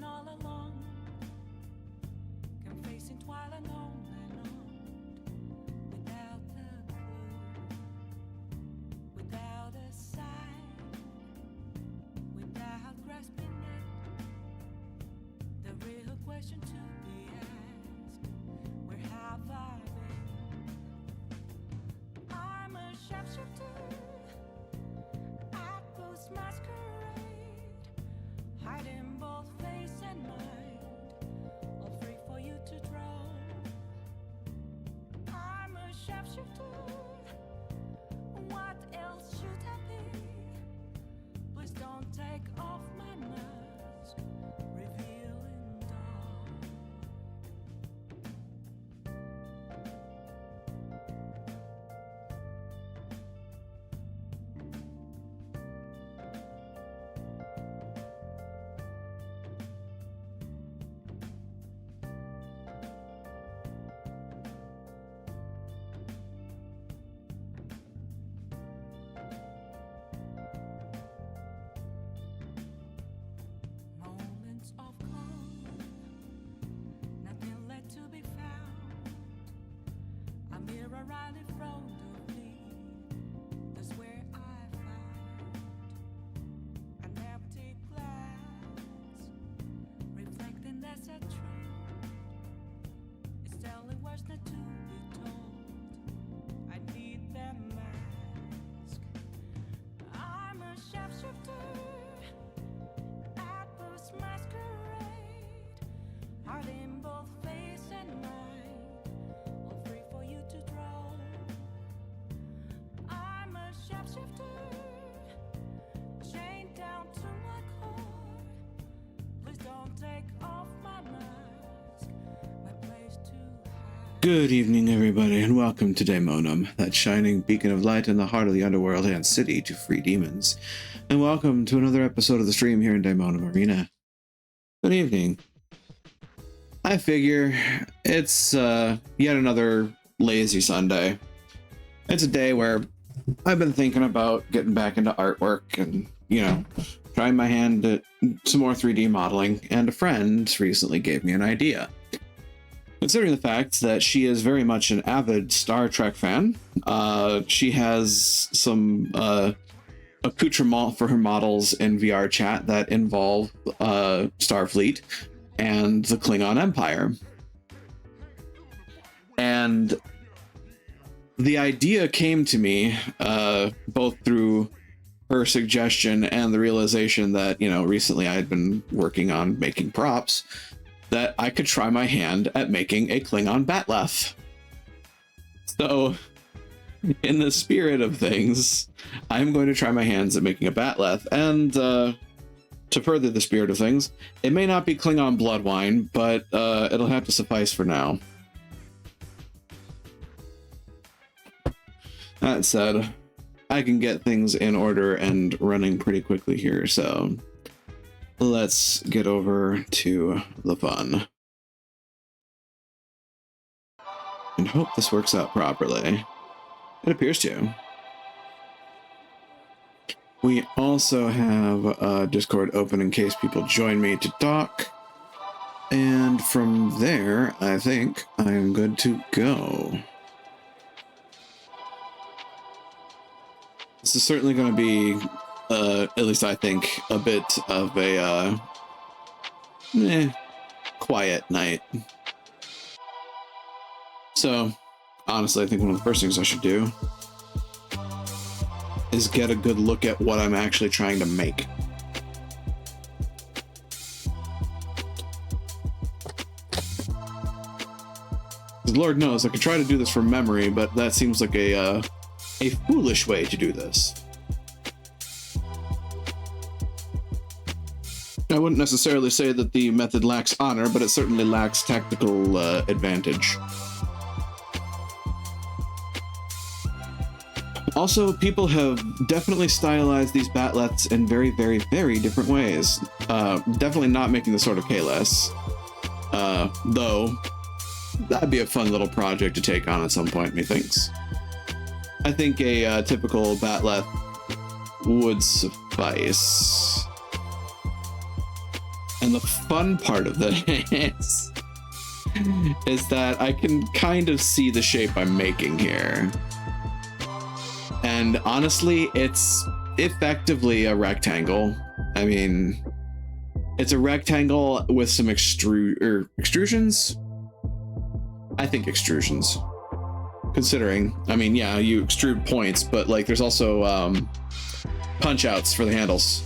all alone, confessing while alone and on, without the clue, without a sign, without grasping it. The real question to be asked: where have I been? I'm a sharpshooter at post masquerade, hiding both face and mind, all free for you to draw. I'm a sharpshooter. What else should I be? Please don't take off my mask, revealing dawn. Moments of calm, nothing left to be found. A mirror right in front of me, that's where I found an empty glass, reflecting that's a truth. It's telling words not to be told. I need that mask. I'm a sharpshooter at post masquerade, hiding both face and mind, all free for you to draw. I'm a sharpshooter, chained down to my core. Please don't take off my mask, my place to hide. Good evening, everybody, and welcome to Daemonum, that shining beacon of light in the heart of the underworld and city to free demons. And welcome to another episode of the stream here in Daemonum Arena. Good evening. I figure it's yet another lazy Sunday. It's a day where I've been thinking about getting back into artwork and, trying my hand at some more 3D modeling, and a friend recently gave me an idea. Considering the fact that she is very much an avid Star Trek fan, she has some accoutrement for her models in VR chat that involve Starfleet and the Klingon Empire. And the idea came to me both through her suggestion and the realization that, recently I had been working on making props, that I could try my hand at making a Klingon Batleth. So, in the spirit of things, I'm going to try my hands at making a Batleth, and to further the spirit of things, it may not be Klingon blood wine, but it'll have to suffice for now. That said, I can get things in order and running pretty quickly here, so let's get over to the fun. And hope this works out properly. It appears to. We also have Discord open in case people join me to talk. And from there, I think I'm good to go. This is certainly going to be, at least I think, a bit of a quiet night. So, honestly, I think one of the first things I should do is get a good look at what I'm actually trying to make. Lord knows I could try to do this from memory, but that seems like a foolish way to do this. I wouldn't necessarily say that the method lacks honor, but it certainly lacks tactical advantage. Also, people have definitely stylized these Batleths in very, very, very different ways. Definitely not making the sword of Kahless. Though, that'd be a fun little project to take on at some point, methinks. I think a typical Batleth would suffice. And the fun part of this is that I can kind of see the shape I'm making here. And honestly, it's effectively a rectangle. I mean, it's a rectangle with some extrusions. I think extrusions. Considering, I mean, yeah, you extrude points, but like there's also punch outs for the handles.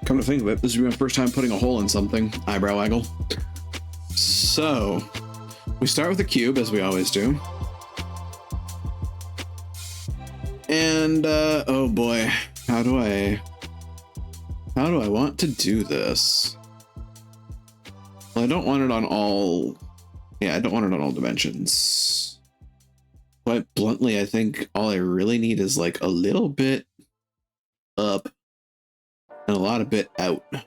Come to think of it, this would be my first time putting a hole in something. Eyebrow waggle. So, we start with a cube, as we always do. And, oh boy, how do I want to do this? Well, I don't want it on all... Yeah, I don't want it on all dimensions. Quite bluntly, I think all I really need is like a little bit up and a lot of bit out. Kind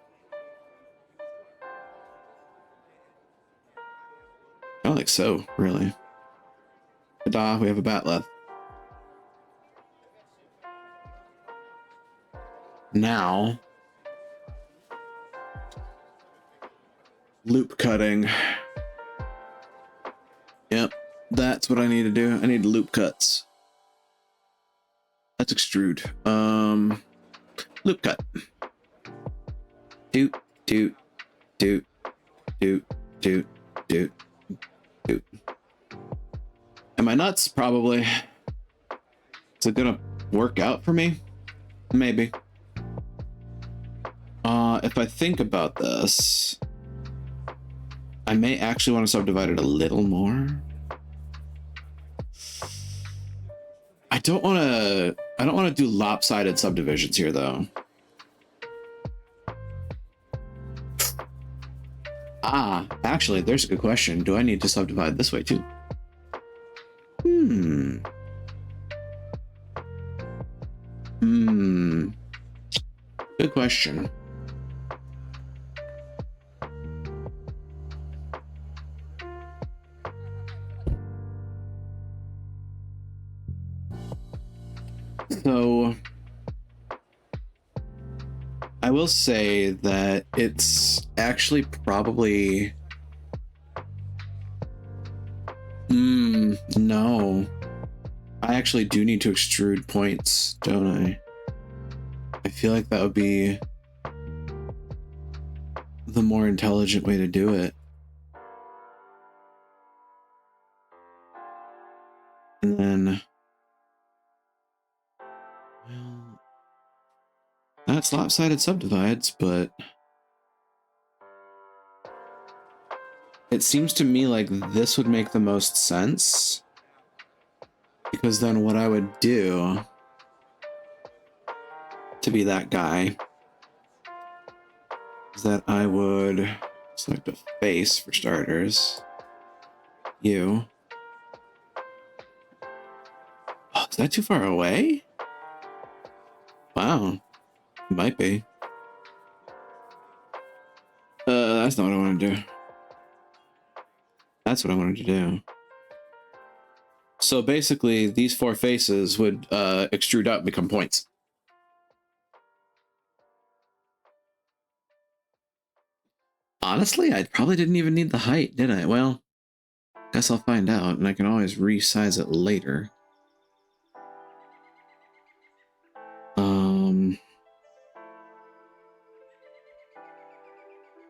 of like so, really. Ta-da, we have a batleth. Now, loop cutting. Yep, that's what I need to do. I need loop cuts. That's extrude. Loop cut. Doot, doot, doot, doot, doot, doot, doot. Am I nuts? Probably. Is it gonna work out for me? Maybe. If I think about this, I may actually want to subdivide it a little more. I don't want to do lopsided subdivisions here, though. Actually, there's a good question. Do I need to subdivide this way too? Good question. So, I will say that it's actually probably... no. I actually do need to extrude points, don't I? I feel like that would be the more intelligent way to do it. And then... well, that's lopsided subdivides, but it seems to me like this would make the most sense, because then what I would do to be that guy is that I would select a face for starters. You. Oh, is that too far away? Wow. It might be. That's not what I want to do. That's what I wanted to do. So basically, these four faces would extrude up and become points. Honestly, I probably didn't even need the height, did I? Well, guess I'll find out, and I can always resize it later.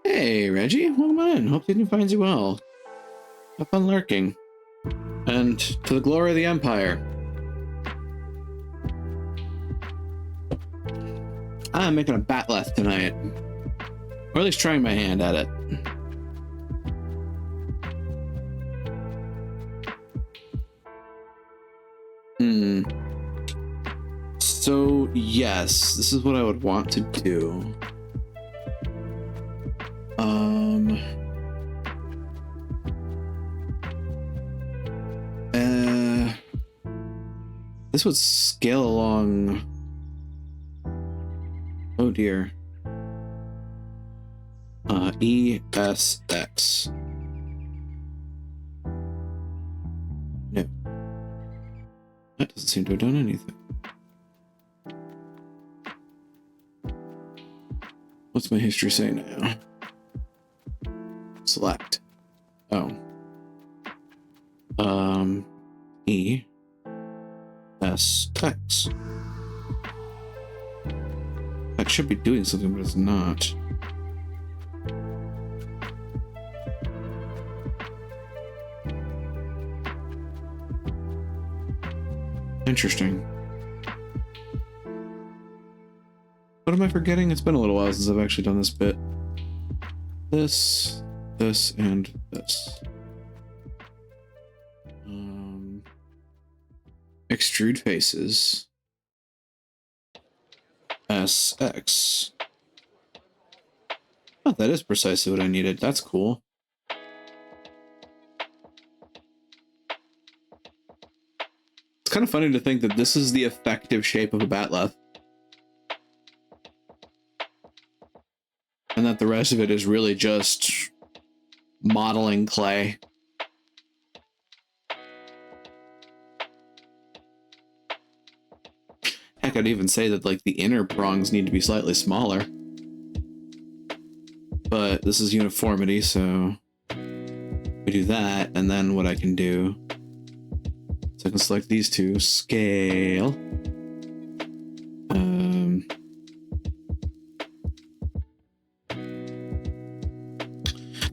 Hey, Reggie, welcome on in. Hope the evening finds you well. Have fun lurking. And to the glory of the Empire. I'm making a batleth tonight. Or at least trying my hand at it. So, yes, this is what I would want to do. This would scale along... oh dear. ESX. No. That doesn't doesn't seem to have done anything. What's my history say now? Select. Oh. E. S. X. That should be doing something, but it's not. Interesting. What am I forgetting? It's been a little while since I've actually done this bit. This, and this. Extrude faces. SX. Oh, that is precisely what I needed. That's cool. It's kind of funny to think that this is the effective shape of a batleth. And that the rest of it is really just modeling clay. Heck, I'd even say that like the inner prongs need to be slightly smaller. But this is uniformity, so we do that, and then what I can do is I can select these two, scale.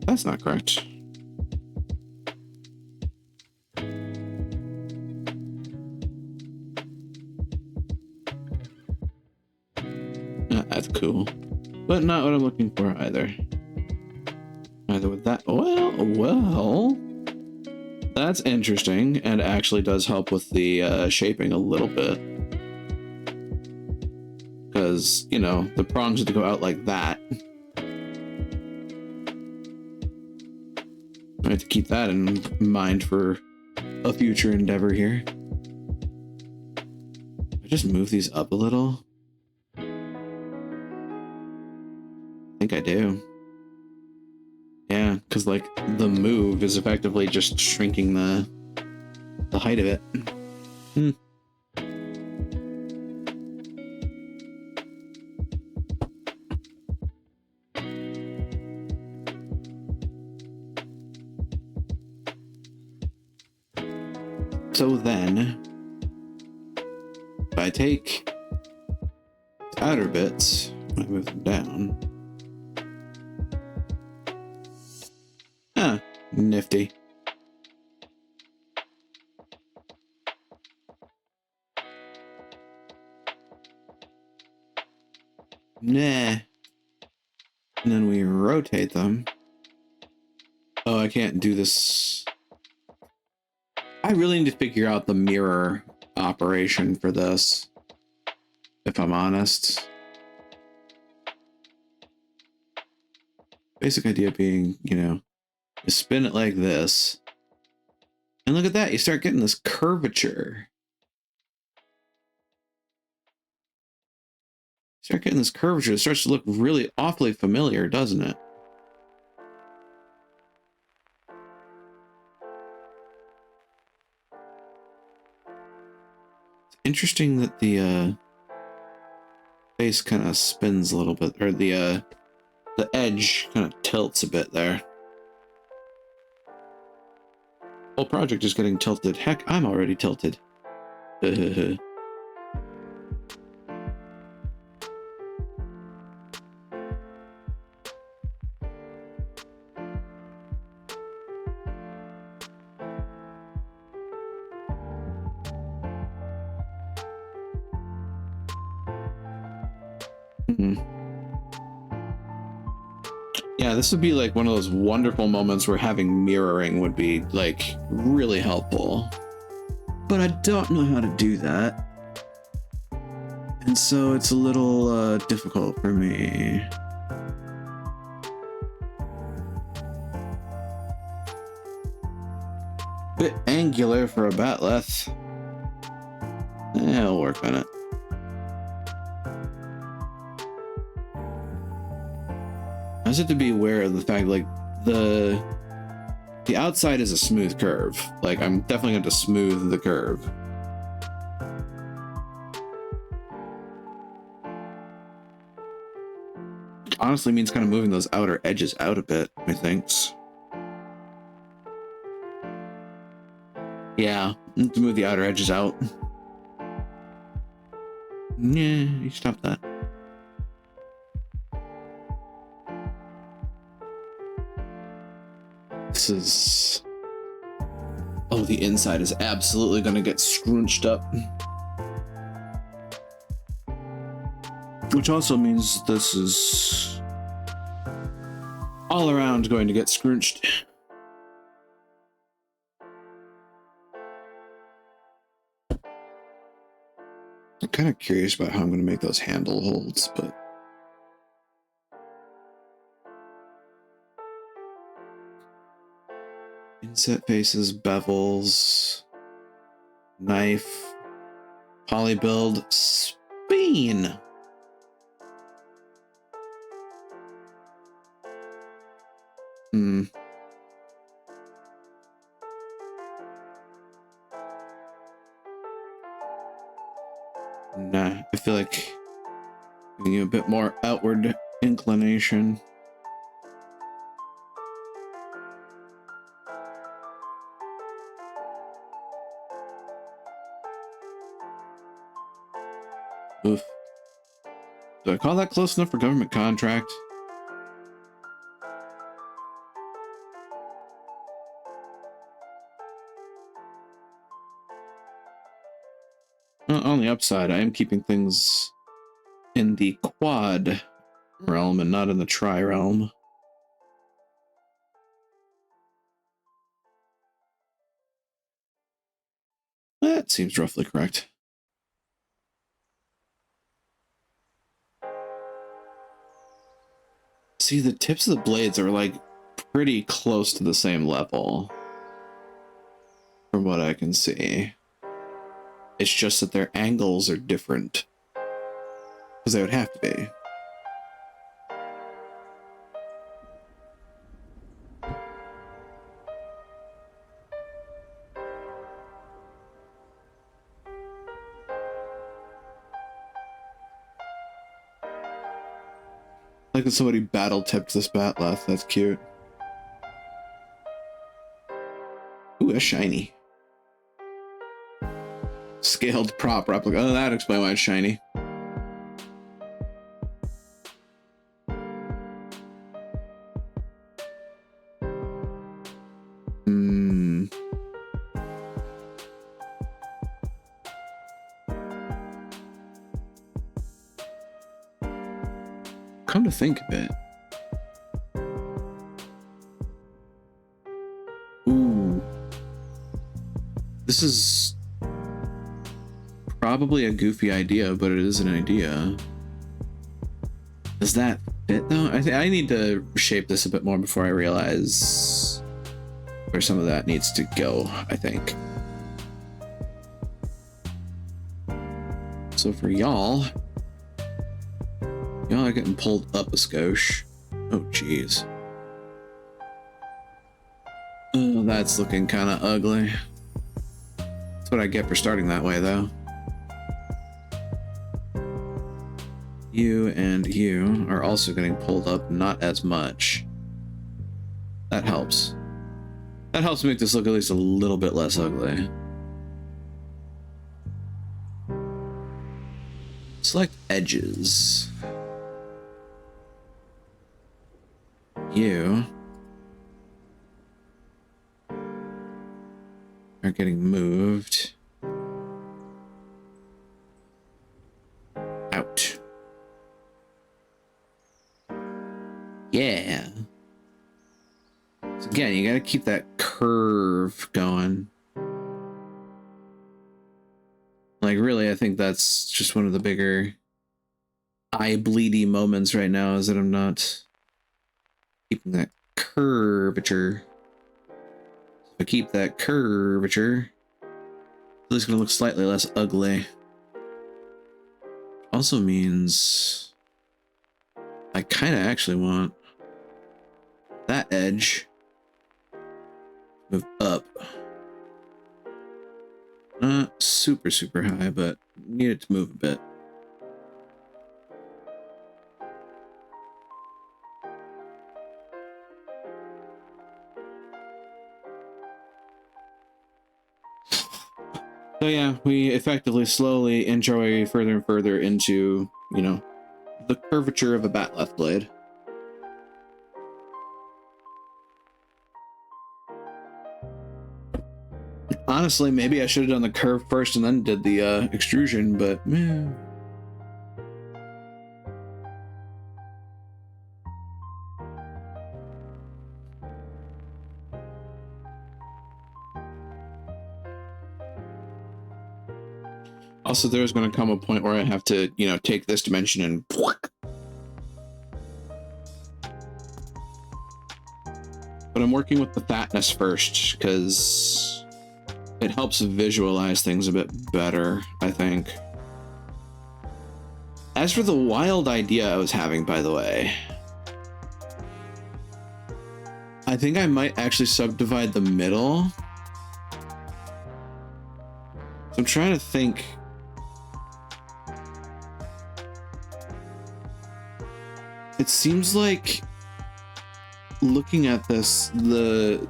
That's not correct. That's cool, but not what I'm looking for either. Either with that. Well, that's interesting, and actually does help with the shaping a little bit, because you know the prongs have to go out like that. I have to keep that in mind for a future endeavor here. I just move these up a little. I think I do. Yeah, because like the move is effectively just shrinking the height of it. So then, if I take the outer bits, I move them down. Nifty. Nah. And then we rotate them. Oh, I can't do this. I really need to figure out the mirror operation for this, if I'm honest. Basic idea being, you know, you spin it like this. And look at that, you start getting this curvature. Start getting this curvature. It starts to look really awfully familiar, doesn't it? It's interesting that the face kind of spins a little bit, or the edge kind of tilts a bit there. Whole project is getting tilted. Heck, I'm already tilted. Yeah, this would be like one of those wonderful moments where having mirroring would be like really helpful. But I don't know how to do that. And so it's a little difficult for me. Bit angular for a batleth. I'll work on it. I just have to be aware of the fact, like, the outside is a smooth curve. Like, I'm definitely going to smooth the curve. honestly means kind of moving those outer edges out a bit, I think. Yeah, to move the outer edges out. Yeah, you stop that. This is... Oh, the inside is absolutely going to get scrunched up. Which also means this is all around going to get scrunched. I'm kind of curious about how I'm going to make those handle holds, but... Inset faces, bevels, knife, poly build, speen. Nah, I feel like giving you a bit more outward inclination. Oof. Do I call that close enough for government contract? On the upside, I am keeping things in the quad realm and not in the tri realm. That seems roughly correct. See, the tips of the blades are like pretty close to the same level from what I can see. It's just that their angles are different. Because they would have to be. Like that somebody battle tipped this batleth. That's cute. Ooh, that's shiny. Scaled prop replica. Oh, that explains why it's shiny. Come to think of it. Ooh. This is probably a goofy idea, but it is an idea. Does that fit though? I need to shape this a bit more before I realize where some of that needs to go, I think. So for y'all are getting pulled up a skosh. Oh, jeez. Oh, that's looking kind of ugly. That's what I get for starting that way, though. You and you are also getting pulled up, not as much. That helps. That helps make this look at least a little bit less ugly. Select edges. You are getting moved out. Yeah. So again, you gotta keep that curve going. Like, really, I think that's just one of the bigger eye bleedy moments right now, is that I'm not keeping that curvature. If I keep that curvature, it's gonna look slightly less ugly. Also means I kind of actually want that edge move up. Not super high, but need it to move a bit. So yeah, we effectively slowly inch our way further and further into, you know, the curvature of a batleth blade. Honestly, maybe I should have done the curve first and then did the extrusion, but meh. Also, there's going to come a point where I have to, you know, take this dimension and... But I'm working with the fatness first, because it helps visualize things a bit better, I think. As for the wild idea I was having, by the way, I think I might actually subdivide the middle. So I'm trying to think... It seems like, looking at this, the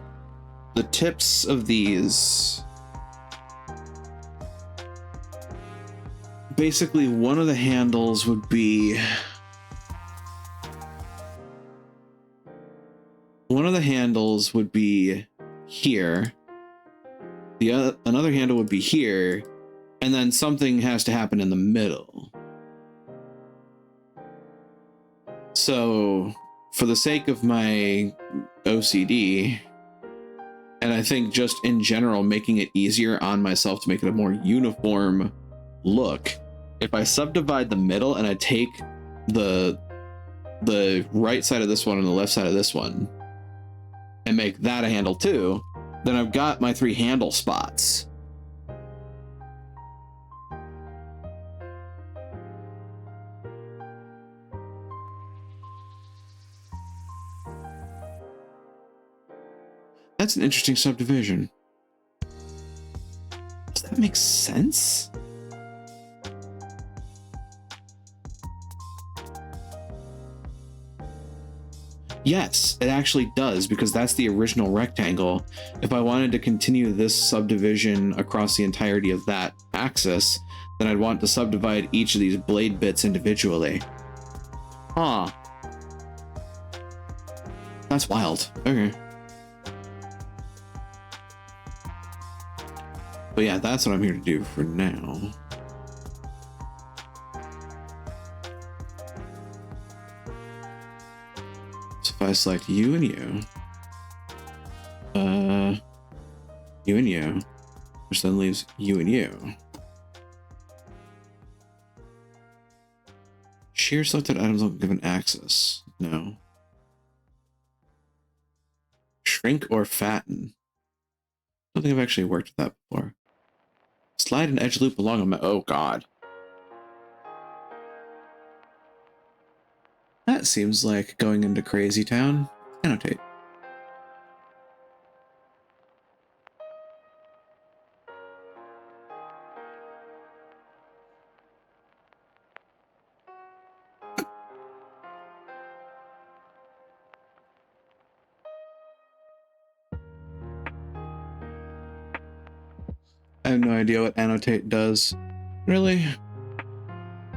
tips of these, basically one of the handles would be here, another handle would be here, and then something has to happen in the middle. So, for the sake of my OCD, and I think just in general making it easier on myself to make it a more uniform look, if I subdivide the middle and I take the right side of this one and the left side of this one and make that a handle too, then I've got my 3 handle spots. That's an interesting subdivision. Does that make sense? Yes, it actually does, because that's the original rectangle. If I wanted to continue this subdivision across the entirety of that axis, then I'd want to subdivide each of these blade bits individually. Huh. That's wild. Okay. But yeah, that's what I'm here to do for now. So if I select you and you, you and you, which then leaves you and you. Shear selected items will give an axis. No. Shrink or fatten. I don't think I've actually worked with that before. Slide an edge loop along a oh god. That seems like going into Crazy Town. Annotate. I have no idea what annotate does. Really?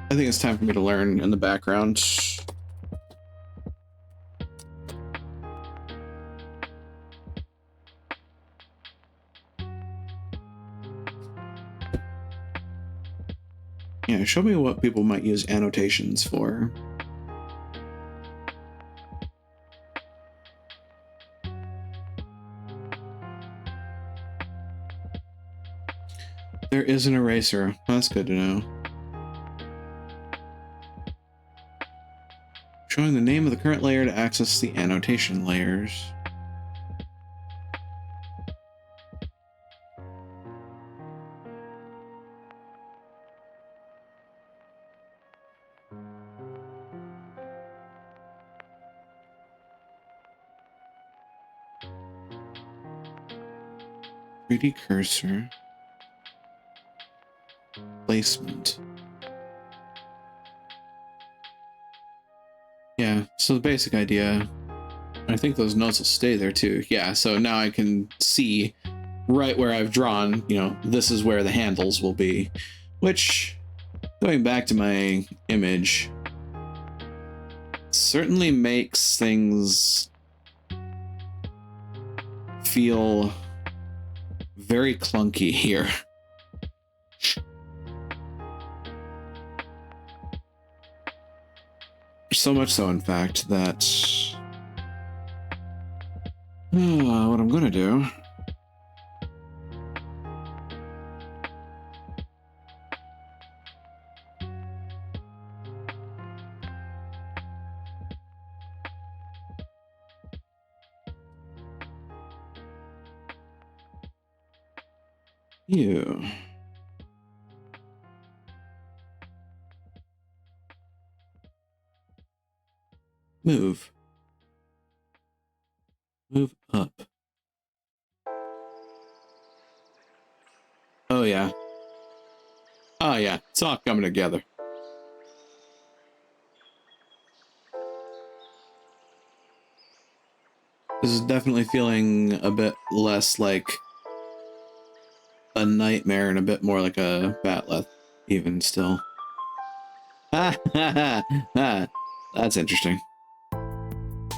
I think it's time for me to learn in the background. Yeah, show me what people might use annotations for. There is an eraser. That's good to know. Showing the name of the current layer to access the annotation layers. "3D cursor. Placement." Yeah, so the basic idea, I think those notes will stay there too. Yeah, so now I can see right where I've drawn, this is where the handles will be, which, going back to my image, certainly makes things feel very clunky here. So much so, in fact, that what I'm gonna do you move up. Oh yeah, it's all coming together. This is definitely feeling a bit less like a nightmare and a bit more like a bat'leth, even still. That's interesting.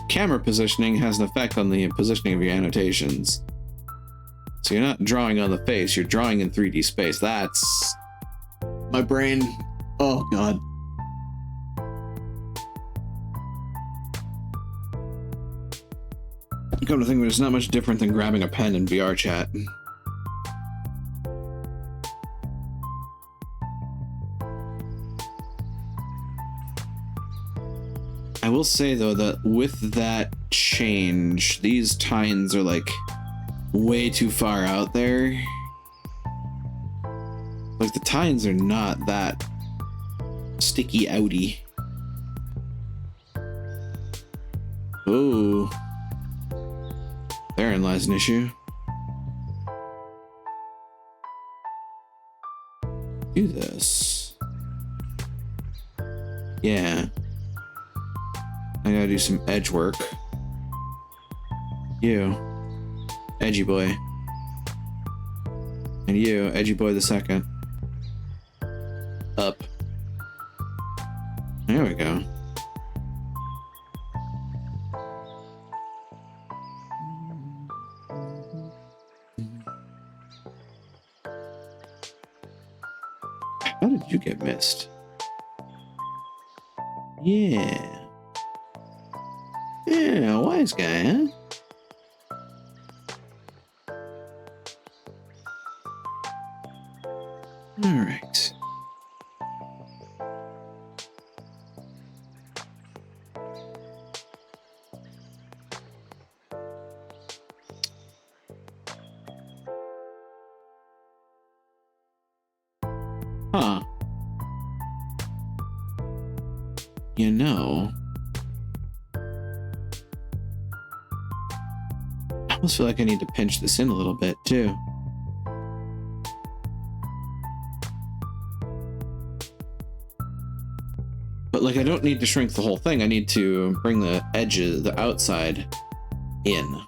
Camera positioning has an effect on the positioning of your annotations. So you're not drawing on the face, you're drawing in 3D space. That's... my brain... oh god. Come to think of it, it's not much different than grabbing a pen in VR chat. I will say though that with that change, these tines are like way too far out there. Like the tines are not that sticky outy. Oh, therein lies an issue. Do this. Yeah. I gotta do some edge work. You. Edgy boy. And you, edgy boy the second. Up. There we go. How did you get missed? Yeah. Yeah, wise guy, huh? All right. Huh. You know, I almost feel like I need to pinch this in a little bit too. But like, I don't need to shrink the whole thing. I need to bring the edges, the outside in.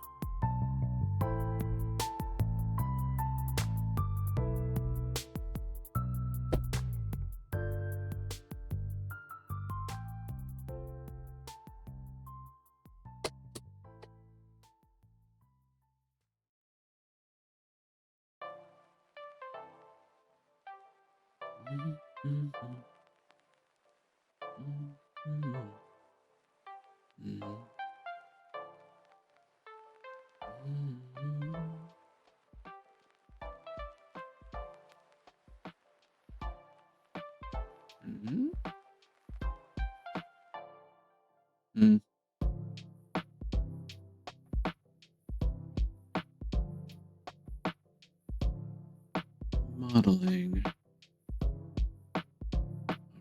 Modeling.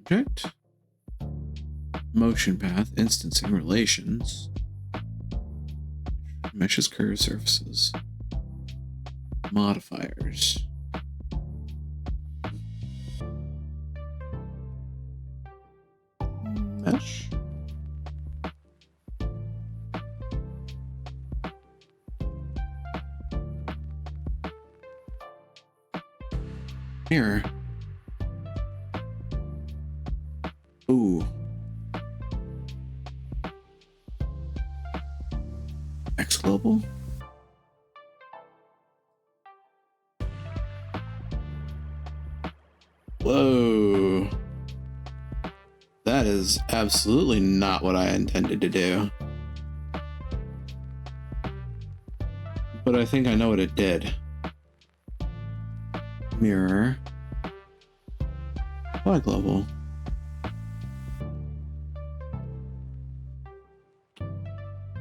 Object. Motion path, instancing relations. Meshes curved surfaces. Modifiers. Mesh. Mirror. Ooh. X Global? Whoa. That is absolutely not what I intended to do. But I think I know what it did. Mirror. Why Global?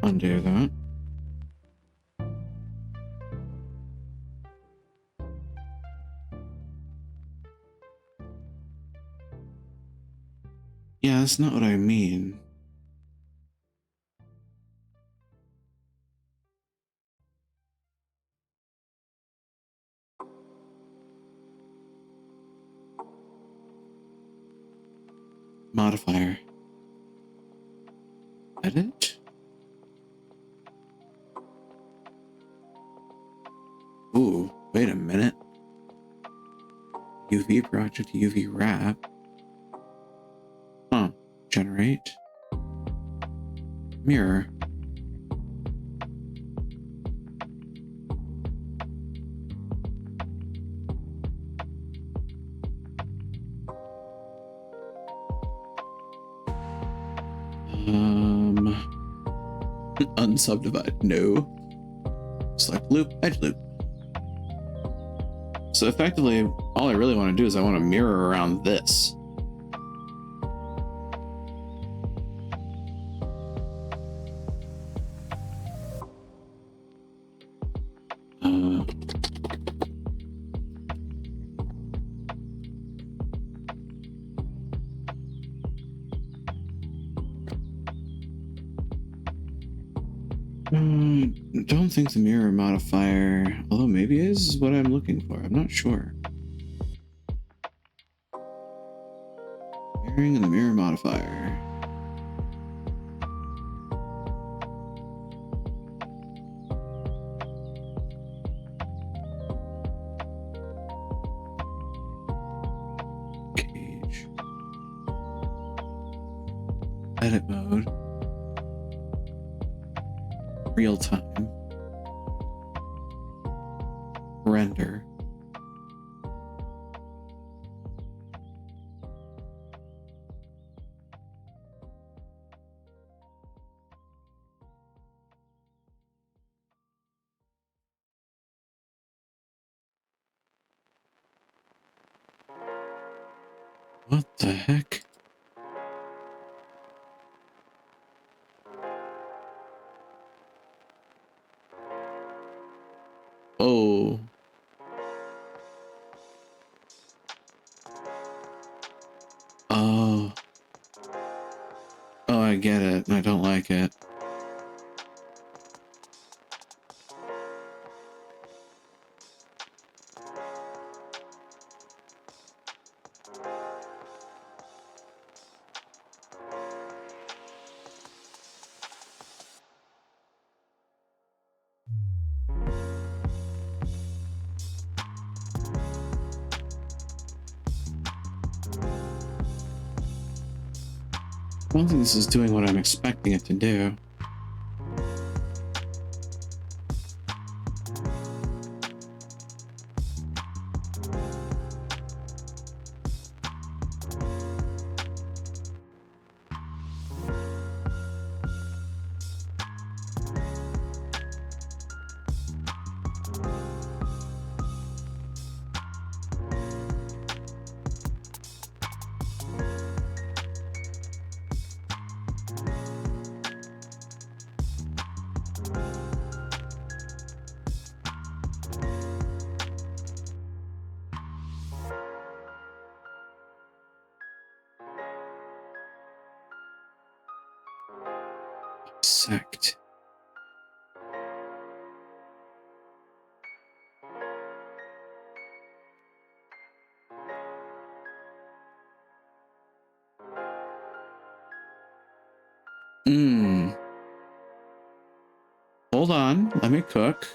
Undo that. Yeah, that's not what I mean. Modifier. Edit? Ooh, wait a minute. UV project, UV wrap. Huh. Generate. Mirror. Unsubdivide. No. Select loop, edge loop. So effectively, all I really want to do is I want to mirror around this. Don't think the mirror modifier, although maybe is what I'm looking for. I'm not sure. Mirroring and the mirror modifier. Cage. Edit mode. Real time. Render. What the heck? Oh. Oh. Oh, I get it. I don't like it. I don't think this is doing what I'm expecting it to do. Sect. Hold on, let me cook.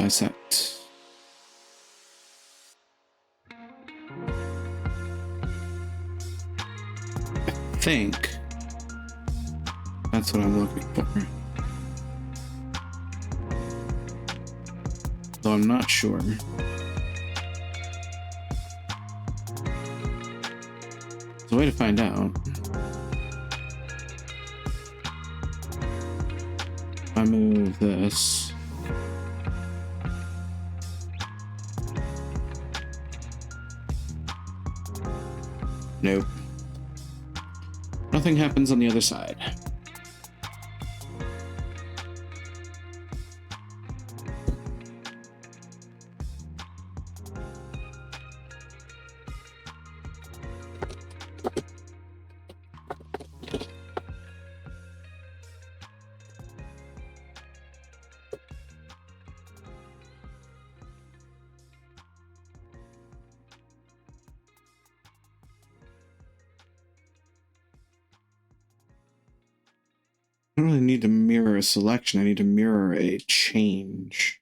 Bisect. I think that's what I'm looking for. Though I'm not sure. There's a way to find out. If I move this. Nope. Nothing happens on the other side. I don't really need to mirror a selection. I need to mirror a change.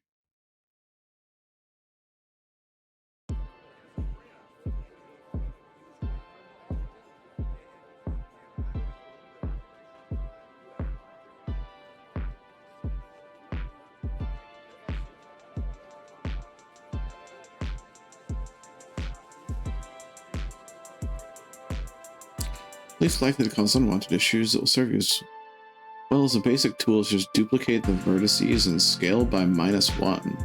Least likely to cause unwanted issues. It will serve you as well as a basic tool. Just duplicate the vertices and scale by -1.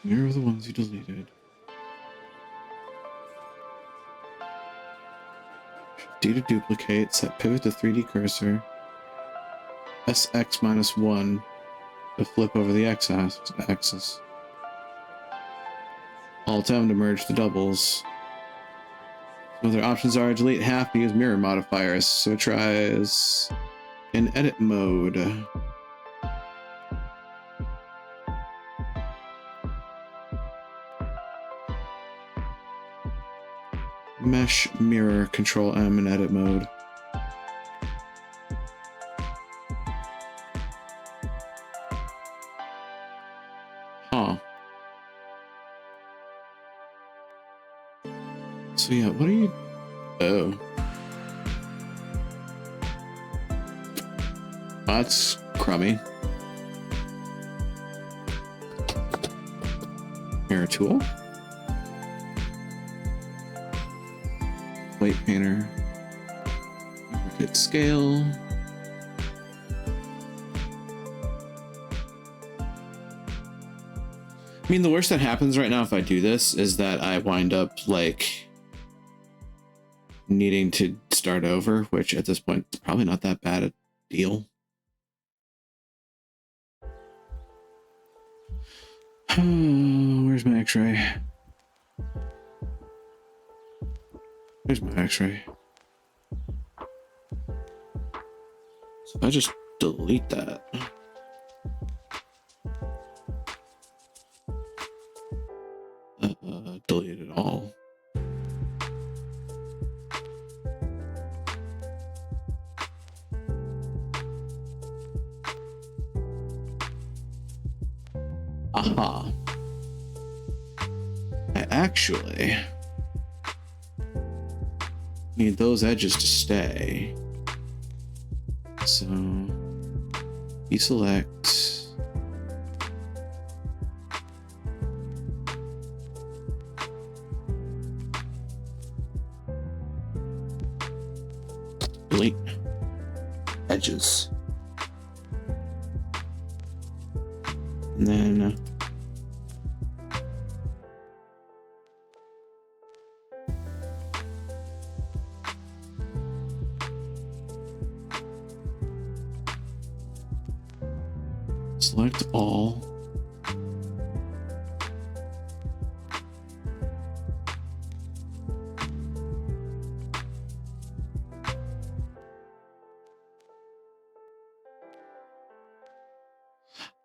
Mirror the ones you deleted. D to duplicate. Set pivot to 3D cursor. SX -1 to flip over the x-axis. Alt M to merge the doubles. Some other options are delete half to use mirror modifiers. So it tries in edit mode. Mesh mirror, Control M in edit mode. Huh. So yeah, what are you... Oh. That's crummy. Mirror tool. Weight painter. Hit scale. I mean, the worst that happens right now if I do this is that I wind up like needing to start over, which at this point is probably not that bad a deal. Where's my x-ray? Where's my x-ray? So if I just delete that. Delete it all. Aha. I actually need those edges to stay. So deselect. Delete edges. And then Select all.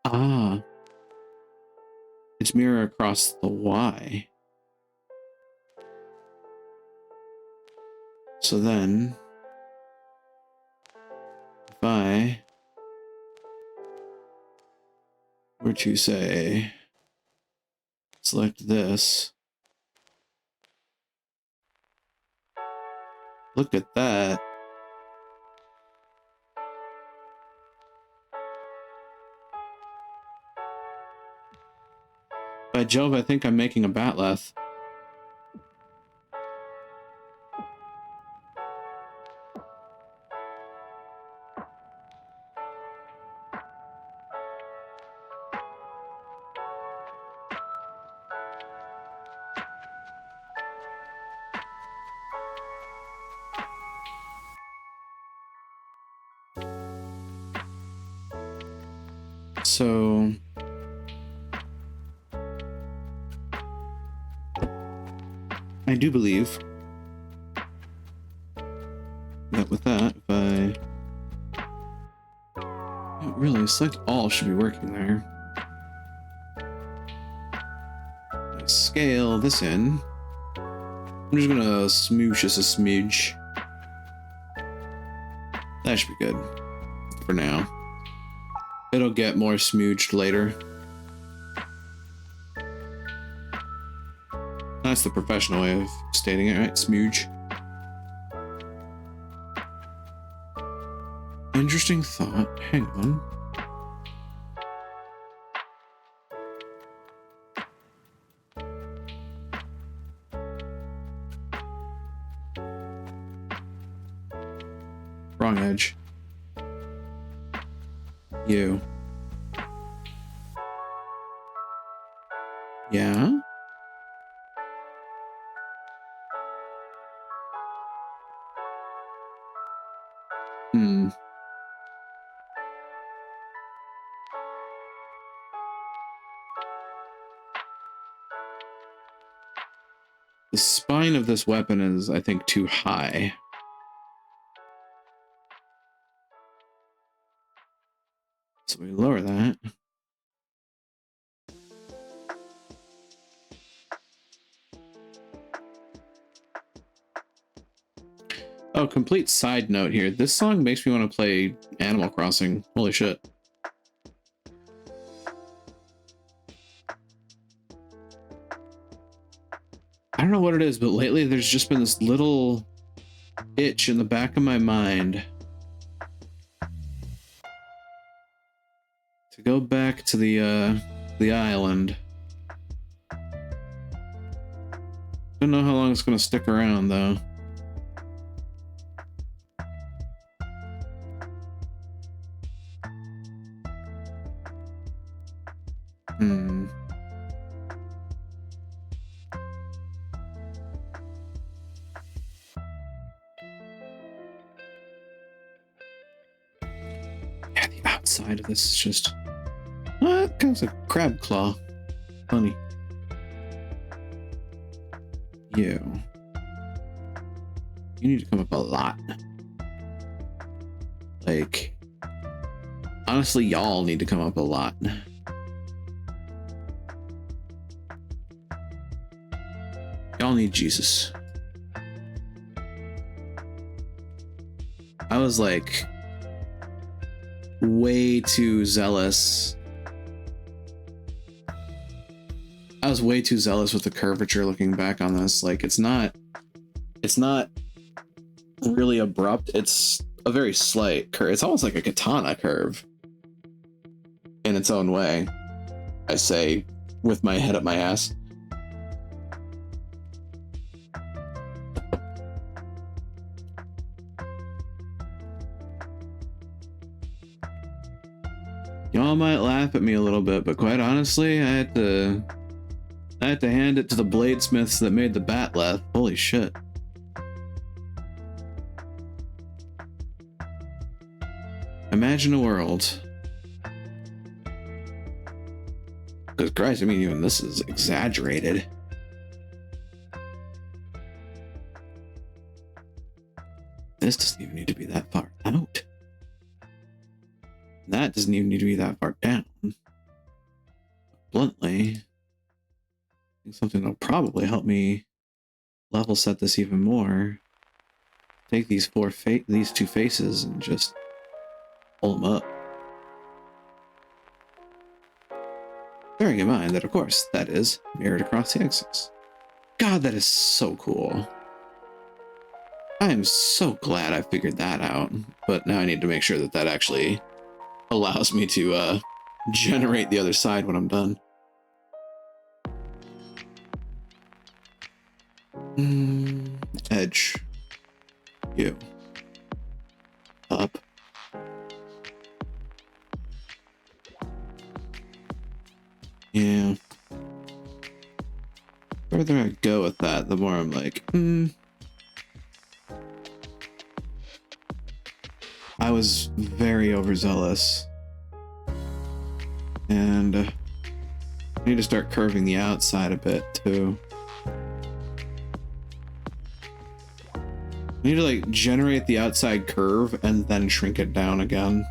Ah, it's mirror across the Y. So then, if I were to say, select this, look at that. By Jove, I think I'm making a batleth. So I do believe that with that, if I really select all should be working there. Scale this in. I'm just gonna smoosh this a smidge. That should be good for now. It'll get more smooched later. That's the professional way of stating it, right? Smooge. Interesting thought. Hang on. Wrong edge. You. Yeah? The spine of this weapon is, I think, too high. So we lower that. Oh, complete side note here. This song makes me want to play Animal Crossing. Holy shit. I don't know what it is, but lately there's just been this little itch in the back of my mind to go back to the island. Don't know how long it's gonna stick around though. Yeah, the outside of this is just what kind of a crab claw. Funny. You need to come up a lot. Like, honestly, y'all need to come up a lot. Y'all need Jesus. I was like way too zealous. I was way too zealous with the curvature looking back on this. Like, it's not really abrupt. It's a very slight curve. It's almost like a katana curve in its own way. I say with my head up my ass. Y'all might laugh at me a little bit, but quite honestly, I had to hand it to the bladesmiths that made the batleth. Holy shit. Imagine a world Jesus Christ, I mean, even this is exaggerated. This doesn't even need to be that far out. That doesn't even need to be that far down. Bluntly, I think something that'll probably help me level set this even more. Take these these two faces and just pull them up. Bearing in mind that, of course, that is mirrored across the axis. God, that is so cool. I am so glad I figured that out, but now I need to make sure that that actually allows me to generate the other side when I'm done. Edge. You. Up. Yeah. The further I go with that, the more I'm like, I was very overzealous. And I need to start curving the outside a bit too. I need to like generate the outside curve and then shrink it down again.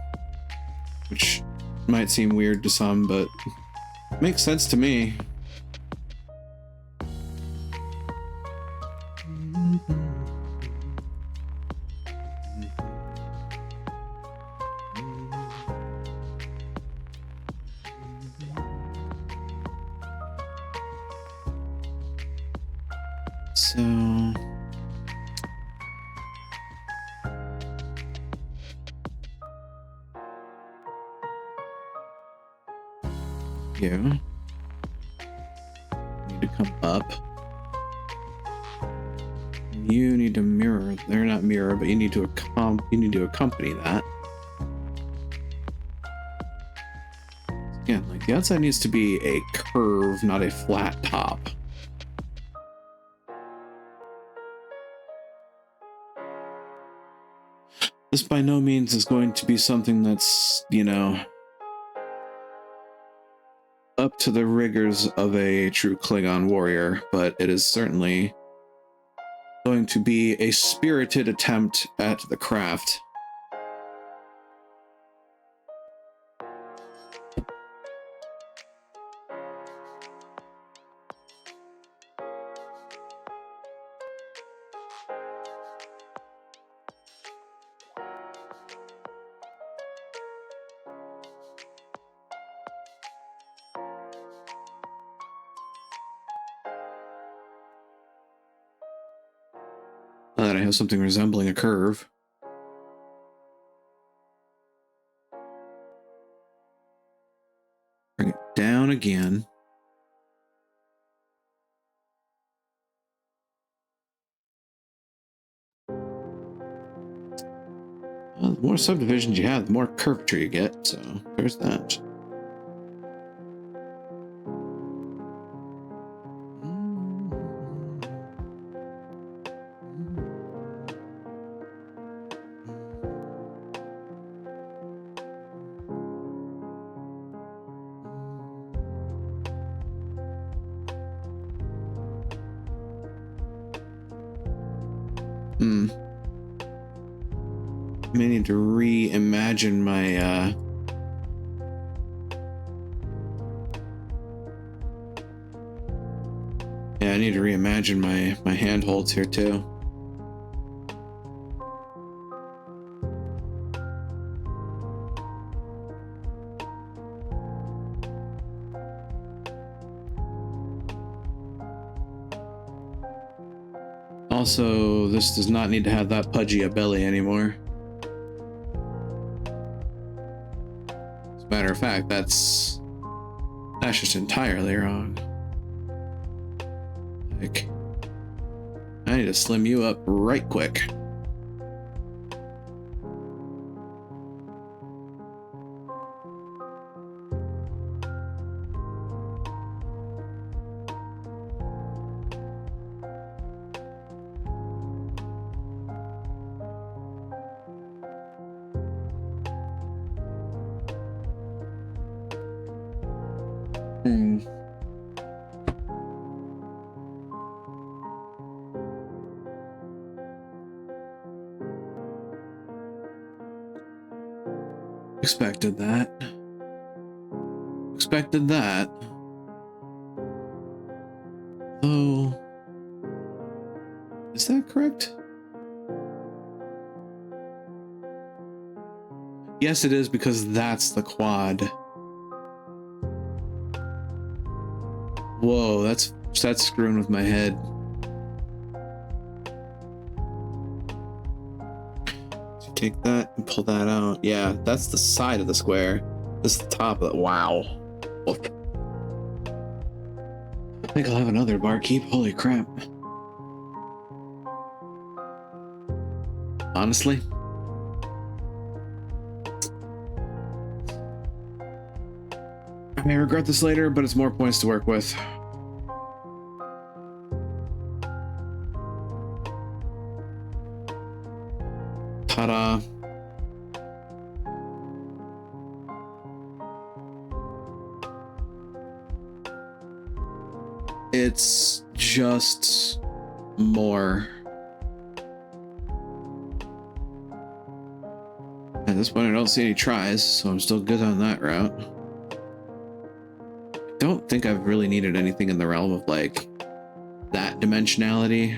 Which might seem weird to some, but makes sense to me. So you need to come up. You need to mirror. They're not mirror, but you need to accompany that. Again, like the outside needs to be a curve, not a flat top. This by no means is going to be something that's, you know, up to the rigors of a true Klingon warrior, but it is certainly going to be a spirited attempt at the craft. Now that I have something resembling a curve. Bring it down again. Well, the more subdivisions you have, the more curvature you get, so there's that. I may need to reimagine my yeah, I need to reimagine my handholds here too. Also, this does not need to have that pudgy a belly anymore. As a matter of fact, that's just entirely wrong. Like, I need to slim you up right quick. Hmm. Expected that. Expected that. Though, is that correct? Yes, it is, because that's the quad. Whoa, that's screwing with my head. So take that and pull that out. Yeah, that's the side of the square. This is the top of it. Wow. Look. I think I'll have another barkeep. Holy crap. Honestly, I may regret this later, but it's more points to work with. Ta-da. It's just more. At this point, I don't see any tries, so I'm still good on that route. I don't think I've really needed anything in the realm of, like, that dimensionality.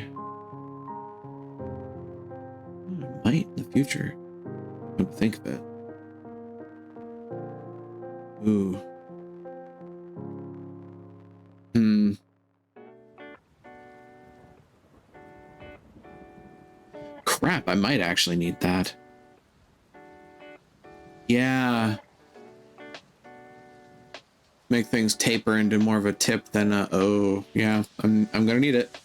I might in the future. I don't think of it. Ooh. Crap, I might actually need that. Yeah. Make things taper into more of a tip than oh, yeah, I'm gonna need it.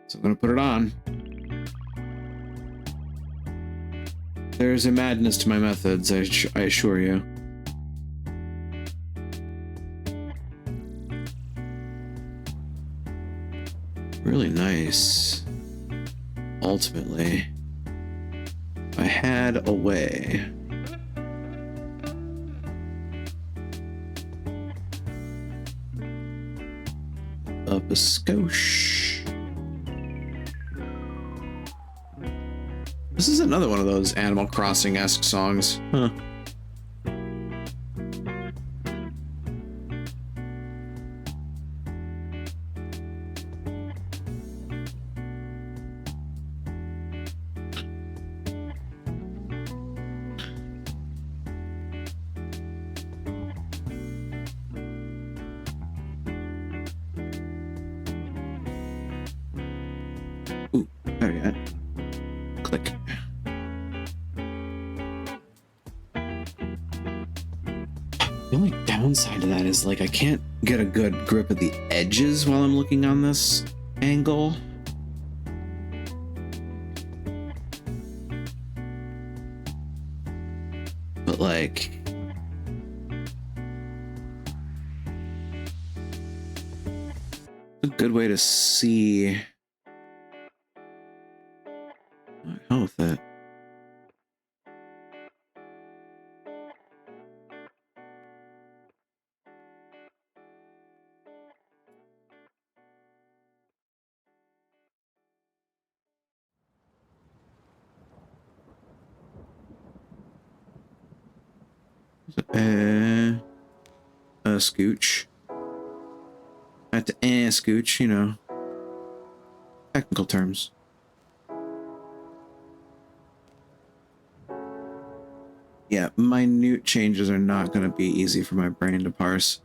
So I'm gonna put it on. There's a madness to my methods, I assure you. Really nice. Ultimately, if I had a way. Up a skosh. This is another one of those Animal Crossing-esque songs. Huh. Ooh, there we go. Click. The only downside to that is, like, I can't get a good grip of the edges while I'm looking on this angle. But, like, a good way to see. How with that? Scooch. I have to scooch, you know. Technical terms. Yeah, minute changes are not going to be easy for my brain to parse.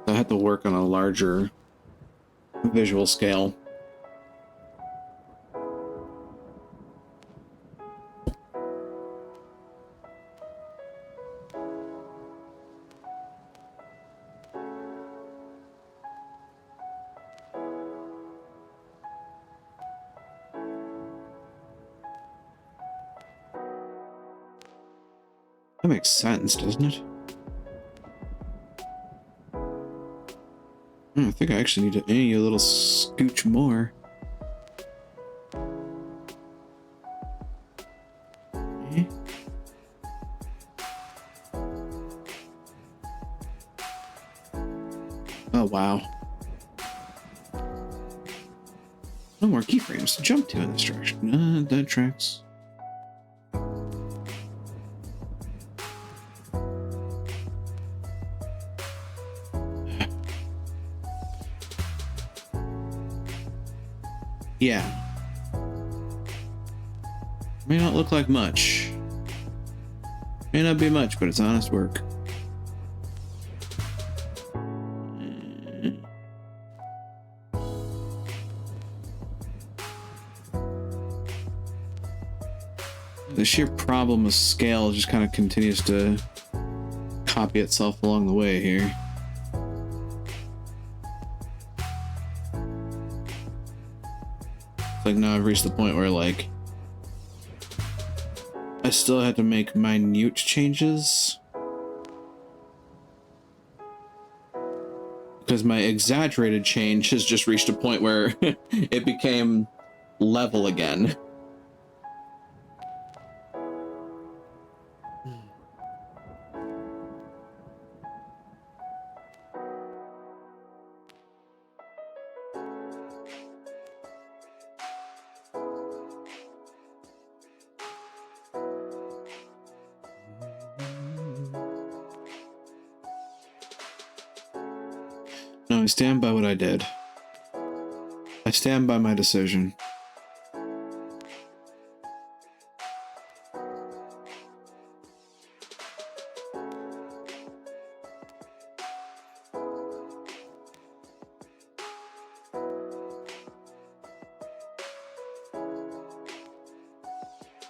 I have to work on a larger visual scale. That makes sense, doesn't it? I think I actually need to a little scooch more. Okay. No more keyframes to jump to in this direction. That tracks. Yeah. May not look like much. May not be much, but it's honest work. The sheer problem of scale just kind of continues to copy itself along the way here. It's like now I've reached the point where like I still had to make minute changes because my exaggerated change has just reached a point where it became level again. No, I stand by what I did. I stand by my decision.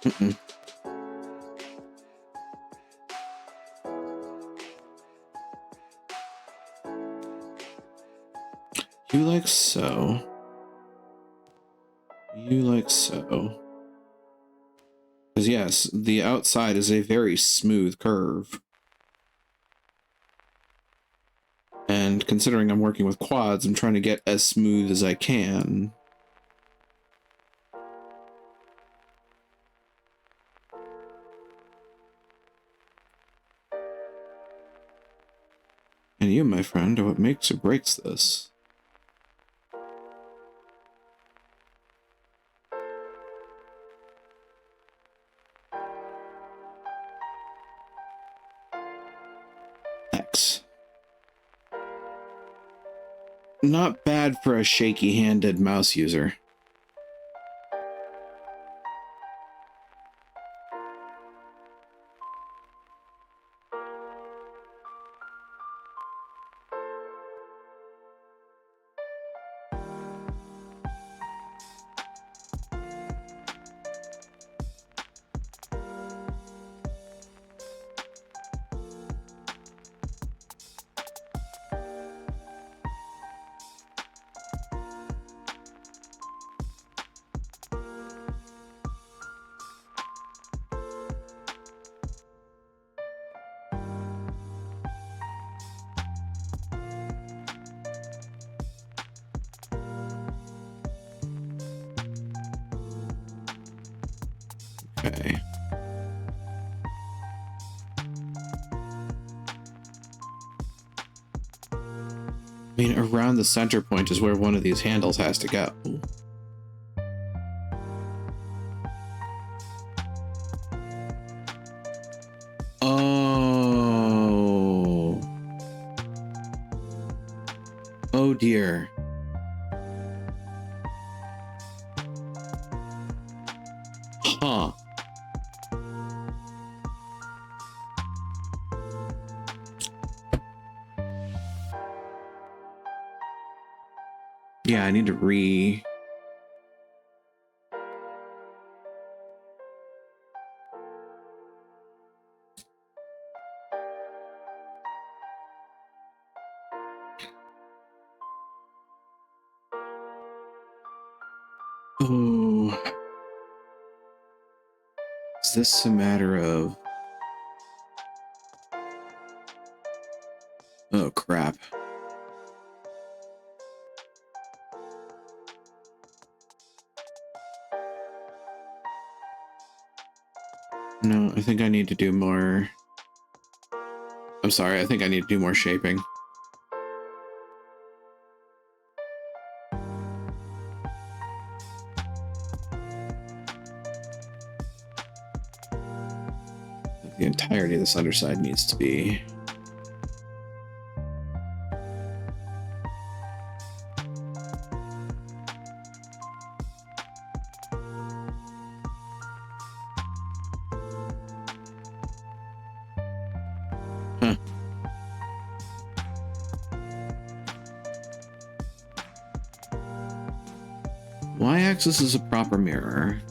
Mm-mm. You like so. You like so. Because yes, the outside is a very smooth curve. And considering I'm working with quads, I'm trying to get as smooth as I can. And you, my friend, are what makes or breaks this. X. Not bad for a shaky-handed mouse user. Okay. I mean, around the center point is where one of these handles has to go. Oh. Oh dear. Huh. Yeah, I need to Oh. Is this a matter of... Oh, crap. No, I think I need to do more... I'm sorry, I think I need to do more shaping. the entirety of this underside needs to be. Huh. Y-axis is a proper mirror.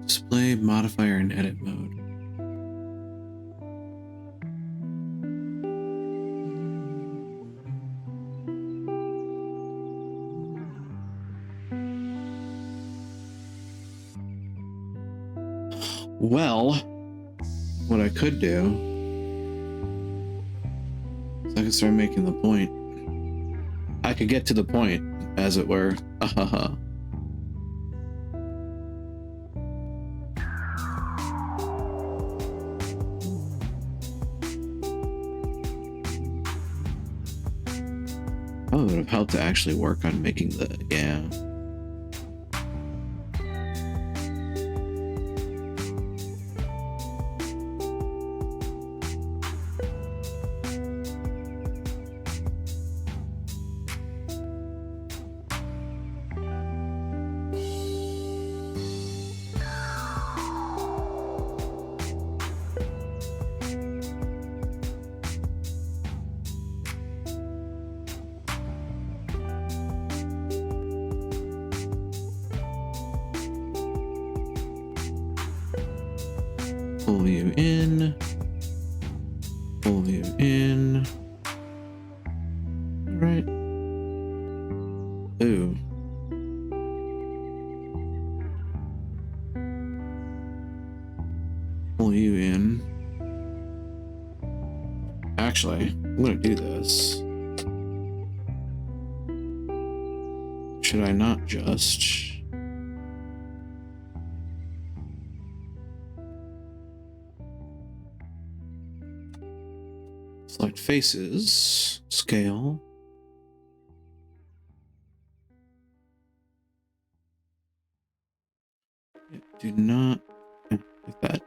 Display modifier in edit mode. Well, what I could do is I could start making the point. I could get to the point, as it were. Oh, it would have helped to actually work on making the, yeah. Full view in. Full view in. All right. Ooh. Full view in. Actually, I'm gonna do this. Should I not just... select faces, scale. Do not, like that.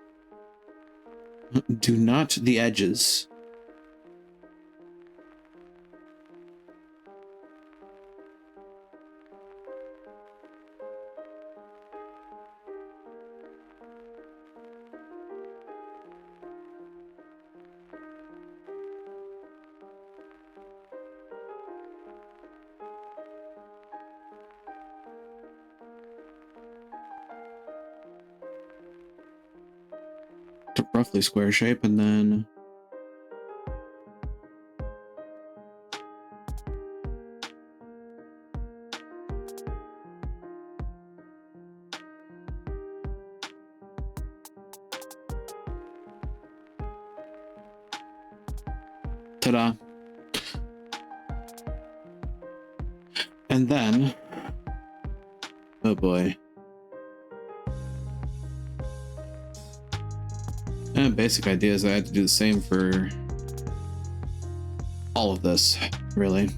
Do not the edges. To roughly square shape, and then ta-da. And then, oh boy. And basic idea is I had to do the same for all of this, really.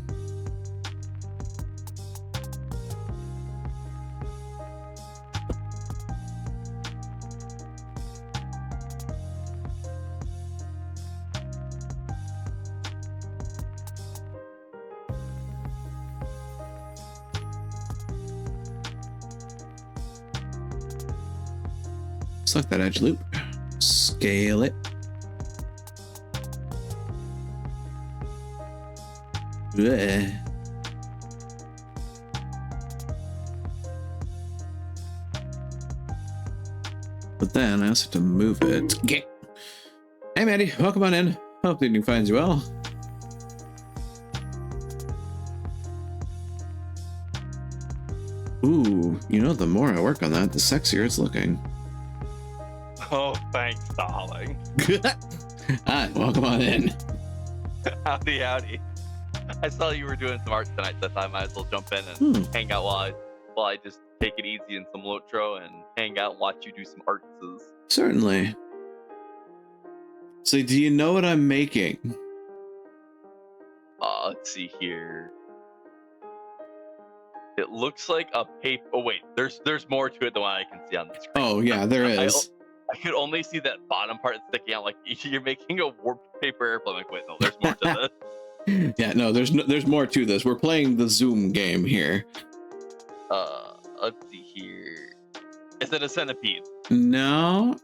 Select that edge loop, scale it. Blech. But then I also have to move it. Hey, Mandy, welcome on in. Hope the evening finds you well. Ooh, you know, the more I work on that, the sexier it's looking. Oh, thanks, darling. Hi, welcome on in. Howdy, howdy. I saw you were doing some art tonight, so I thought I might as well jump in and hang out while I just take it easy in some Lotro and hang out and watch you do some artses. Certainly. So, do you know what I'm making? Let's see here. It looks like a paper. Oh wait, there's more to it than what I can see on the screen. Oh yeah, there is. I could only see that bottom part sticking out. Like you're making a warped paper airplane. Like wait, no, there's more to this. Yeah, no, there's more to this. We're playing the Zoom game here. Let's see here. Is it a centipede? No.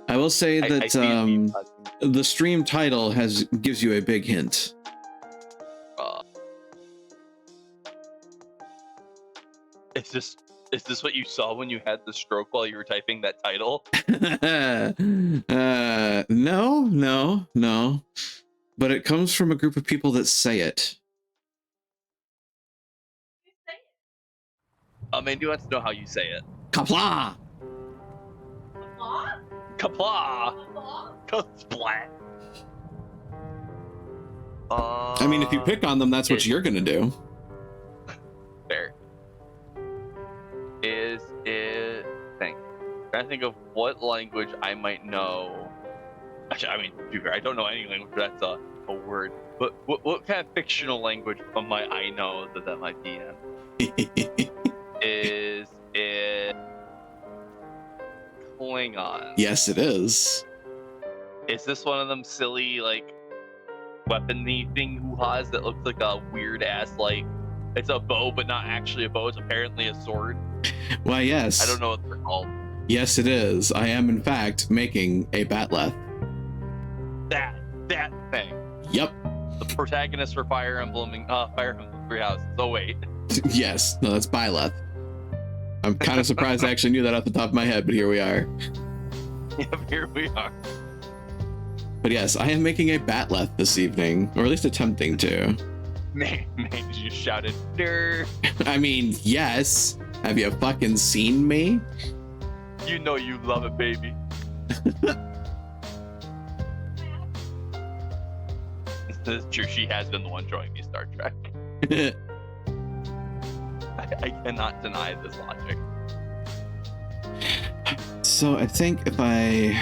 I will say that the stream title gives you a big hint. Is this what you saw when you had the stroke while you were typing that title? No. But it comes from a group of people that say it. Mandy wants to know how you say it. Kapla! Kapla! Splat! I mean, if you pick on them, that's what you're gonna do. Fair. Is it... I'm trying to think of what language I might know. Actually, I mean, to be fair, I don't know any language, that's a word. But what kind of fictional language might I know that might be in? Is it Klingon? Yes, it is. Is this one of them silly, like, weapon-y thing hoo-has that looks like a weird-ass, like, it's a bow, but not actually a bow, it's apparently a sword? Why, yes. I don't know what they're called. Yes, it is. I am, in fact, making a Batleth. That thing. Yep. The protagonist for Fire Emblem Three Houses. Oh, wait. Yes. No, that's Byleth. I'm kind of surprised I actually knew that off the top of my head, but here we are. Yep, here we are. But yes, I am making a Batleth this evening, or at least attempting to. Man, you just shouted, "Nerd!" I mean, yes. Have you fucking seen me? You know you love it, baby. This is true. She has been the one showing me Star Trek. I cannot deny this logic. So I think if I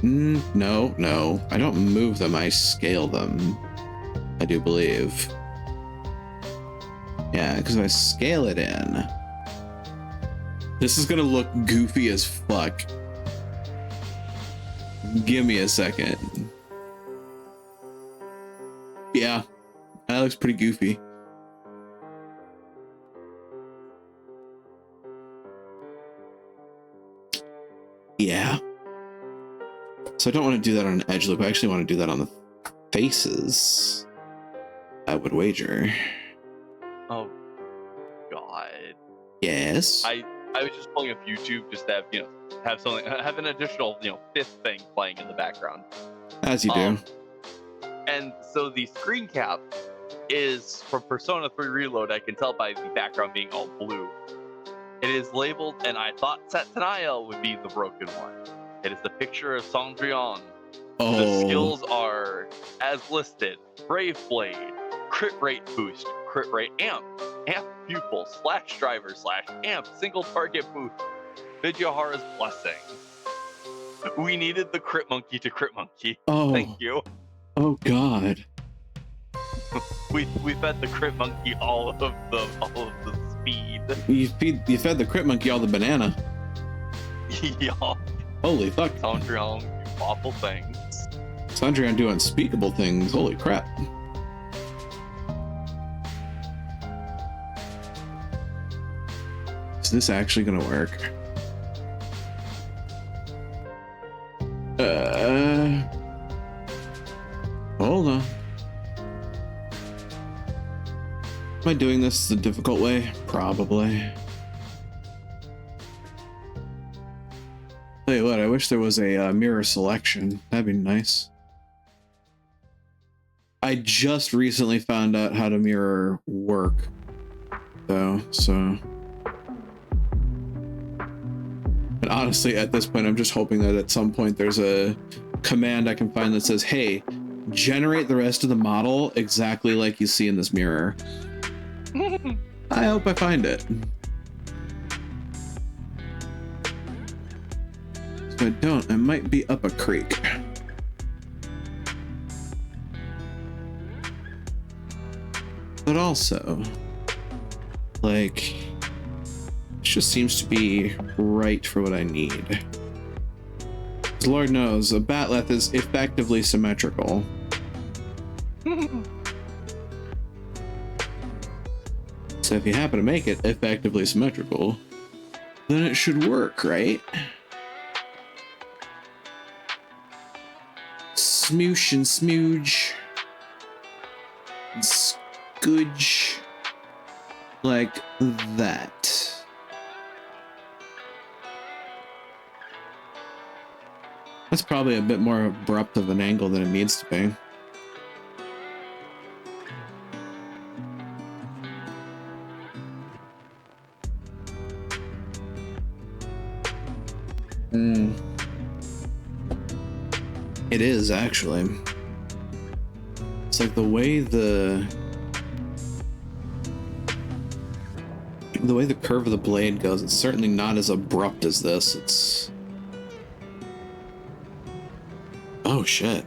no, I don't move them, I scale them. I do believe. Yeah, because if I scale it in, this is gonna look goofy as fuck. Give me a second. Yeah, that looks pretty goofy. Yeah. So I don't want to do that on an edge loop. I actually want to do that on the faces. I would wager. Oh, God. Yes. I was just pulling up YouTube just to have an additional, fifth thing playing in the background. As you do. And so the screen cap is from Persona 3 Reload. I can tell by the background being all blue. It is labeled, and I thought Satanael would be the broken one. It is the picture of Cendrillon. Oh. The skills are, as listed, Brave Blade, Crit Rate Boost, Crit Rate Amp, Amp Pupil, Slash Driver, Slash Amp, Single Target Boost, Vidyahara's Blessing. We needed the Crit Monkey to Crit Monkey. Oh. Thank you. Oh God. We fed the Crit Monkey all of the speed. You fed the Crit Monkey all the banana. Yeah. Holy fuck. Cendrillon, do awful things. Cendrillon do unspeakable things. Holy crap. Is this actually gonna work? Hold on. Am I doing this the difficult way? Probably. Tell you what, I wish there was a mirror selection. That'd be nice. I just recently found out how to mirror work, though, so. And honestly, at this point, I'm just hoping that at some point there's a command I can find that says, hey, generate the rest of the model exactly like you see in this mirror. I hope I find it. If I don't, I might be up a creek. But also, like, it just seems to be right for what I need. 'Cause Lord knows, a batleth is effectively symmetrical. So if you happen to make it effectively symmetrical, then it should work, right? Smoosh and smooge. And scooge. Like that. That's probably a bit more abrupt of an angle than it needs to be. It is, actually. It's like the way the curve of the blade goes, it's certainly not as abrupt as this. It's... Oh, shit.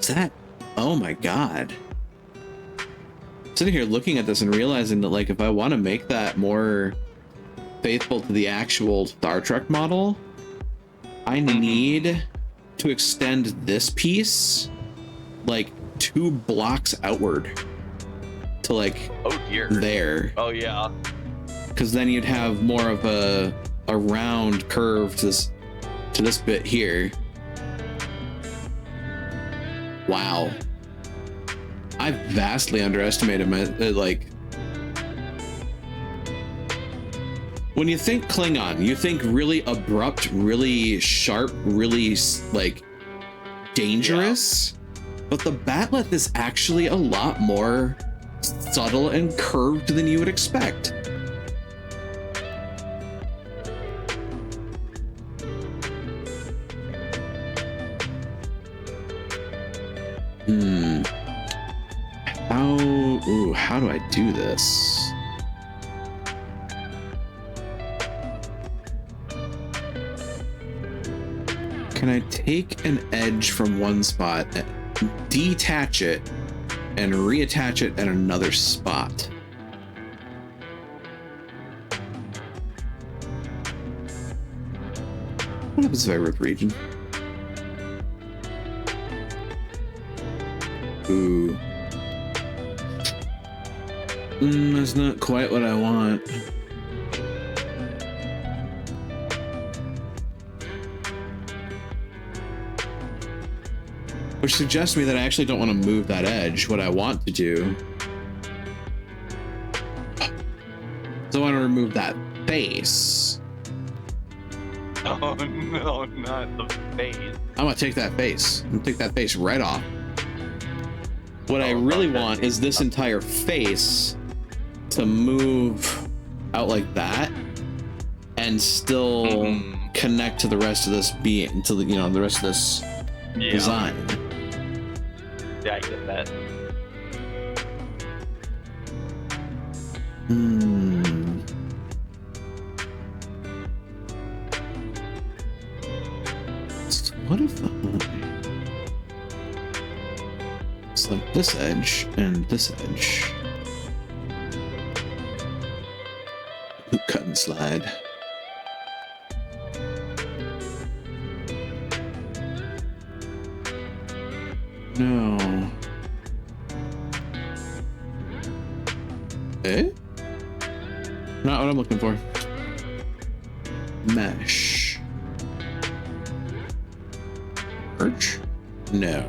Is that... Oh my god. I'm sitting here looking at this and realizing that, like, if I want to make that more faithful to the actual Star Trek model, I need to extend this piece like 2 blocks outward to like Oh dear. there. Oh yeah. Because then you'd have more of a round curve to this bit here. Wow. I vastly underestimated my like. When you think Klingon, you think really abrupt, really sharp, really like dangerous. Yeah. But the batleth is actually a lot more subtle and curved than you would expect. How do I do this? Can I take an edge from one spot, detach it, and reattach it at another spot? What happens if I rip region? Ooh. That's not quite what I want. Which suggests to me that I actually don't want to move that edge. What I want to do is I want to remove that face. Oh no, not the face. I'm gonna take that face. I'm gonna take that face right off. What I really want is this entire face to move out like that and still connect to the rest of this being, to the, you know, the rest of this design. Yeah, I get that. So what if it's like this edge and this edge? Cut and slide. No. Eh? Not what I'm looking for. Mesh. Merge? No.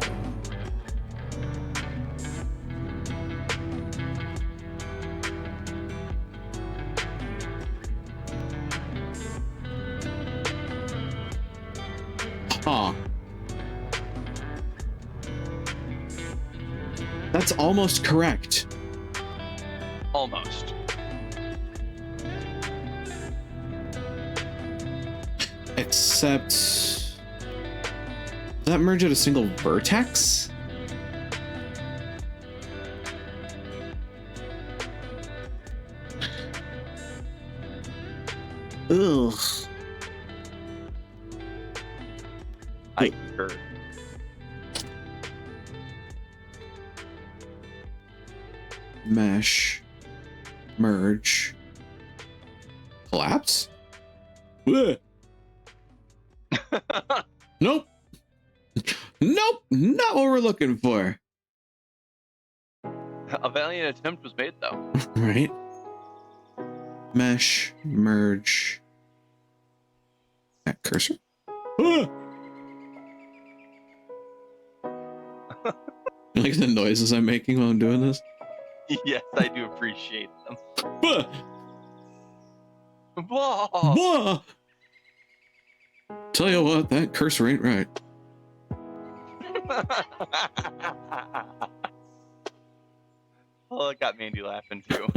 Aw. That's almost correct. Almost. Except... Does that merge at a single vertex? Ugh. I concur. Mesh. Merge. Collapse? Ugh. Nope. Nope. Not what we're looking for. A valiant attempt was made, though. Right. Mesh. Merge. That cursor? Ah! You like the noises I'm making while I'm doing this? Yes, I do appreciate them. Bah! Whoa! Bah! Tell you what, that cursor ain't right. Oh, it got Mandy laughing too.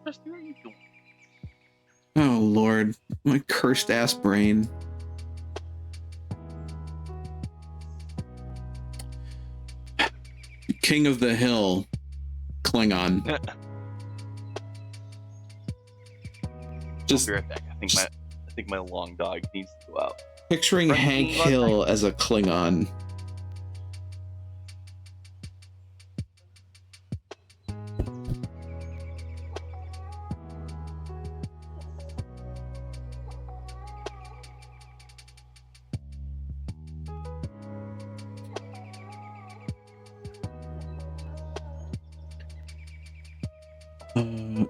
Just what are you doing? Oh Lord, my cursed ass brain. King of the Hill, Klingon. Just I'll be right back. I think my long dog needs to go out. picturing Hank Hill as a Klingon.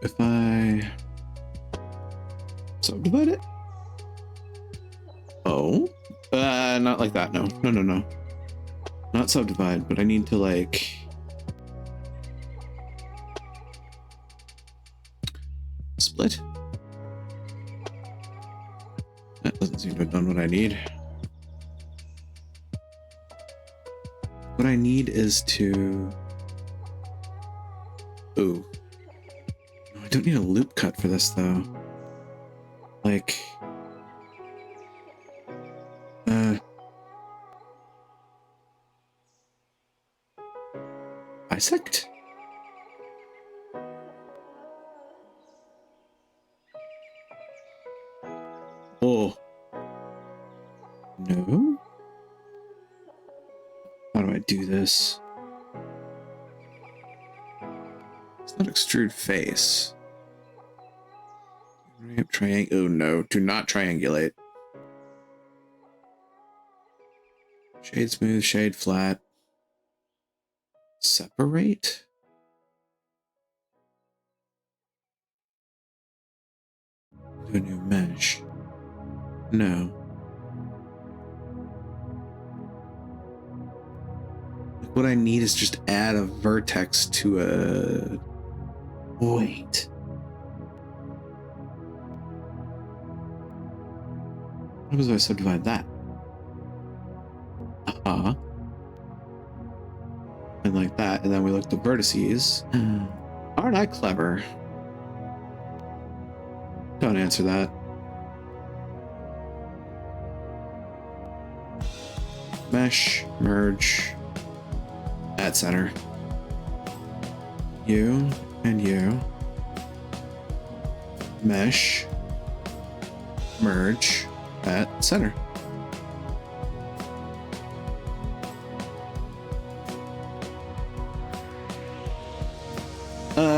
If I subdivide it? Oh, not like that. No. Not subdivide, but I need to like split. That doesn't seem to have done what I need. What I need is to. Ooh. I don't need a loop cut for this though. Like, bisect? Oh. No? How do I do this? It's not extrude face. Oh no, do not triangulate. Shade smooth, shade flat. Separate? Do a new mesh. No. Like what I need is just add a vertex to a... Wait. What happens if I subdivide that? And like that, and then we look at the vertices. Aren't I clever? Don't answer that. Mesh, merge, at center. You and you. Mesh, merge, at center.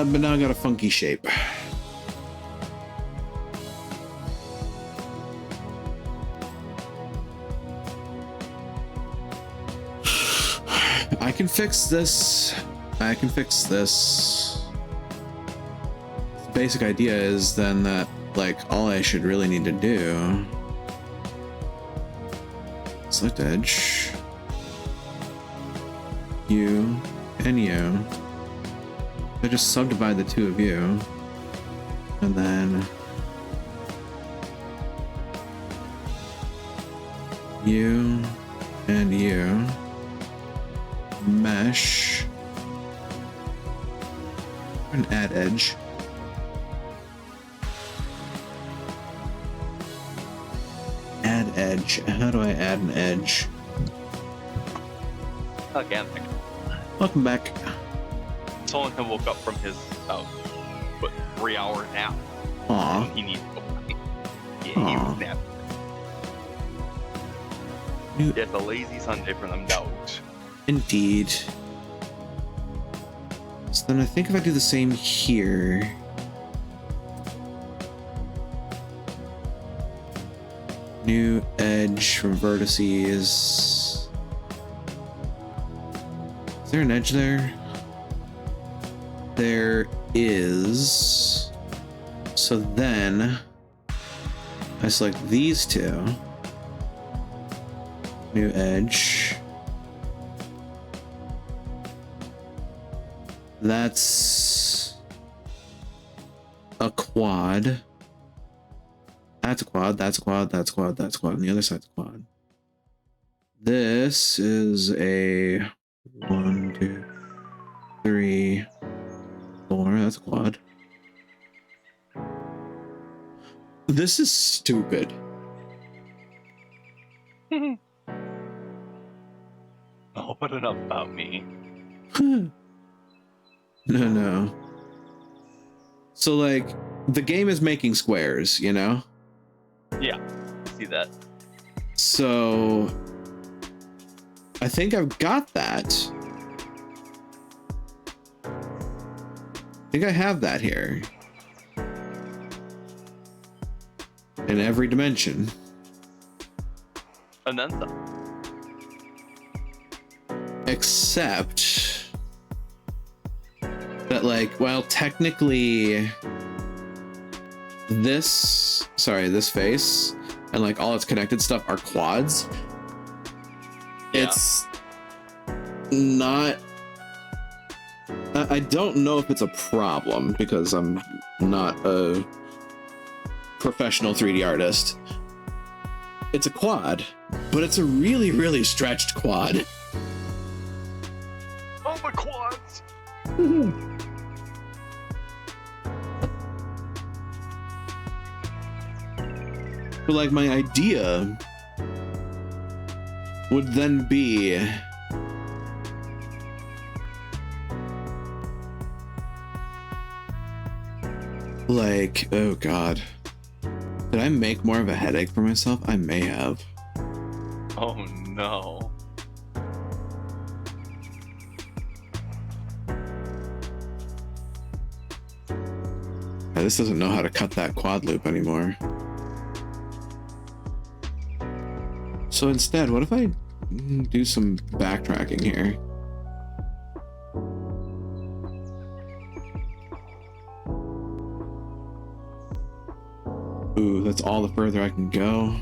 But now I got a funky shape. I can fix this. I can fix this. The basic idea is then that, like, all I should really need to do... Select edge. You, and you. I just subdivide the two of you. And then you and you mesh and add edge. Add edge. How do I add an edge? Again, Welcome back. someone had woke up from his 3-hour nap. Aw. He needs to go. Yeah, he Aw. was napping. New- It's a lazy Sunday for them dogs. Indeed. So then I think if I do the same here. New edge from vertices. Is there an edge there? There is. So then I select these two. New edge. That's a quad. That's a quad, that's a quad, that's a quad, that's a quad, and the other side's a quad. This is a 1, 2, 3, 4. That's a quad. This is stupid. Oh, but enough about me. No. So, like, the game is making squares, you know? Yeah, see that. So, I think I've got that. I think I have that here. In every dimension. And then some. Except that, like, well, technically this face and like all its connected stuff are quads. Yeah. It's not, I don't know if it's a problem because I'm not a professional 3D artist. It's a quad, but it's a really, really stretched quad. Oh, my quads! But like my idea would then be like, oh god, did I make more of a headache for myself? I may have. Oh no. This doesn't know how to cut that quad loop anymore. So instead, what if I do some backtracking here? Ooh, that's all the further I can go.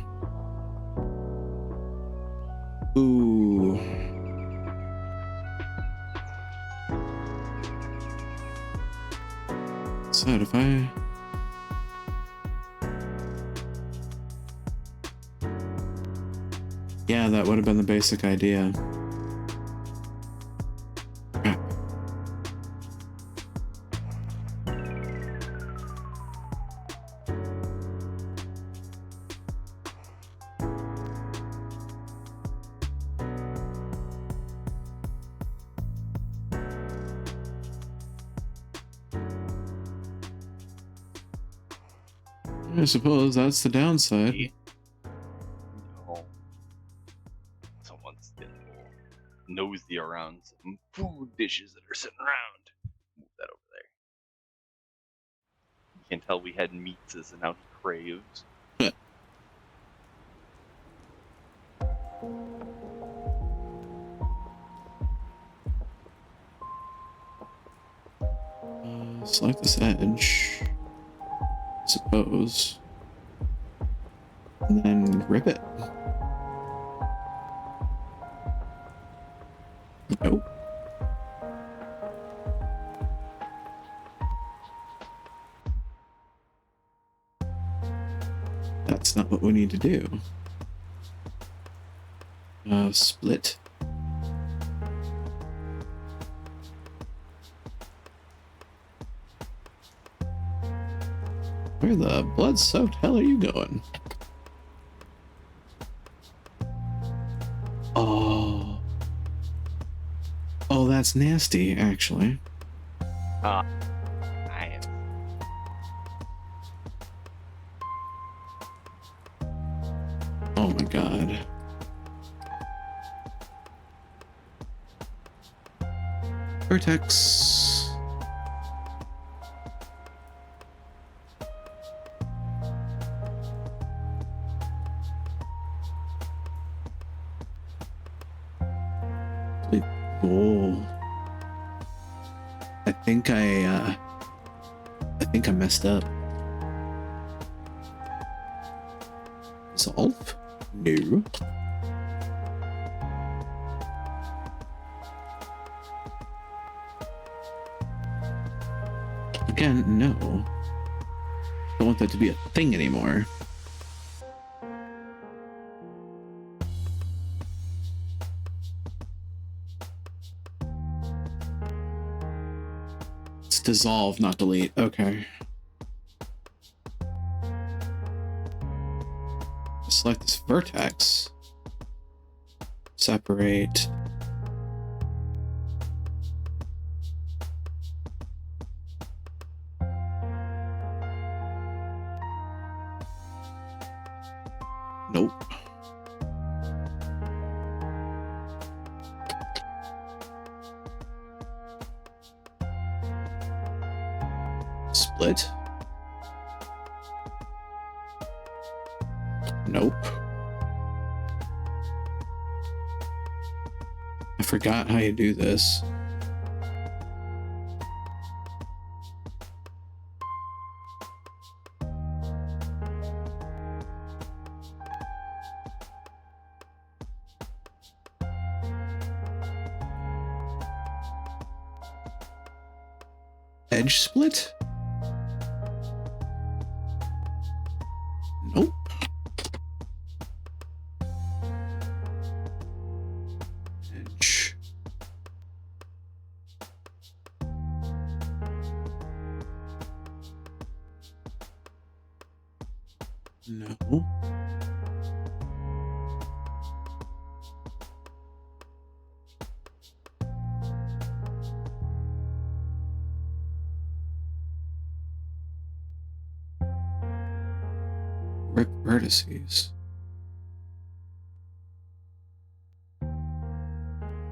Ooh. So if I... Yeah, that would have been the basic idea. Crap. I suppose that's the downside. No. Someone's getting a little nosy around some food dishes that are sitting around. Move that over there. You can tell we had meats and now he craves. Select this edge, I suppose, and then rip it. Nope. we need to do. Split. Where the blood-soaked hell are you going? Oh. Oh, that's nasty, actually. Nice. Oh my god. Vertex. Oh. I think I messed up. Solve? No. Again, no. Don't want that to be a thing anymore. It's dissolve, not delete. Okay. Select this vertex. Separate. Nope. Split. Nope. I forgot how you do this. Edge split? Nope. Edge. No. Rip vertices.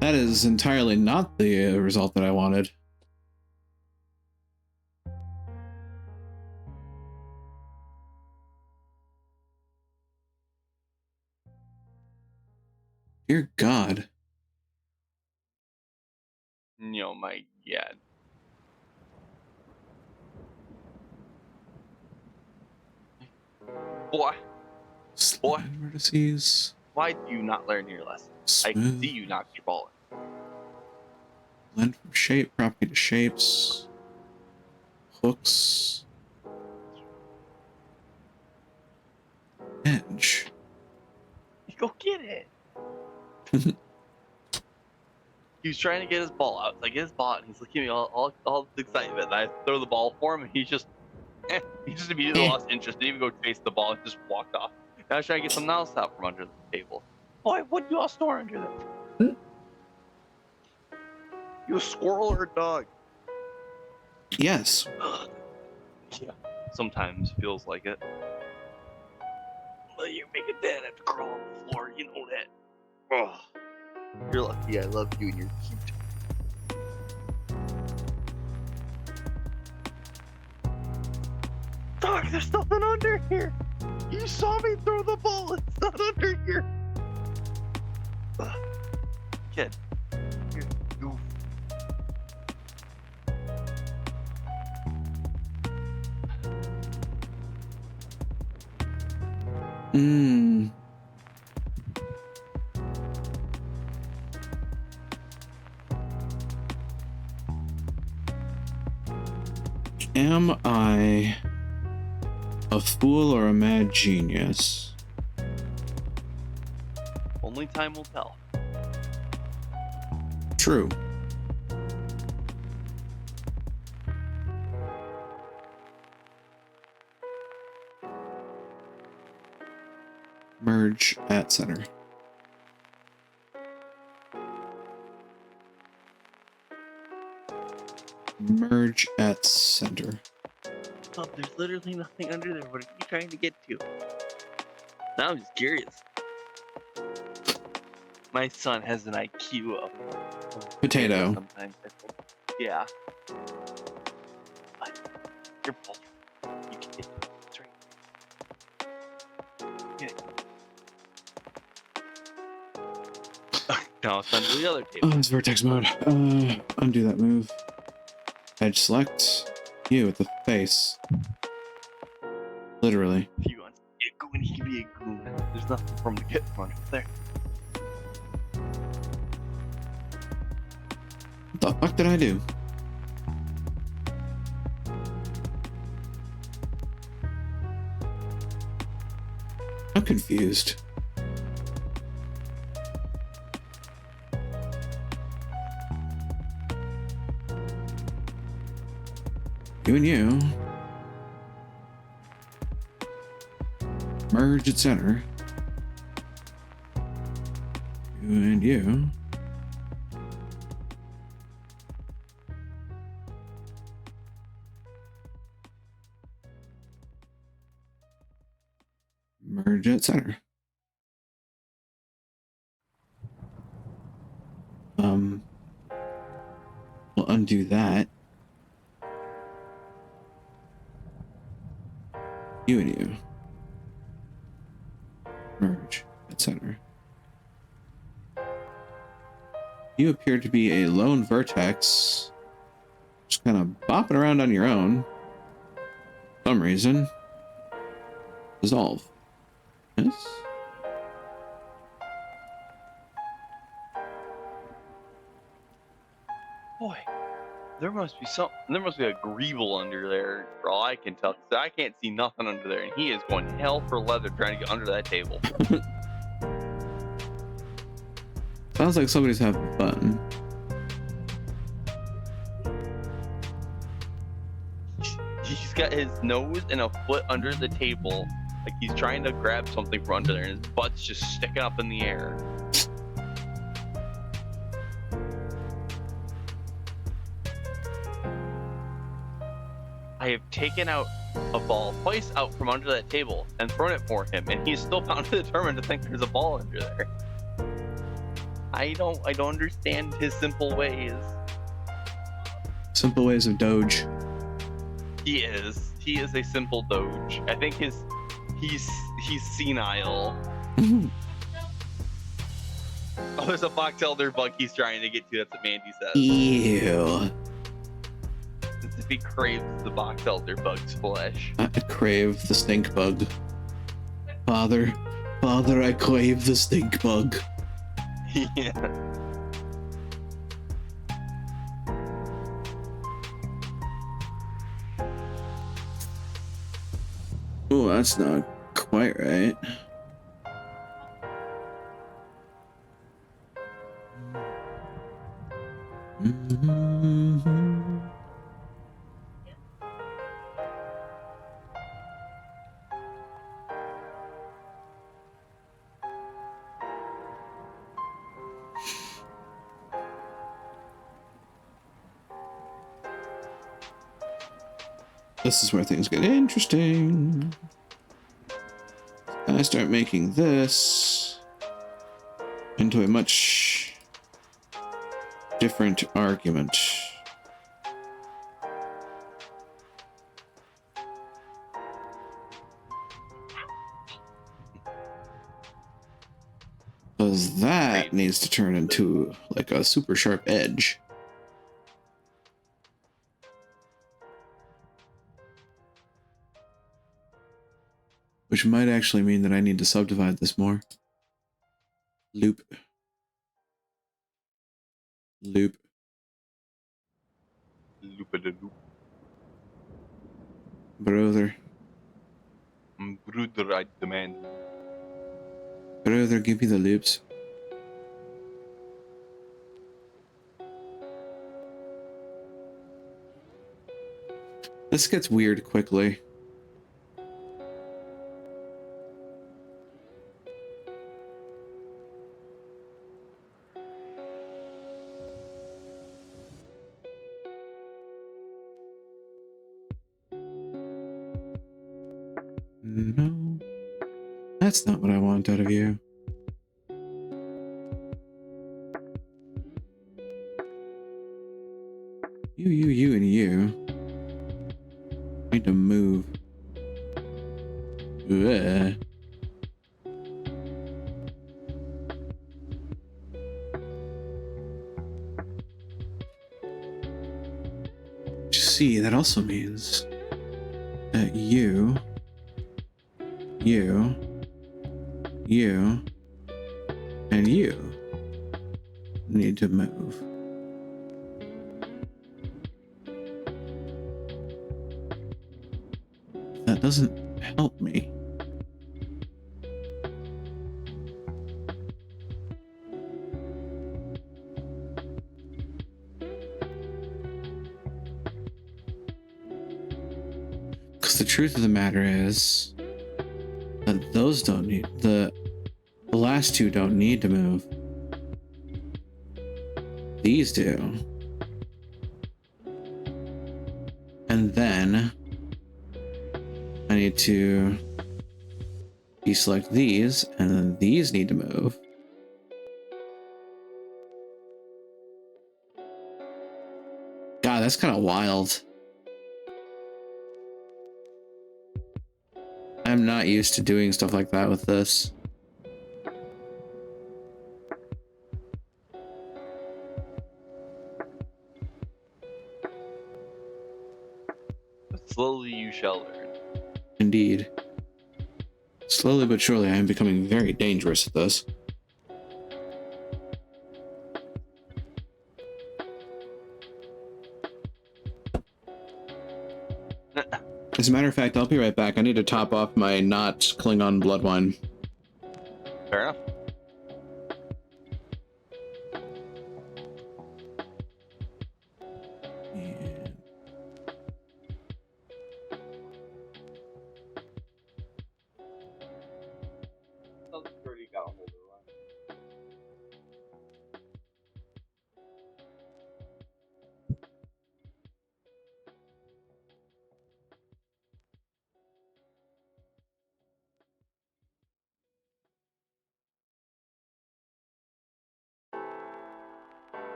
That is entirely not the result that I wanted. Dear God. Oh my god. Boy, Slide vertices. why do you not learn your lesson? I can Smooth. see you knock your ball in. Blend from shape, propagate to shapes. Hooks. Edge. Go get it. He was trying to get his ball out. I get his ball out, and he's looking at me all excited. And I throw the ball for him, and he just immediately lost interest. Didn't even go chase the ball and just walked off. Now I was trying to get something else out from under the table. Boy, what do you all store under there? You a squirrel or a dog? Yes. Yeah, sometimes feels like it. Well, you make a dad have to crawl on the floor, you know that. Oh, you're lucky I love you and you're cute. Dog, there's nothing under here. You saw me throw the ball. It's not under here. Kid, you're a goof. Mmm. Am I a fool or a mad genius? Only time will tell. True. Merge at center. Merge at center. Oh, there's literally nothing under there. What are you trying to get to? Now I'm just curious. My son has an IQ of Potato. sometimes. I think. Yeah. But you're both. You can get it. That's right. Get it. Now it's under the other table. Oh, it's vertex mode. Undo that move. Edge select. You with the face. Literally. If he wants to be a goon, he can be a goon. There's nothing for him to get from under there. What the fuck did I do? I'm confused. You and you. Merge at center. You and you. Merge at center. We'll undo that. You and you. Merge at center. You appear to be a lone vertex. Just kind of bopping around on your own. For some reason. Dissolve. Yes? Boy, there must be some. There must be a Greeble under there, for all I can tell. 'Cause I can't see nothing under there, and he is going hell for leather trying to get under that table. Sounds like somebody's having fun. He's got his nose and a foot under the table, like he's trying to grab something from under there, and his butt's just sticking up in the air. I have taken out a ball twice out from under that table and thrown it for him, and he's still found determined to think there's a ball under there. I don't understand his simple ways. Simple ways of Doge. He is a simple Doge. I think he's senile. Oh, there's a box elder bug he's trying to get to. That's what Mandy says. Ew. As if he craves the box elder bug's flesh. I crave the stink bug. Father, I crave the stink bug. Yeah. Oh, that's not quite right. This is where things get interesting. I start making this into a much different argument. Because that needs to turn into like a super sharp edge. Which might actually mean that I need to subdivide this more. Loop. Loop. Loop-a-da-loop. Brother. Brother, I demand. Brother, give me the loops. This gets weird quickly. No, that's not what I want out of you. You, and you need to move. Ugh. See, that also means that you, and you need to move. That doesn't help me. Because the truth of the matter is that those don't need, the last two don't need to move. These do. And then I need to deselect these, and then these need to move. God, that's kind of wild. I'm not used to doing stuff like that with this. Slowly you shall learn. Indeed. Slowly but surely, I am becoming very dangerous at this. As a matter of fact, I'll be right back. I need to top off my not Klingon blood wine. Fair enough.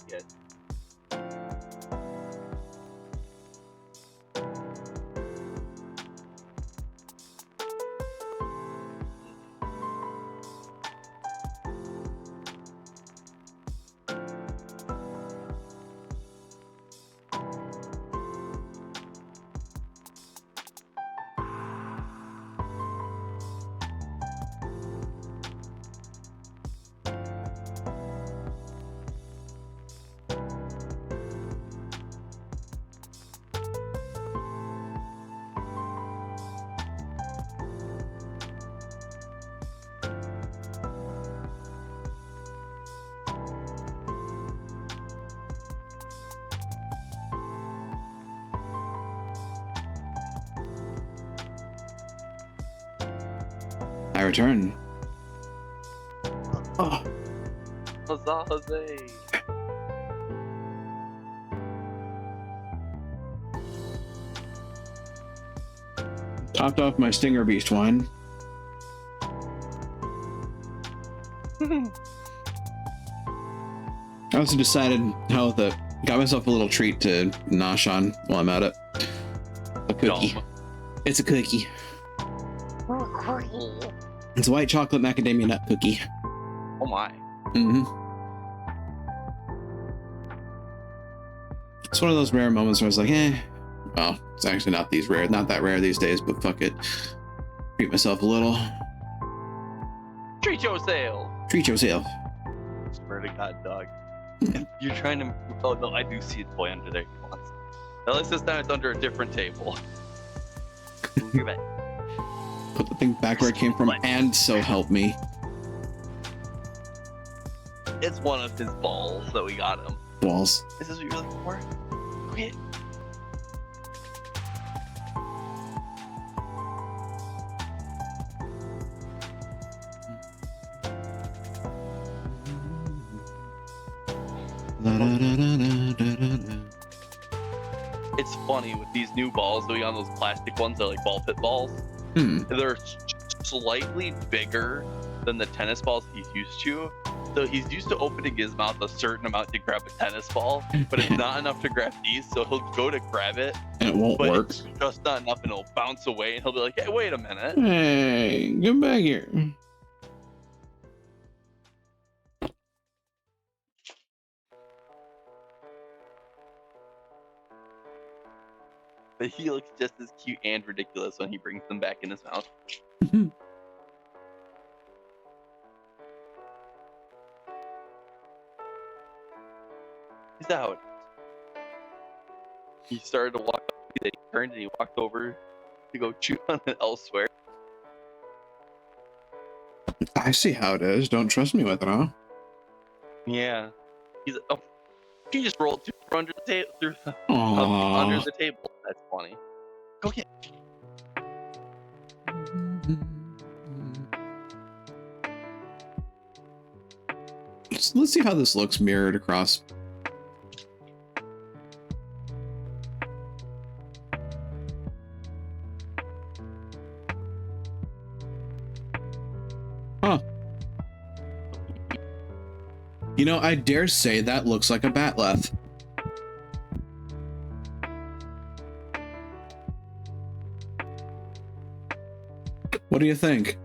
Yes. I return. Oh, Huzzah, Jose! topped off my Stinger Beast wine. I also decided how got myself a little treat to nosh on while I'm at it. A cookie. Dumb. It's a cookie. It's a white chocolate macadamia nut cookie. Oh my. Mm-hmm. It's one of those rare moments where I was like, Well, it's actually not that rare these days, but fuck it. Treat myself a little. Treat yourself. Treat yourself. Swear to God, dog. You're trying to. Oh no, I do see a toy under there. At least this time it's under a different table. Move your bed. Put the thing back where it came from, and so help me. It's one of his balls that we got him. Balls. Is this what you're looking for? Okay. It's funny with these new balls that we got those plastic ones, they're like ball pit balls. They're slightly bigger than the tennis balls he's used to. So he's used to opening his mouth a certain amount to grab a tennis ball, but it's not enough to grab these. So he'll go to grab it, And it won't but work. it's just not enough, and it'll bounce away. And he'll be like, "Hey, wait a minute." Hey, get back here. But he looks just as cute and ridiculous when he brings them back in his mouth. Is that how it is? He started to walk up, he turned and he walked over to go chew on it elsewhere. I see how it is. Don't trust me with it, huh? Yeah. He's oh, he just rolled through under the table Aww. under the table. That's funny. Go get Let's see how this looks mirrored across. Huh. You know, I dare say that looks like a Batleth. What do you think?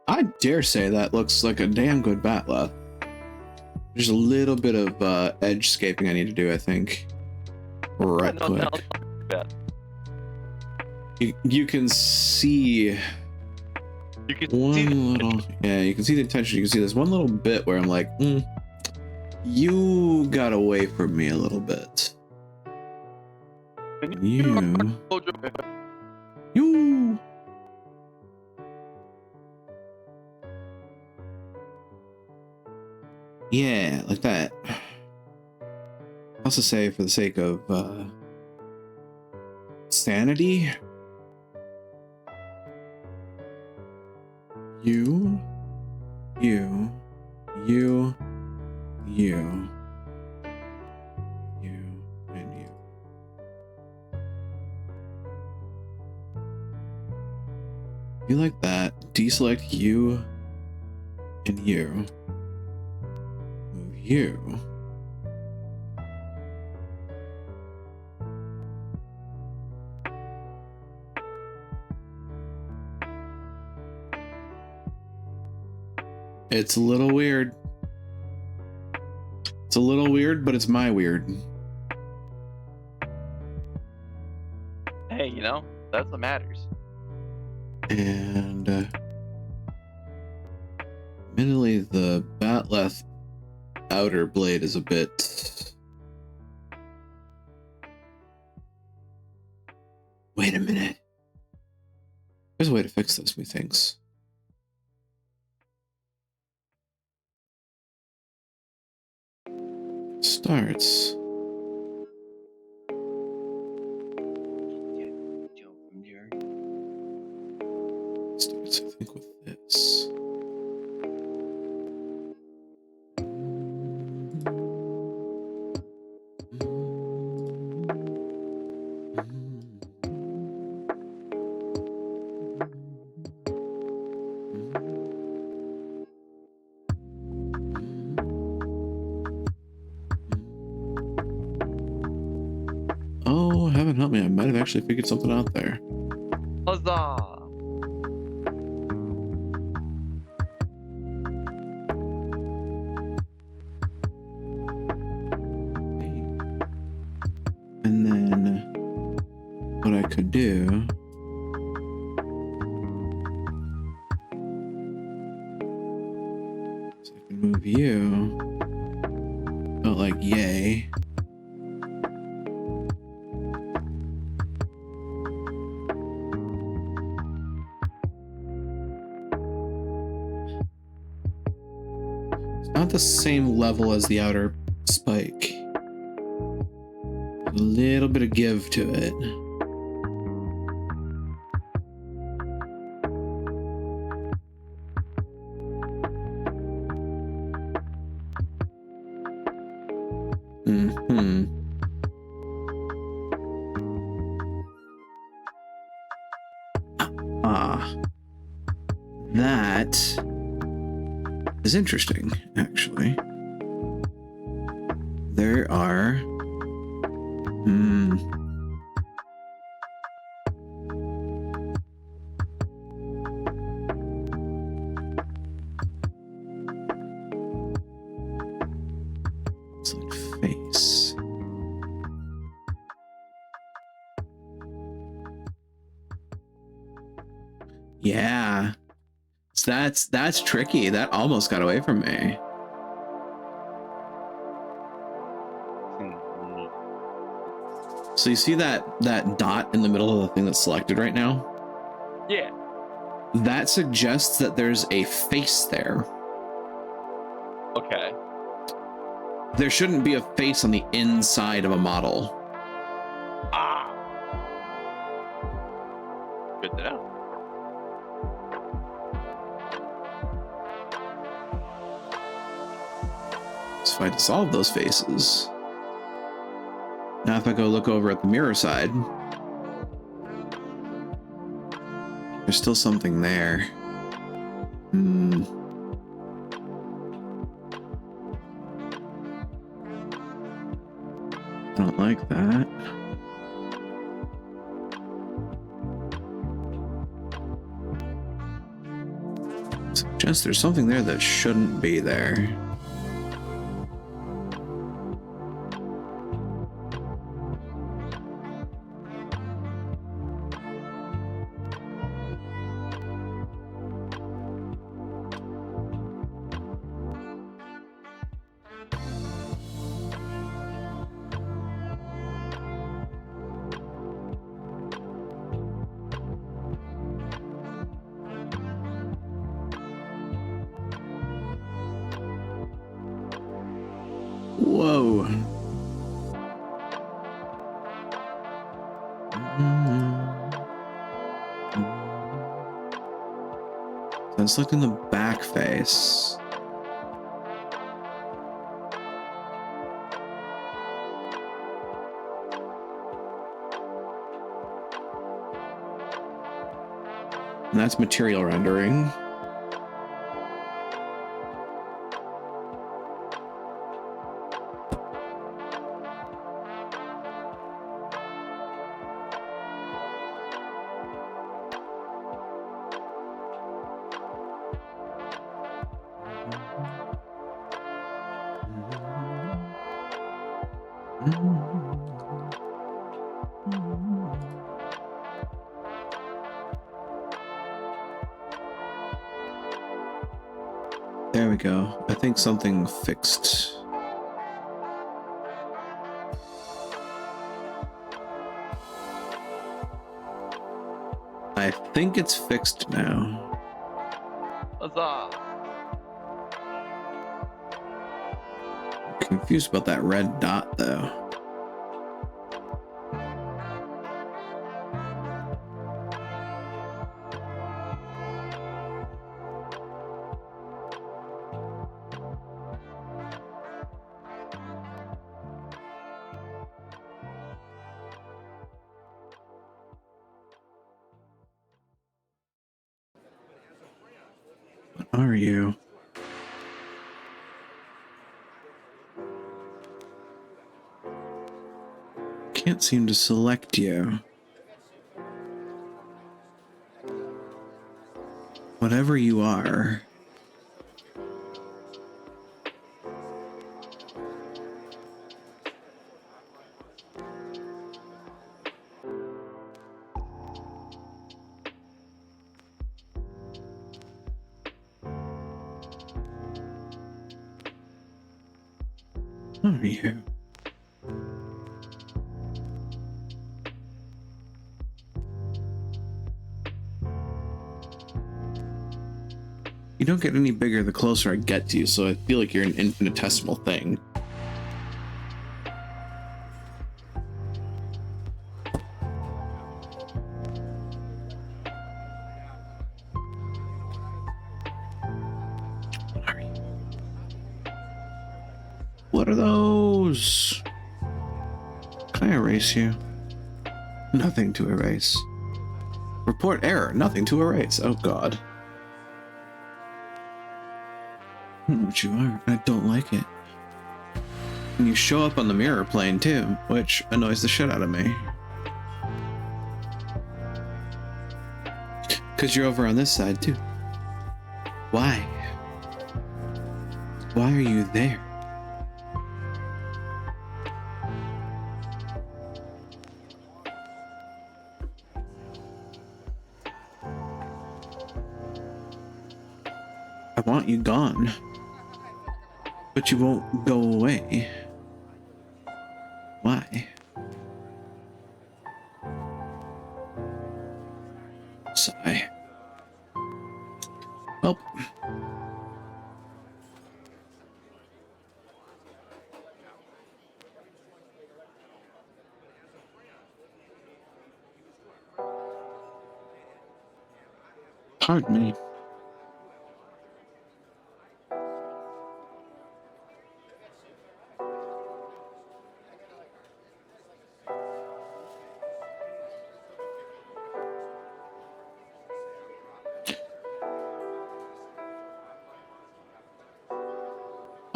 I dare say that looks like a damn good Batleth. There's a little bit of edge scaping I need to do, I think. Right quick. You can see You can one see little, yeah, you can see the intention. You can see there's one little bit where I'm like, you got away from me a little bit. You. Yeah, like that. I also say, for the sake of sanity, you, and you. You like that? Deselect you and you. Move you. It's a little weird. It's a little weird, but it's my weird. Hey, you know, that's what matters. And admittedly, the Batleth outer blade is a bit. Wait a minute. There's a way to fix this, methinks. Starts. Starts, I think, with this. heaven help me, I might have actually figured something out there. Huzzah! And then what I could do is I can move you. Not like yay. It's not the same level as the outer spike. A little bit of give to it. That is interesting, actually. There are... It's like face. Yeah. So that's tricky. That almost got away from me. So you see that dot in the middle of the thing that's selected right now? Yeah. That suggests that there's a face there. Okay. There shouldn't be a face on the inside of a model. Ah. Good to know. So if I dissolve those faces. Now if I go look over at the mirror side, there's still something there. I don't like that. Suggests there's something there that shouldn't be there. Whoa. So I'm selecting the back face. And that's material rendering. There we go. I think something fixed. I think it's fixed now. Huzzah! Confused about that red dot though. What are you? Can't seem to select you. Whatever you are. Who are you? You don't get any bigger the closer I get to you, so I feel like you're an infinitesimal thing. What are those? Can I erase you? Nothing to erase. Report error. Nothing to erase. Oh god. I don't know what you are. I don't like it. And you show up on the mirror plane too, which annoys the shit out of me. Because you're over on this side too. Why? Why are you there? I want you gone. But you won't go away. Why? Sigh. Well. Pardon me.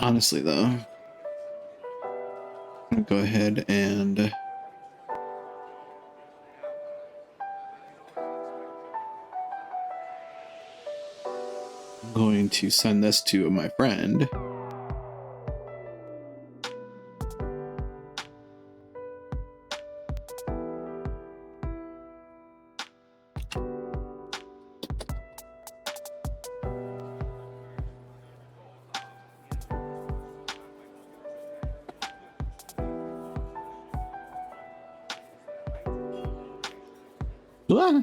Honestly, though, I'm gonna go ahead and I'm going to send this to my friend. Ah.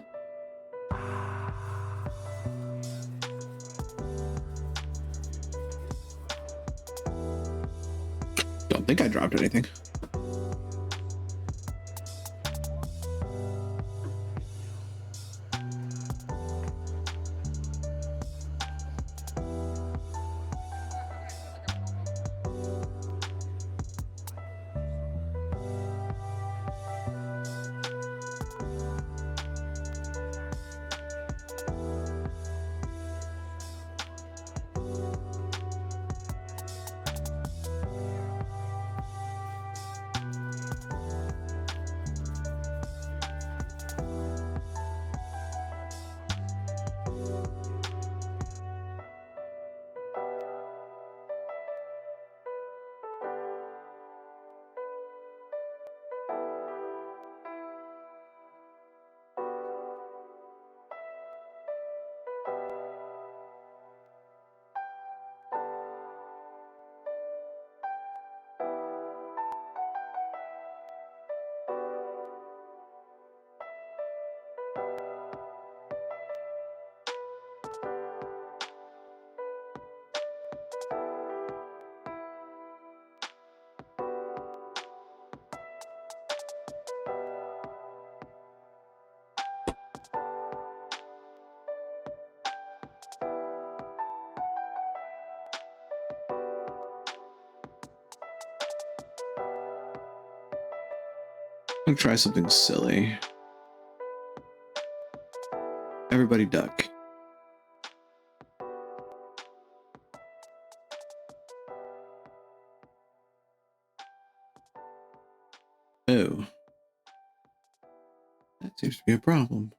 Don't think I dropped anything. I'm gonna try something silly. Everybody duck. Oh. seems to be a problem.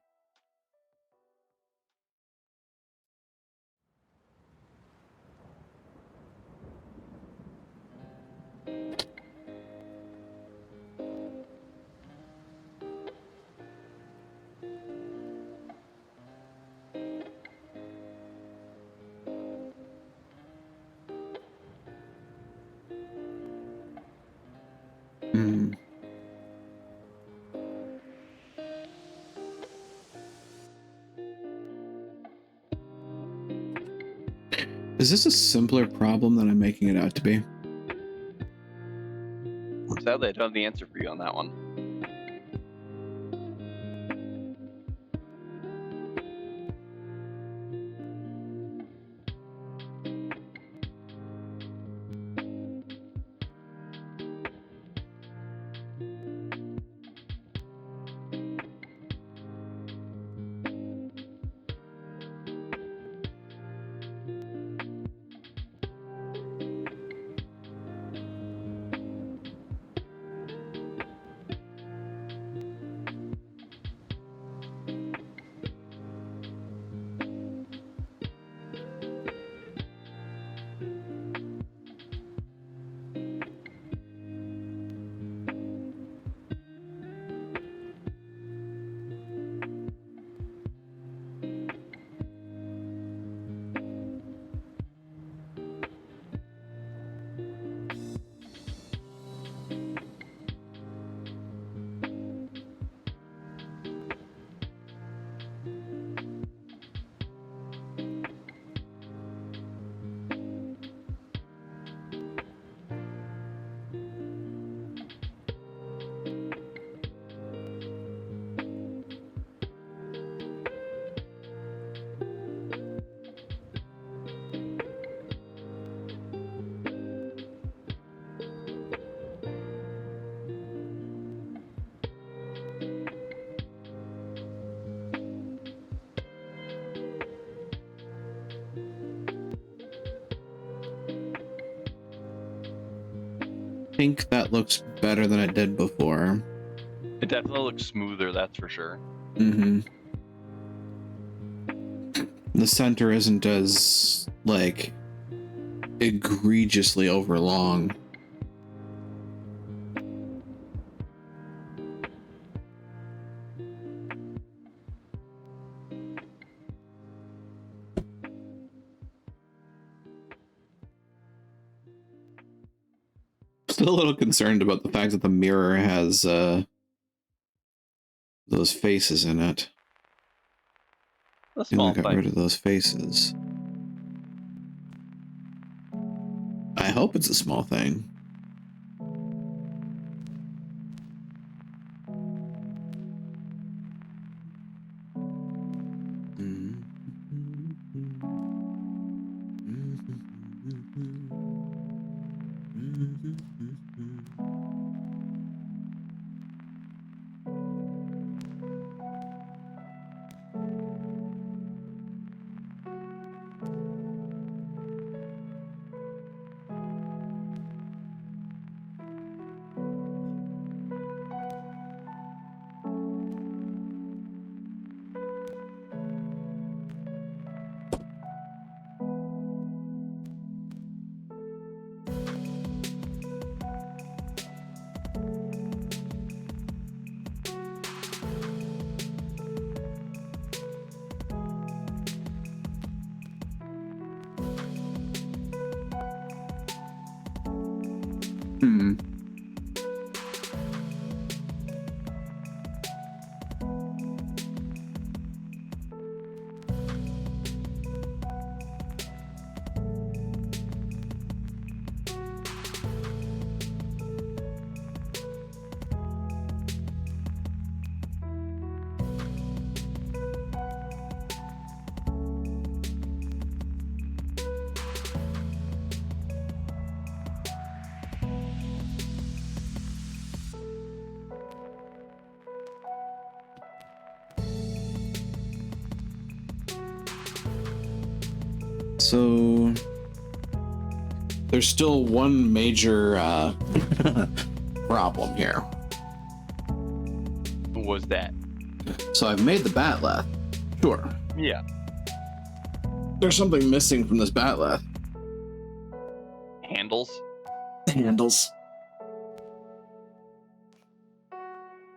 Hmm. Is this a simpler problem than I'm making it out to be? Sadly, I don't have the answer for you on that one. I think that looks better than it did before. It definitely looks smoother, that's for sure. Mm-hmm. The center isn't as, like, egregiously overlong. Still a little concerned about the fact that the mirror has those faces in it. A You small only got thing. rid of those faces. I hope it's a small thing. Hmm. So there's still one major problem here. What was that? So I've made the batleth. Sure. Yeah. There's something missing from this batleth. Handles. Handles.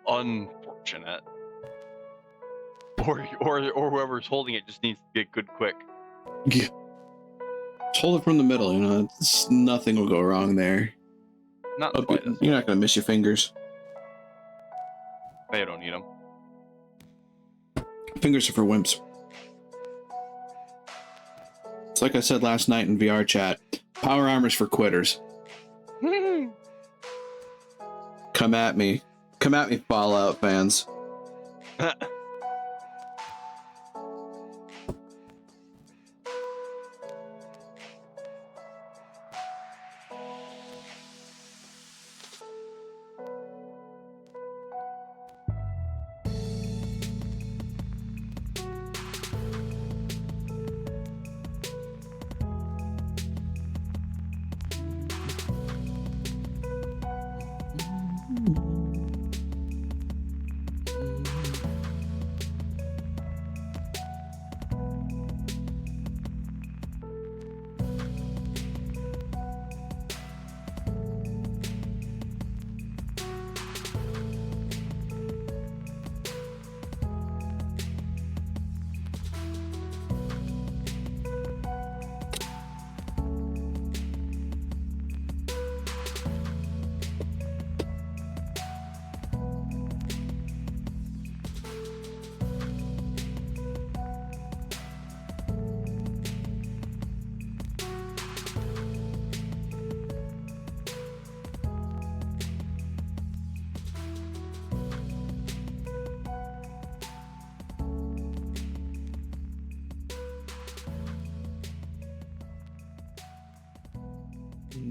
Unfortunate. Or whoever's holding it just needs to get good quick. Yeah. Hold it from the middle, you know, nothing will go wrong there. Not Oh, quite as you're not going to miss your fingers. I don't need them. Fingers are for wimps. It's like I said last night in VR chat, power armor's for quitters. Come at me. Come at me, Fallout fans.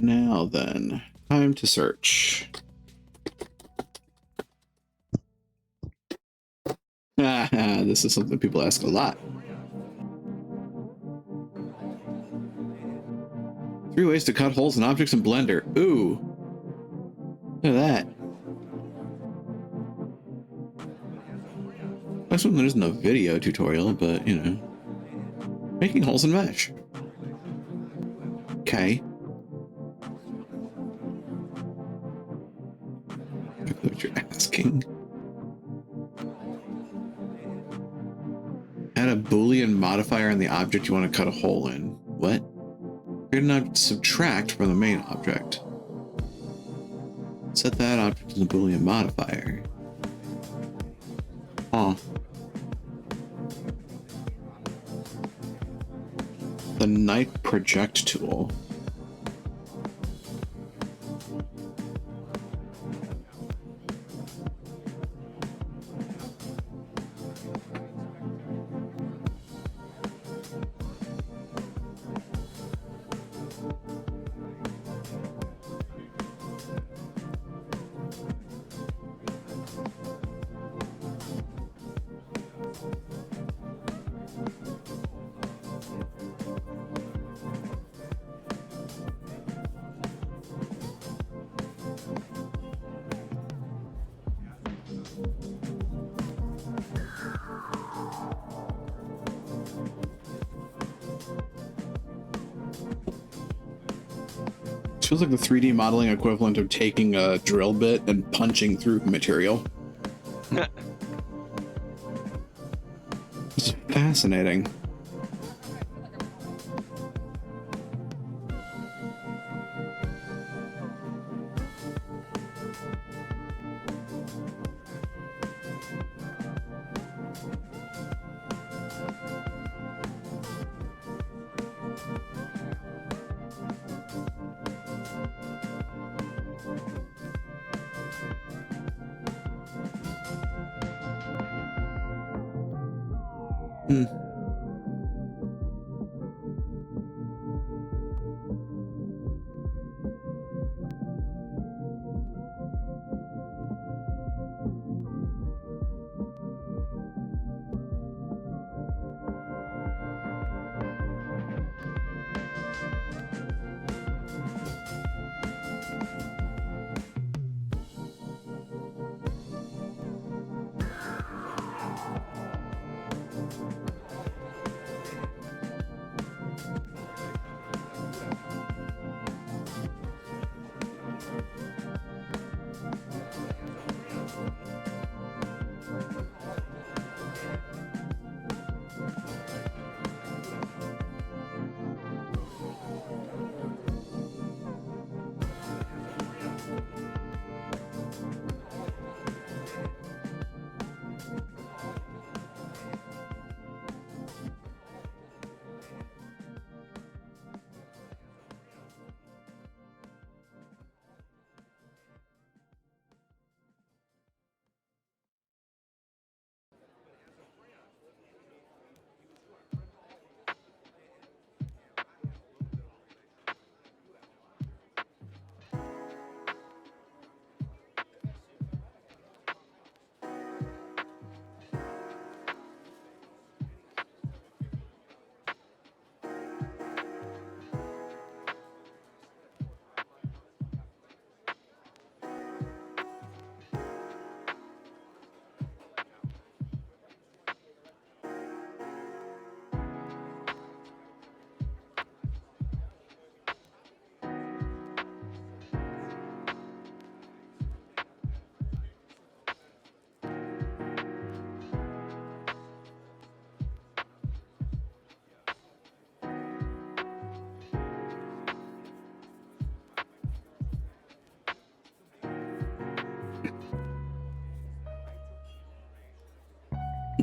Now then, time to search. This is something people ask a lot. 3 ways to cut holes in objects in Blender. Ooh. Look at that. That's when there isn't a video tutorial, but, you know. Making holes in mesh. Okay. What you're asking. Add a Boolean modifier on the object you want to cut a hole in. What? You're gonna subtract from the main object. Set that object as a Boolean modifier. Huh. The Night Project tool. Feels like the 3D modeling equivalent of taking a drill bit and punching through material. It's fascinating.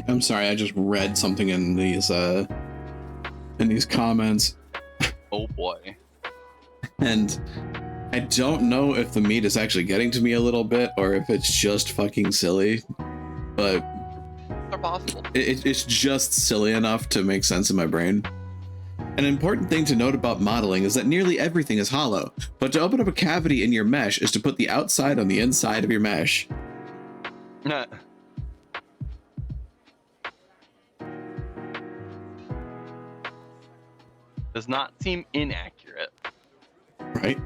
I'm sorry, I just read something in these comments, Oh boy. and I don't know if the meat is actually getting to me a little bit or if it's just fucking silly, but They're possible. it's just silly enough to make sense in my brain. An important thing to note about modeling is that nearly everything is hollow, but to open up a cavity in your mesh is to put the outside on the inside of your mesh. Does not seem inaccurate. Right?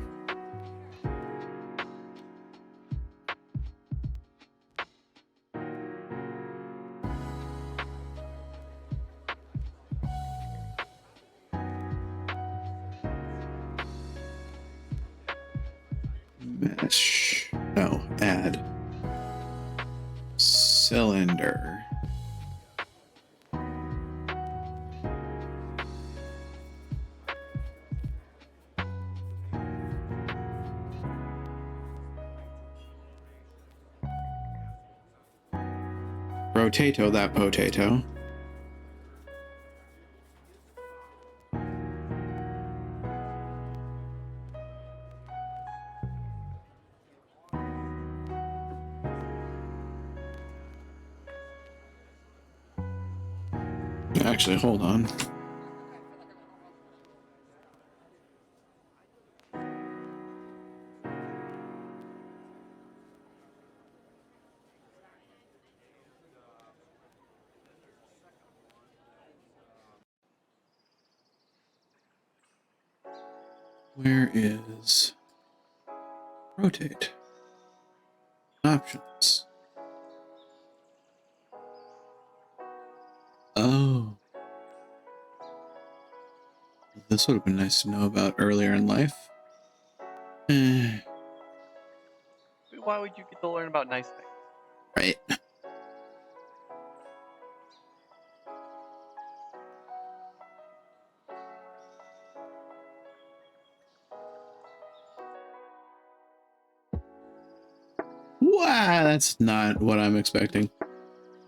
Mesh. No, add. Cylinder. Rotato that potato. Actually, hold on. Where is rotate? Options. Oh. This would have been nice to know about earlier in life. Why would you get to learn about nice things? Right. Wow, that's not what I'm expecting.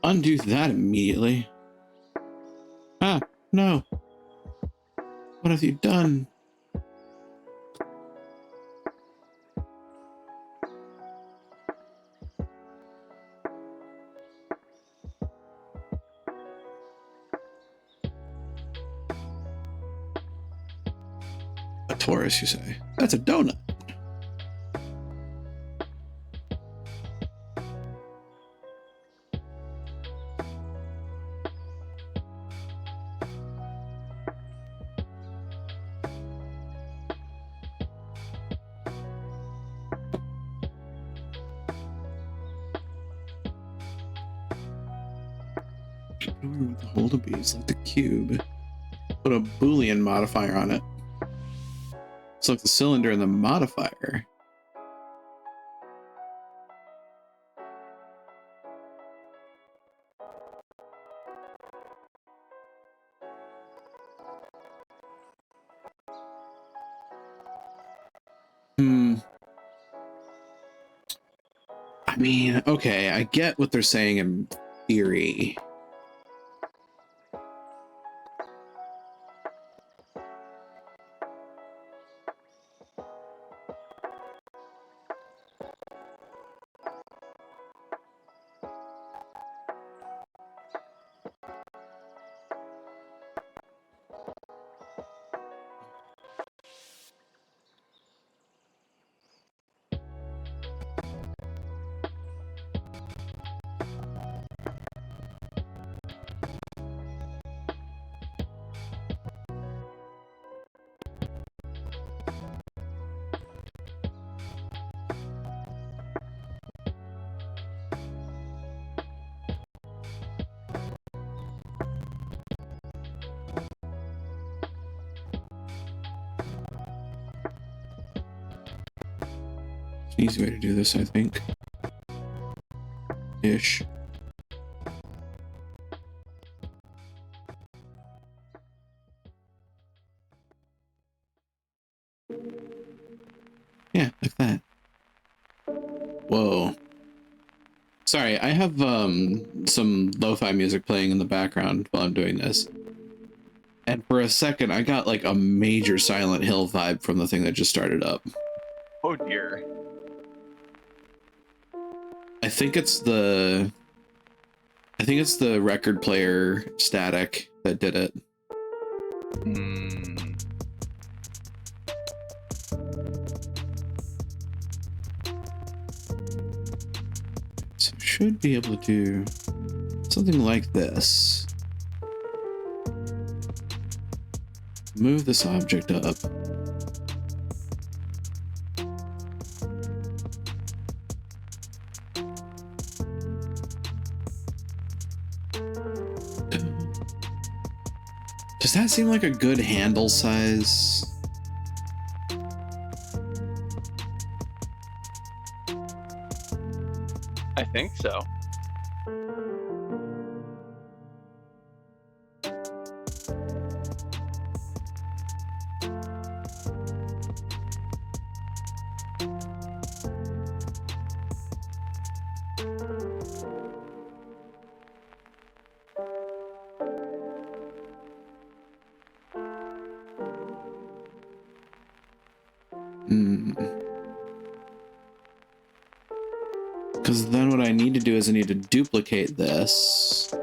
Undo that immediately. Ah, no. What have you done? A Taurus, you say? That's a donut. With the hold of bees like the cube. Put a Boolean modifier on it. It's like the cylinder and the modifier. I mean, okay, I get what they're saying in theory. It's an easy way to do this, I think. Ish. Yeah, like that. Whoa. Sorry, I have some lo-fi music playing in the background while I'm doing this. And for a second, I got like a major Silent Hill vibe from the thing that just started up. Oh dear. I think it's the record player static that did it. Hmm. So should be able to do something like this. Move this object up. Does that seem like a good handle size? I think so. Because then what I need to do is I need to duplicate this.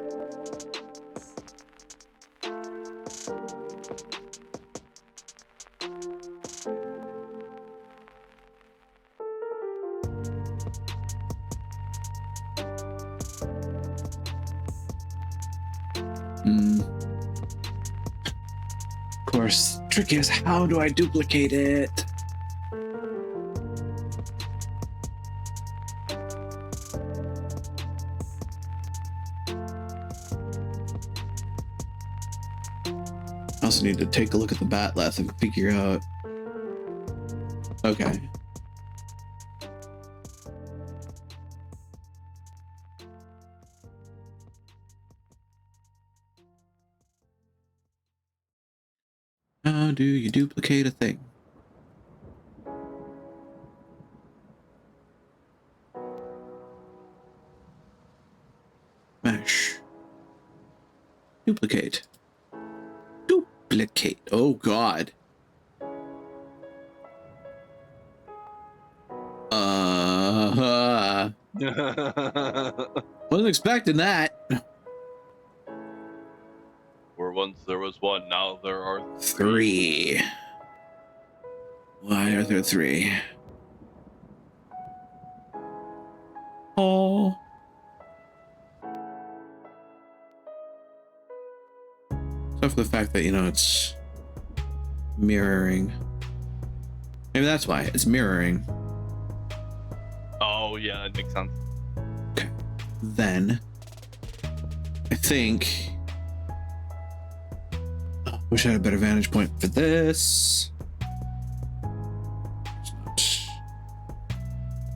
Of course, trick is how do I duplicate it? I also need to take a look at the batleth and figure out. Okay. How do you duplicate a thing? Mesh. Duplicate. Duplicate. Oh god. Wasn't expecting that. Where once there was one, now there are Three. Why are there three? Oh. Except for the fact that, you know, it's mirroring. Maybe that's why. It's mirroring. Oh yeah, that makes sense. Okay. Then I think wish I had a better vantage point for this.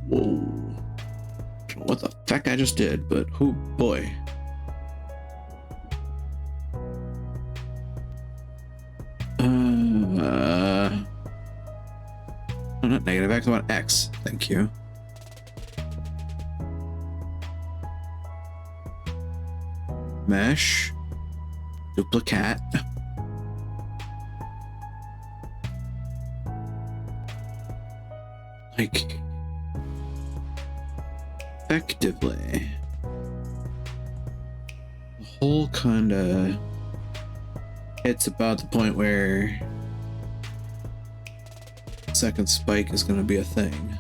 Whoa. Don't know what the fuck I just did, but oh boy. Oh, not negative X, I want X. Thank you. Mesh. Duplicate. Like, effectively, the whole kind of hits about the point where second spike is going to be a thing.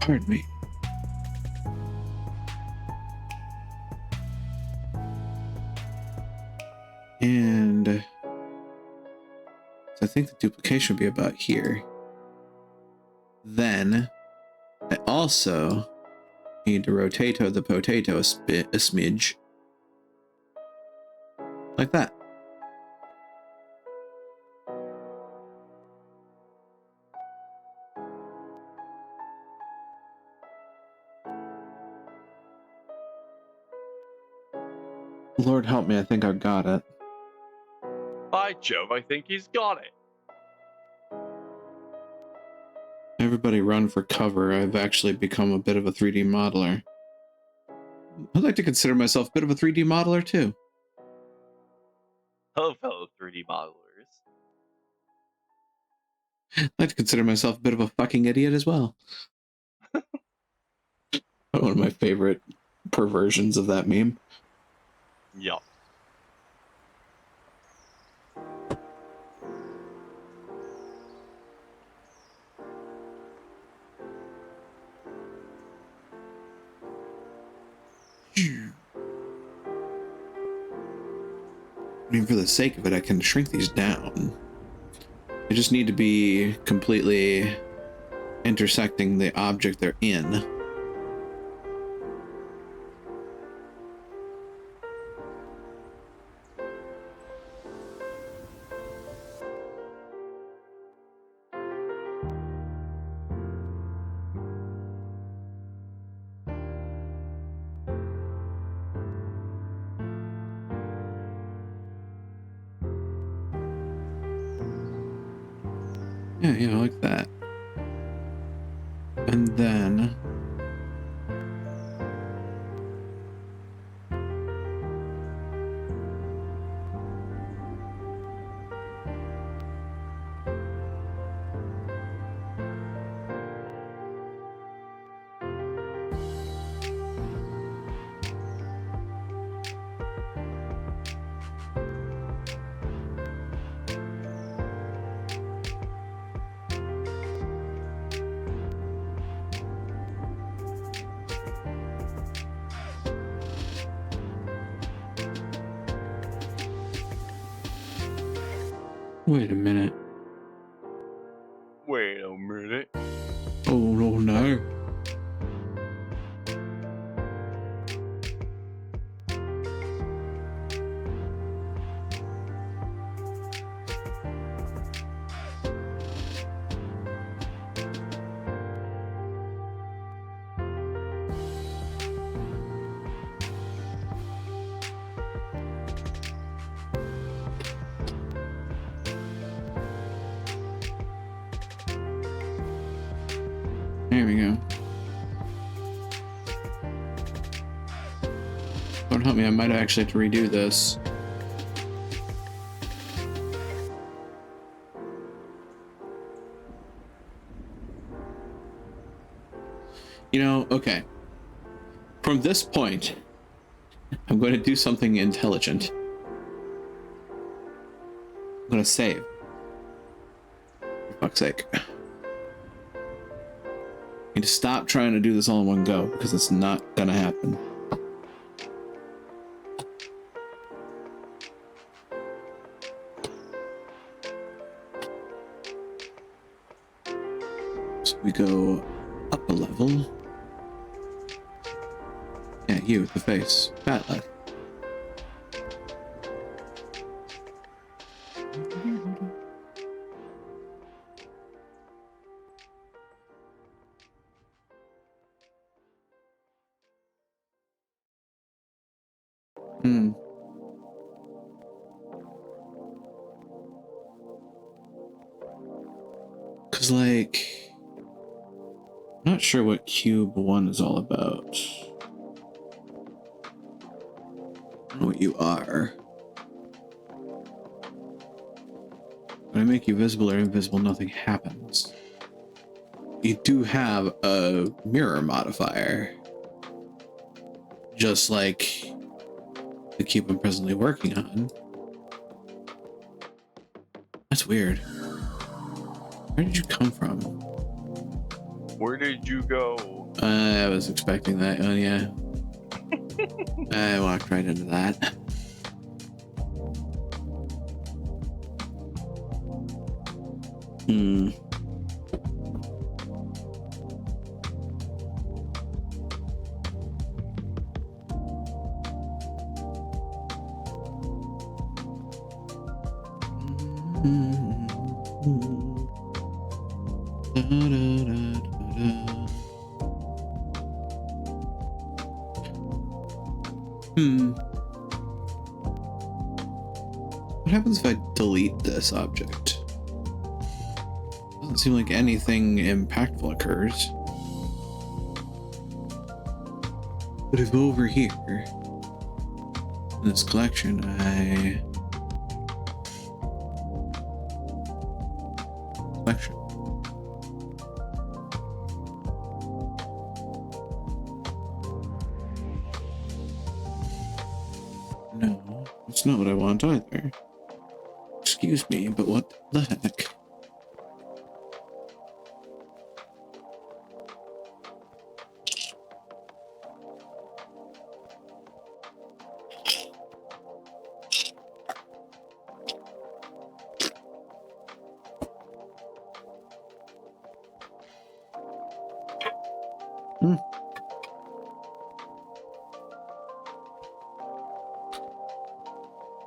Pardon me. And I think the duplication would be about here. Then I also need to rotate the potato a smidge. Like that. Lord help me, I think I've got it. By Jove, I think he's got it. Everybody run for cover. I've actually become a bit of a 3D modeler. I'd like to consider myself a bit of a 3D modeler too. Hello, fellow 3D modelers. I'd like to consider myself a bit of a fucking idiot as well. One of my favorite perversions of that meme. Yup. I mean, for the sake of it, I can shrink these down. They just need to be completely intersecting the object they're in. Yeah, like that. And then wait a minute. Wait a minute. Oh no. There we go. Don't help me, I might actually have to redo this. You know, okay. From this point, I'm going to do something intelligent. I'm going to save. For fuck's sake. I need to stop trying to do this all in one go, because it's not going to happen. So we go up a level. Yeah, you with the face. Fat left. Hmm. Cause like, I'm not sure what Cube 1 is all about. I don't know what you are. When I make you visible or invisible, nothing happens. You do have a mirror modifier. Just like the cube I'm presently working on. That's weird. Where did you come from? Where did you go? I was expecting that. Oh, yeah. I walked right into that. Hmm. What happens if I delete this object? Doesn't seem like anything impactful occurs. But if I go over here in this collection, collection. No, that's not what I want either. Excuse me, but what the heck?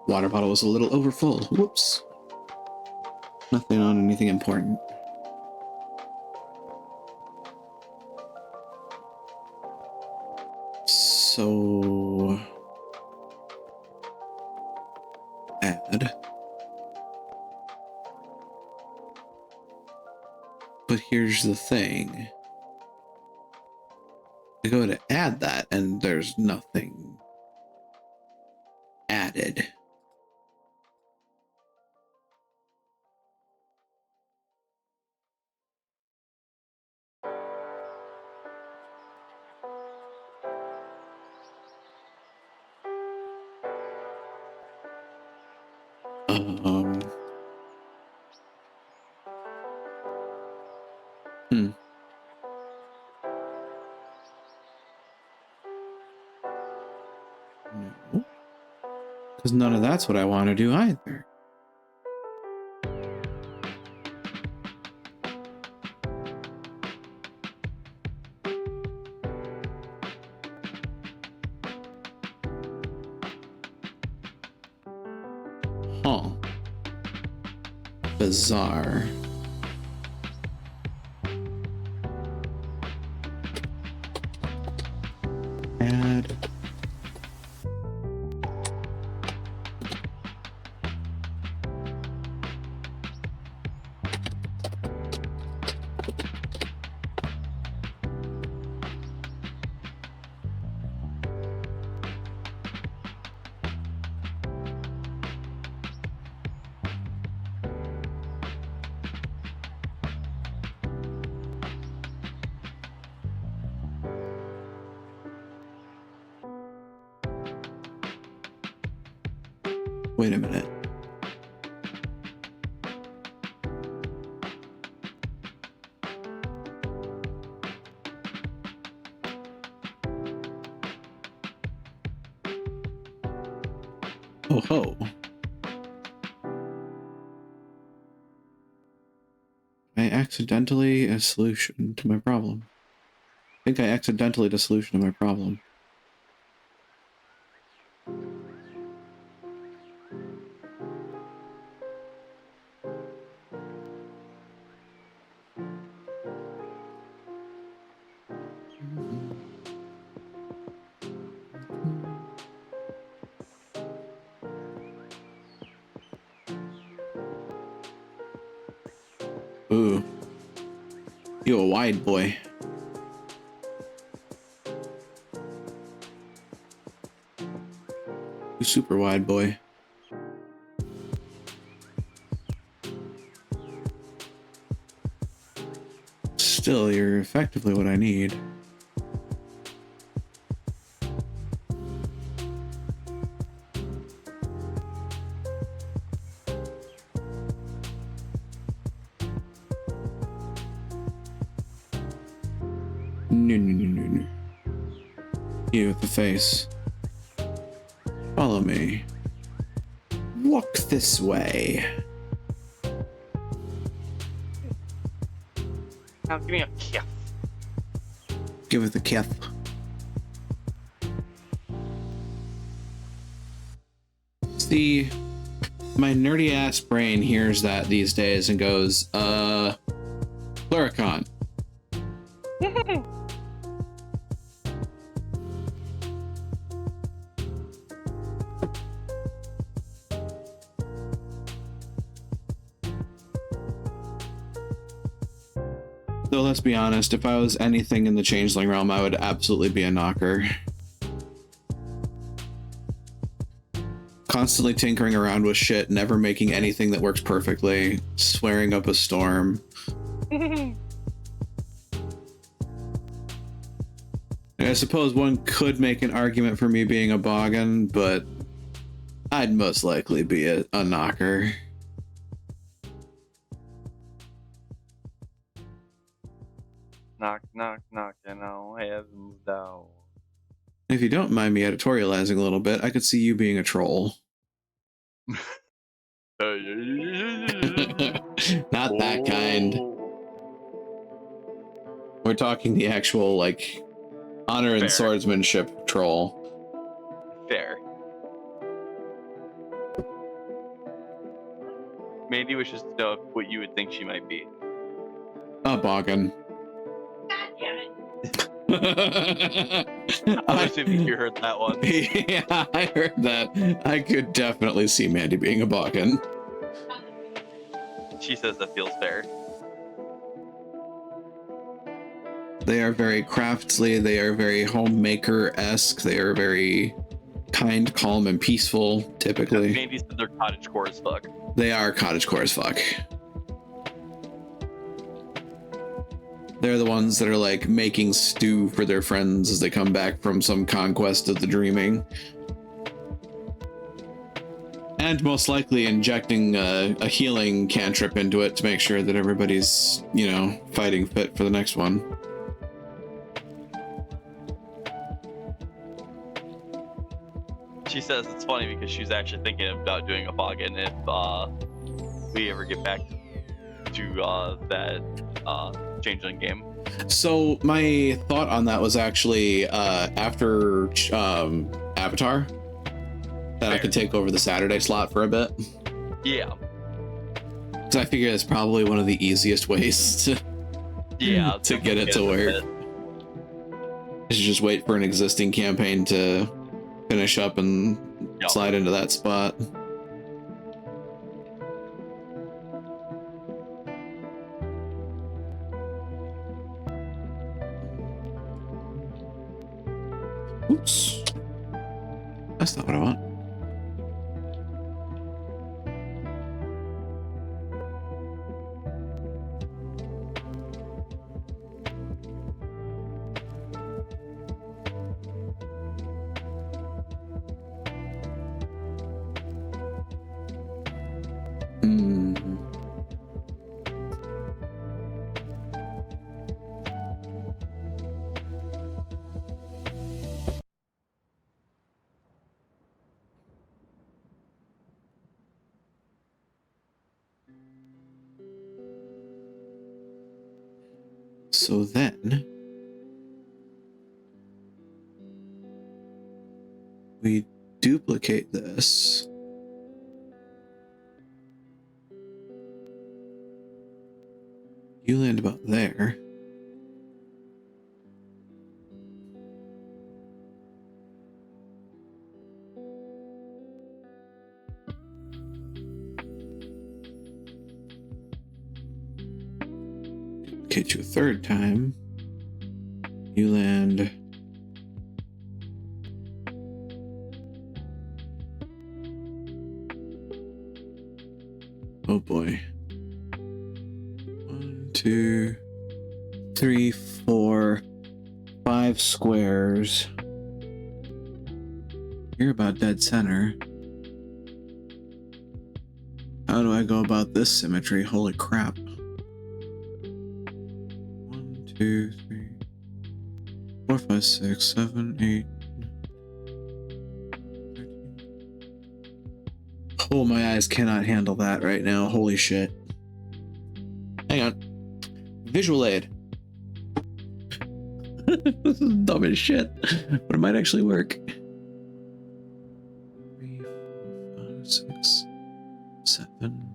Water bottle was a little overfull. Whoops. Nothing on anything important. So... add. But here's the thing. I go to add that and there's nothing added. No. Because none of that's what I want to do either. Huh. Bizarre. Add. Wait a minute. Oh ho. I accidentally a solution to my problem. I think I accidentally a solution to my problem. Ooh. You a wide boy. You super wide boy. Still, you're effectively what I need. No. You with the face. Follow me. Walk this way. Now give me a kiss. Give it the kiss. See, my nerdy ass brain hears that these days and goes, Pluricon. Though let's be honest, if I was anything in the changeling realm, I would absolutely be a knocker. Constantly tinkering around with shit, never making anything that works perfectly, swearing up a storm. I suppose one could make an argument for me being a boggin, but I'd most likely be a knocker. Knock, knock, knocking on heaven's door. If you don't mind me editorializing a little bit, I could see you being a troll. Not that kind. We're talking the actual, like, honor and Fair. swordsmanship troll. Fair. Mandy wishes to know what you would think she might be. A boggin. God damn it. I'm assuming you heard that one. Yeah, I heard that. I could definitely see Mandy being a boggin. She says that feels fair. They are very craftly, they are very homemaker-esque, they are very kind, calm, and peaceful, typically. Mandy said they're cottagecore as fuck. They are cottagecore as fuck. They're the ones that are like making stew for their friends as they come back from some conquest of the dreaming. And most likely injecting a healing cantrip into it to make sure that everybody's, you know, fighting fit for the next one. She says it's funny because she's actually thinking about doing a boggin if we ever get back to that changeling game. So my thought on that was actually after Avatar, that I could take over the Saturday slot for a bit. Yeah. Because I figure that's probably one of the easiest ways to to get it to work. Is just wait for an existing campaign to finish up and slide into that spot. Oops. That's not what I want. So then we duplicate this. You land about there. Duplicate you a third time. You land oh boy. 1, 2, 3, 4, 5 squares. You're about dead center. How do I go about this symmetry? Holy crap. 1, 2, 3, 4, 5, 6, 7, 8, 13. Oh, my eyes cannot handle that right now. Holy shit. Hang on. Visual aid. This is dumb as shit, but it might actually work. 3, 4, 5, 6, 7,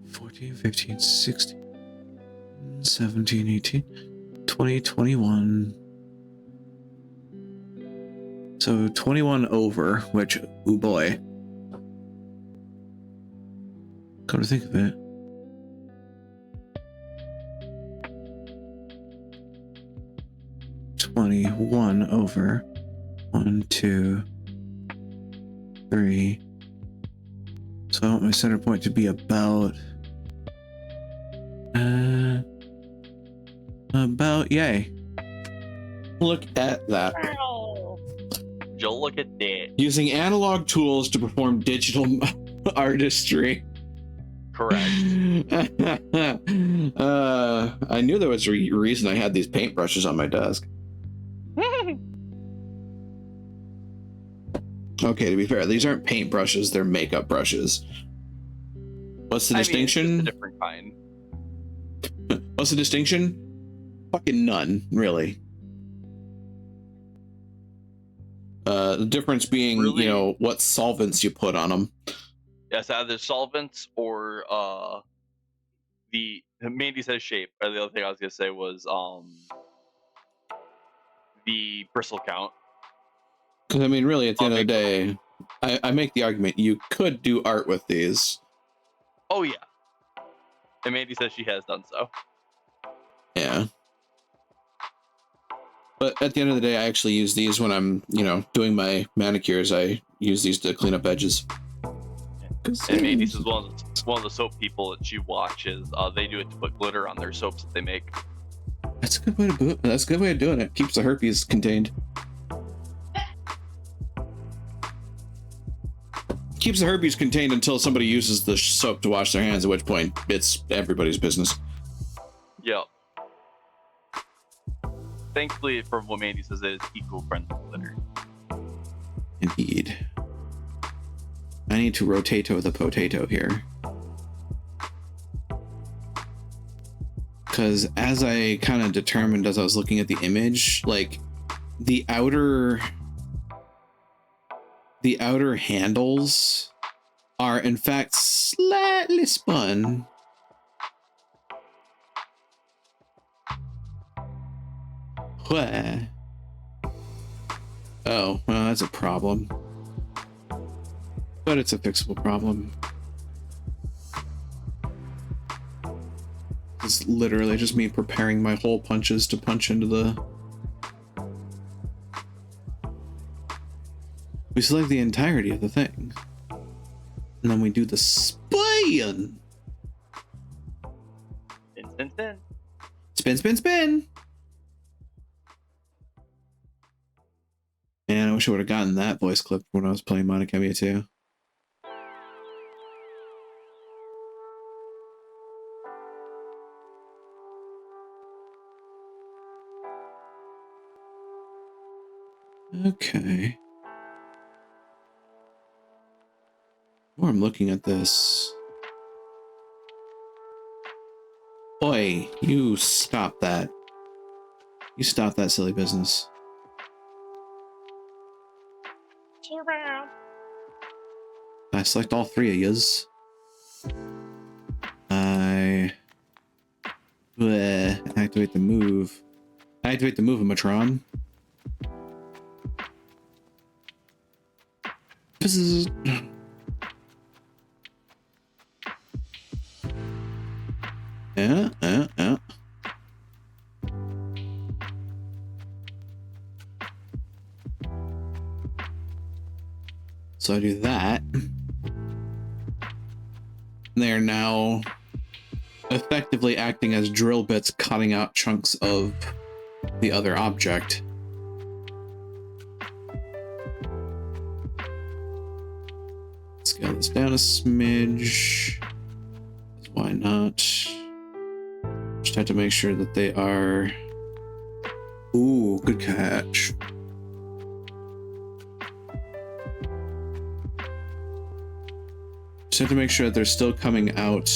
14, 15, 16, 17, 18, 20, 21. So 21 over, which, oh boy. Come to think of it, 1 over 1, 2, 3. So I want my center point to be about yay. Look at that. Joel, look at that. Using analog tools to perform digital artistry. Correct. I knew there was a reason I had these paintbrushes on my desk. Okay, to be fair, these aren't paintbrushes, they're makeup brushes. What's the distinction? It's just a different kind. What's the distinction? Fucking none, really. The difference being, Really? you know, what solvents you put on them. Yes, either solvents or the Mandy says shape. Or the other thing I was gonna say was the bristle count. Because I mean, really, at the end of the day, I make the argument you could do art with these. Oh yeah. And Mandy says she has done so. Yeah. But at the end of the day, I actually use these when I'm, you know, doing my manicures. I use these to clean up edges. And Mandy says one of the soap people that she watches, they do it to put glitter on their soaps that they make. That's a good way to do it. That's a good way of doing it. Keeps the herpes contained. Keeps the herpes contained until somebody uses the soap to wash their hands, at which point it's everybody's business. Yep. Thankfully, from what Mandy says, it is eco-friendly glitter. Indeed. I need to rotato the potato here. Because as I kind of determined as I was looking at the image, like the outer handles are in fact slightly spun. What? Oh, well, that's a problem. But it's a fixable problem. It's literally just me preparing my hole punches to punch into the... We select the entirety of the thing. And then we do the spin! Spin. Spin, spin, spin! Man, I wish I would have gotten that voice clip when I was playing Monokemi 2. Okay. More I'm looking at this. Oi, you stop that. You stop that silly business. I select all three of yous. I activate the move. Activate the move-o-matron. This is... Yeah. So I do that. They are now effectively acting as drill bits, cutting out chunks of the other object. Scale this down a smidge. Why not? Just have to make sure that they are... Ooh, good catch. Just have to make sure that they're still coming out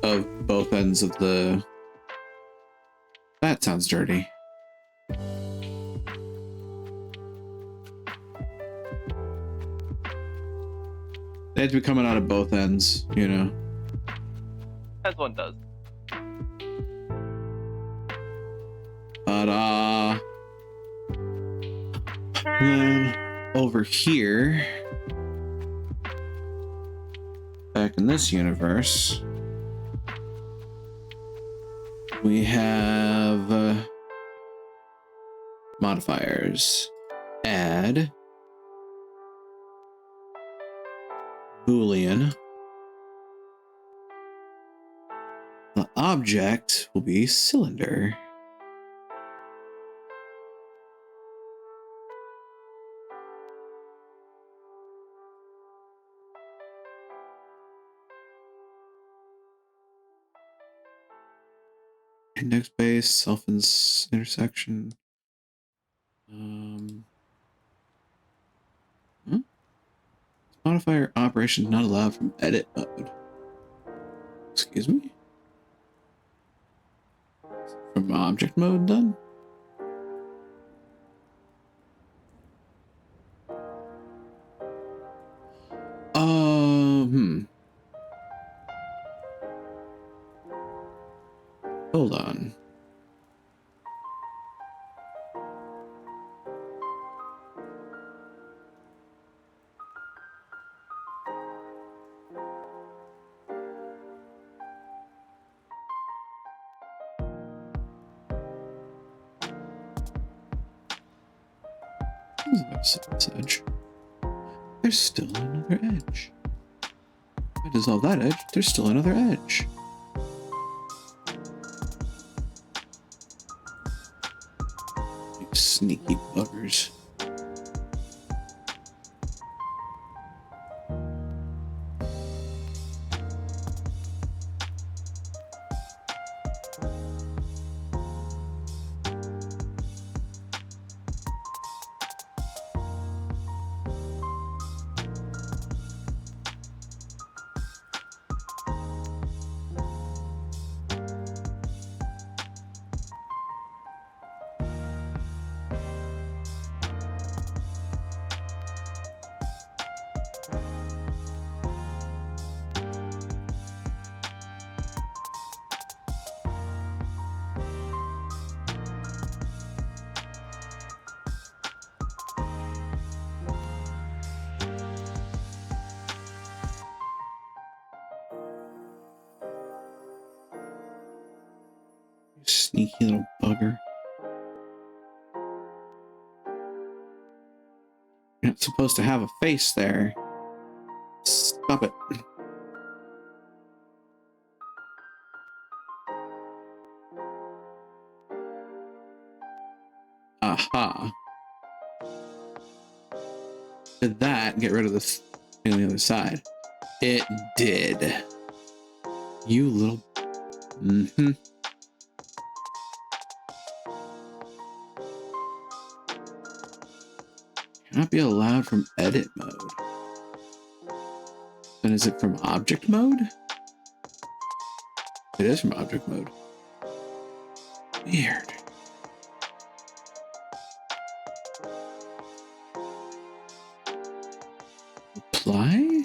of both ends of the... That sounds dirty. They have to be coming out of both ends, you know. As one does. But then over here, back in this universe, we have modifiers. Add Boolean. The object will be cylinder. Index base, self intersection. Modifier operation not allowed from edit mode. Excuse me? From object mode then? Hold on. This edge. There's still another edge. If I dissolve that edge, there's still another edge. You sneaky buggers. Sneaky little bugger. You're not supposed to have a face there. Stop it. Aha. Did that get rid of this thing on the other side? It did. You little... Mm-hmm. Cannot be allowed from edit mode. Then is it from object mode? It is from object mode. Weird. Apply?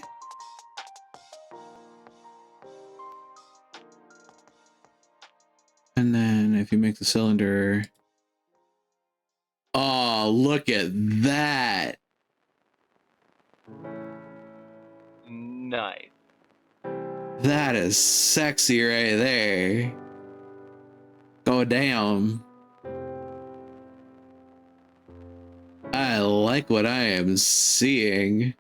And then if you make the cylinder... Oh, look at that. Nice. That is sexy right there. Go down. I like what I am seeing.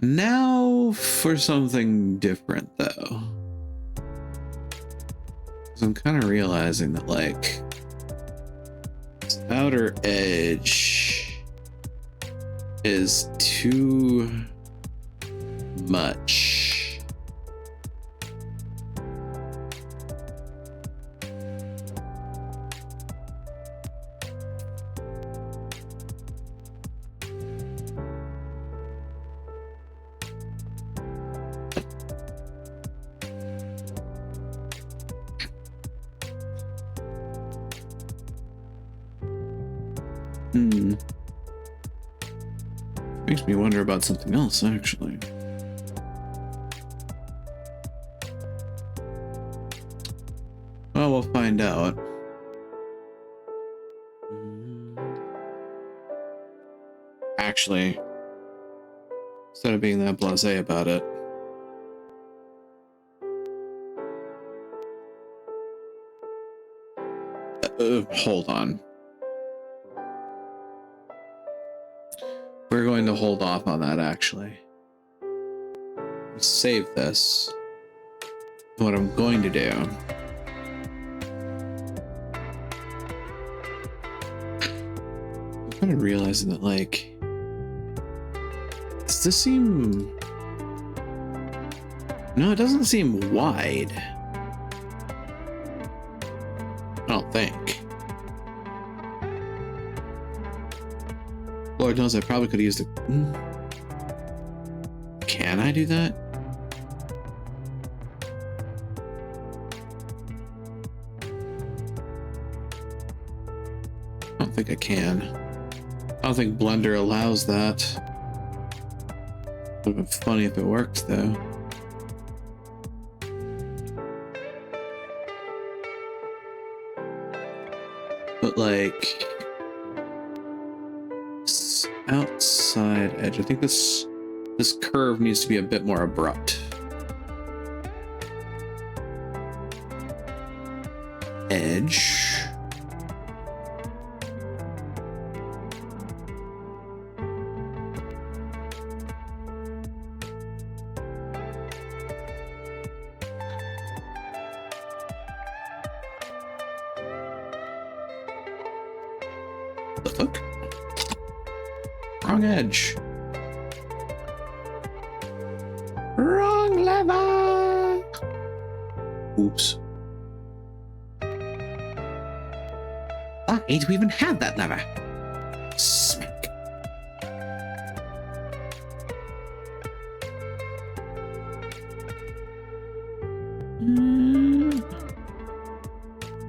Now for something different though. I'm kind of realizing that, like, this outer edge is too much. Makes me wonder about something else, actually. Well, we'll find out. Actually, instead of being that blasé about it, Hold on. We're going to hold off on that, actually. Save this. What I'm going to do... I'm kind of realizing that, like... Does this seem... No, it doesn't seem wide. I don't think. Lord knows I probably could have used it. Can I do that? I don't think I can. I don't think Blender allows that. Would have been funny if it worked, though. But like outside edge, I think this curve needs to be a bit more abrupt. Edge. The fuck? Wrong edge. Wrong lever. Oops. Fuck, do we even have that lever? Smack.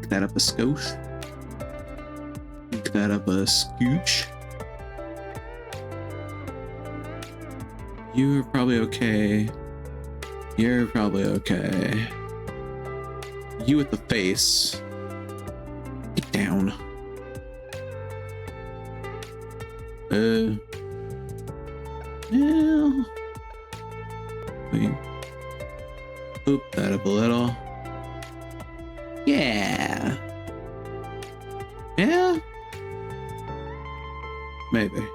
Pick that up a skosh. Pick that up a scooch. You're probably okay. You're probably okay. You with the face. Get down. Yeah. Wait. Oop that up a little. Yeah. Yeah? Maybe.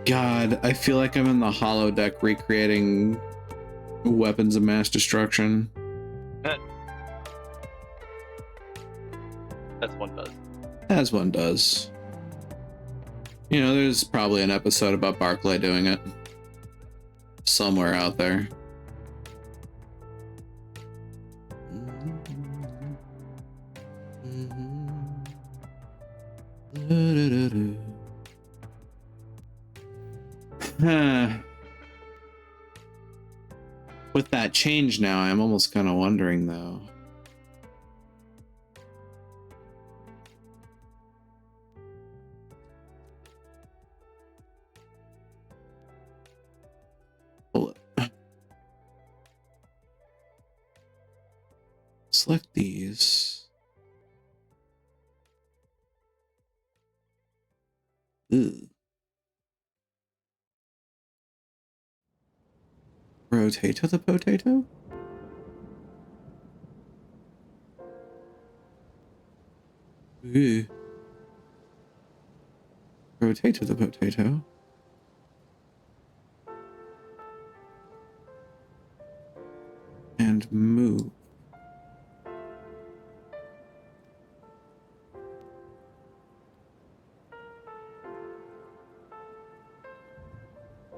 God, I feel like I'm in the holodeck recreating weapons of mass destruction. That's one does. As one does. You know, there's probably an episode about Barclay doing it. Somewhere out there. With that change now, I'm almost kind of wondering though. Hold up. Select these. Ooh. Rotato the potato? Ooh. Rotato the potato. And move.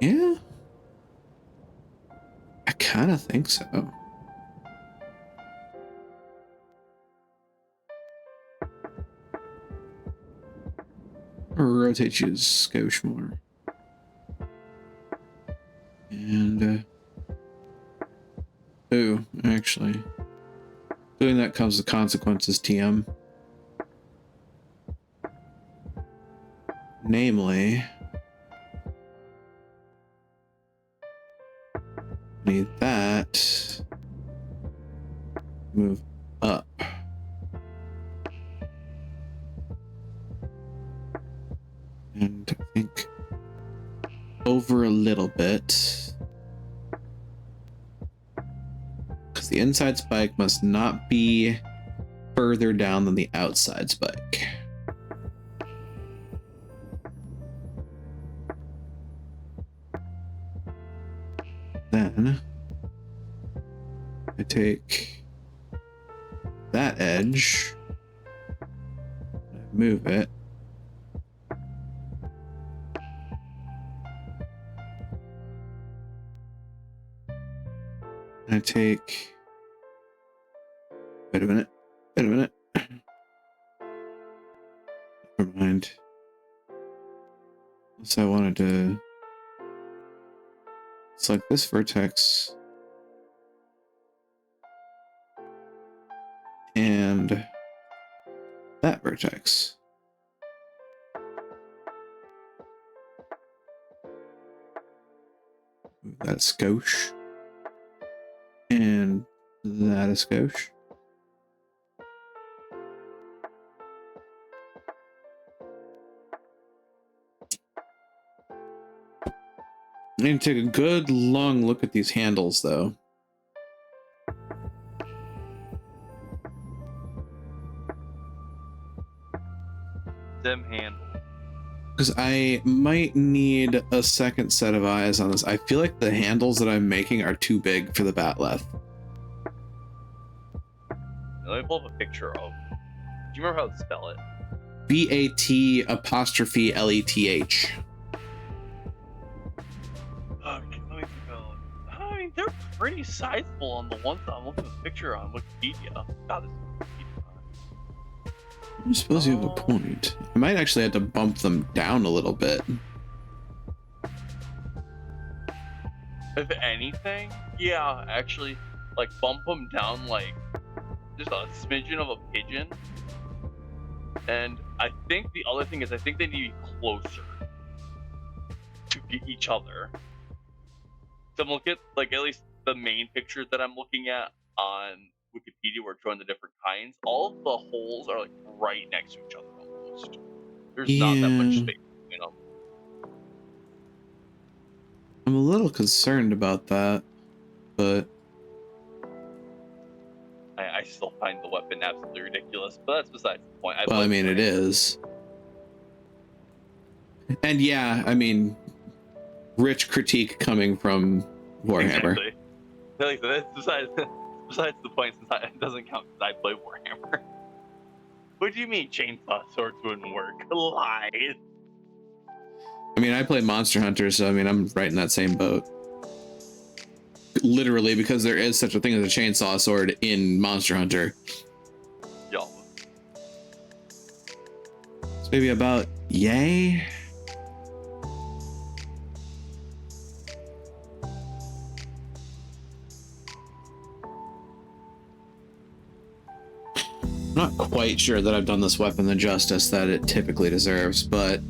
Yeah. I kind of think so. Or rotate you a skosh more. And, oh, actually. Doing that comes with consequences, TM. Namely... need that. Move up. over a little bit. Because the inside spike must not be further down than the outside spike. Then I take that edge, move it. I take, wait a minute. Never mind. So I wanted to select this vertex and that vertex. Move that a skosh. And that a skosh. I need to take a good long look at these handles, though. Them handles. Because I might need a second set of eyes on this. I feel like the handles that I'm making are too big for the batleth. Let me pull up a picture of. Do you remember how to spell it? BAT''LETH. Okay, let me go. I mean, they're pretty sizable on the ones I'm looking at the picture on Wikipedia. God, this is Wikipedia. I suppose you have a point. I might actually have to bump them down a little bit. If anything, yeah, actually, like bump them down like just a smidgen of a pigeon. And I think the other thing is I think they need to be closer to each other. So I'm looking at like at least the main picture that I'm looking at on Wikipedia where it's showing the different kinds. All of the holes are like right next to each other almost. There's not that much Yeah. space between them. I'm a little concerned about that, but I still find the weapon absolutely ridiculous, but that's besides the point. well, I mean, it is. And yeah, I mean, rich critique coming from Warhammer. Exactly. Like, that's besides the point, since it doesn't count because I play Warhammer. What do you mean chainsaw swords wouldn't work? Lies. I mean, I play Monster Hunter, so I mean, I'm right in that same boat. Literally, because there is such a thing as a chainsaw sword in Monster Hunter. Yo. It's maybe about yay. I'm not quite sure that I've done this weapon the justice that it typically deserves, but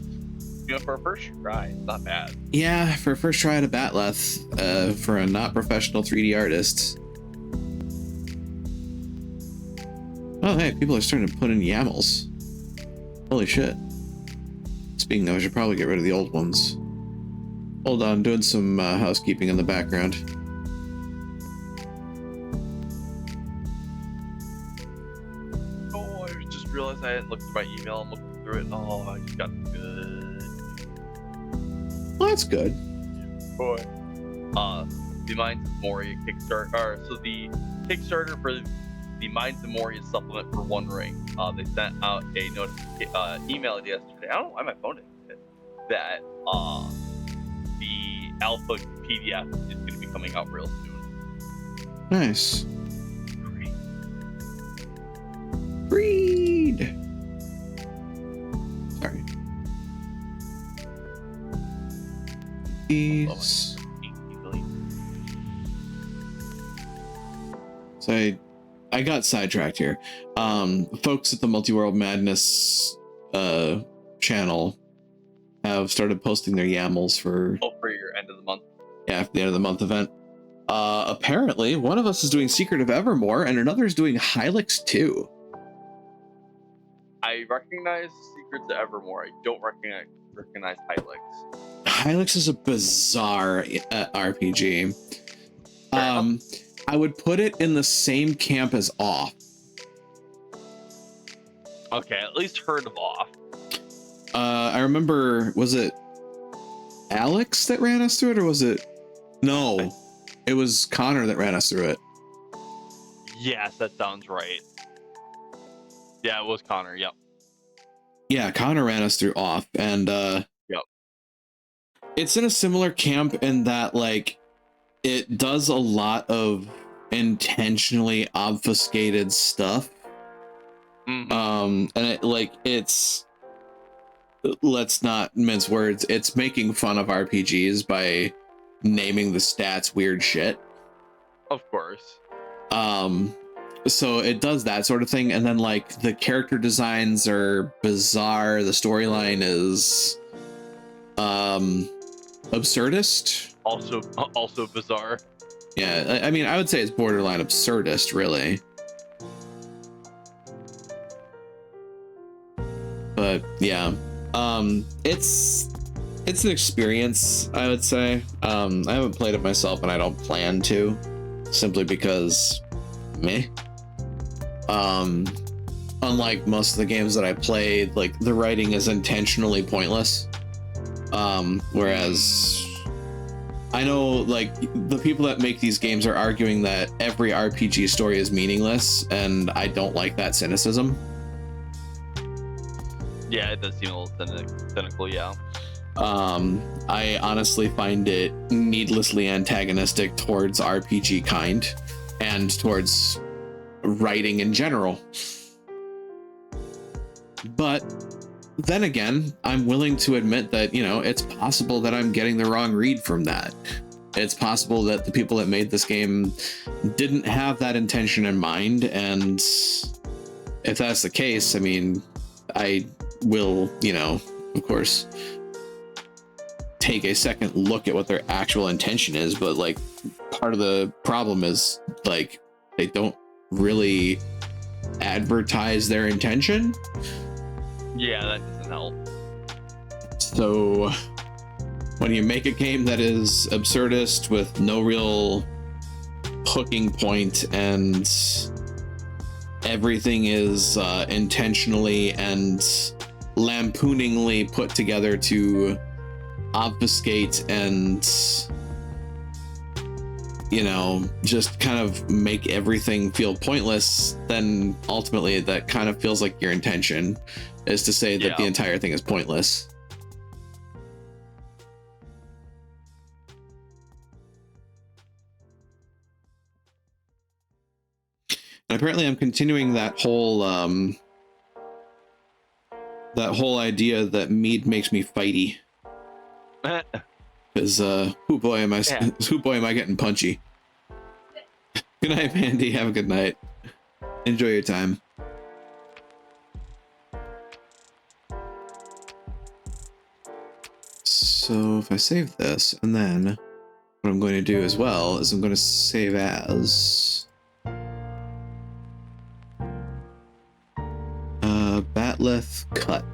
You know, for a first try, it's not bad. yeah, for a first try at a batleth, for a not professional 3D artist. Oh, hey, people are starting to put in YAMLs. Holy shit. Speaking of, I should probably get rid of the old ones. Hold on, doing some housekeeping in the background. Oh, I just realized I hadn't looked at my email. I'm looking through it. Oh, I just got good. Well, that's good. Boy. The Minds of Moria Kickstarter. So the Kickstarter for the Minds of Moria supplement for One Ring. They sent out a email yesterday. I don't know why my phone didn't hit that. The alpha PDF is going to be coming out real soon. Nice. Great. Read. Sorry. These. So I got sidetracked here. Folks at the Multi-World Madness channel have started posting their YAMLs for For your end of the month. for the end of the month event. Apparently, one of us is doing Secret of Evermore, and another is doing Hylix 2. I recognize Secrets of Evermore. I don't recognize recognize Hylics. Hylics is a bizarre RPG. Fair enough. I would put it in the same camp as Off. Okay, at least heard of Off. I remember, was it Alex that ran us through it, or was it? No, it was Connor that ran us through it. Yes, that sounds right. Yeah, it was Connor. Yep. Yeah, Connor ran us through Off, and Yep. it's in a similar camp in that, like, it does a lot of intentionally obfuscated stuff. Mhm. And it's, let's not mince words, it's making fun of RPGs by naming the stats weird shit. Of course. So it does that sort of thing, and then like the character designs are bizarre, the storyline is absurdist. Also bizarre. Yeah, I mean, I would say it's borderline absurdist, really. But yeah, it's an experience, I would say. I haven't played it myself, and I don't plan to, simply because meh. Unlike most of the games that I played, like, the writing is intentionally pointless. Whereas I know, like, the people that make these games are arguing that every RPG story is meaningless, and I don't like that cynicism. Yeah, it does seem a little cynical, yeah. I honestly find it needlessly antagonistic towards RPG kind and towards writing in general. But then again, I'm willing to admit that, you know, it's possible that I'm getting the wrong read from that. It's possible that the people that made this game didn't have that intention in mind, and if that's the case, I mean, I will, you know, of course, take a second look at what their actual intention is, but like, part of the problem is, like, they don't really advertise their intention. Yeah, that doesn't help. So when you make a game that is absurdist with no real hooking point, and everything is intentionally and lampooningly put together to obfuscate and, you know, just kind of make everything feel pointless, then ultimately that kind of feels like your intention is to say that the entire thing is pointless. And apparently I'm continuing that whole idea that mead makes me fighty. Because who boy am I getting punchy. Good night, Mandy. Have a good night. Enjoy your time. So if I save this, and then what I'm going to do as well is I'm going to save as Batleth Cut.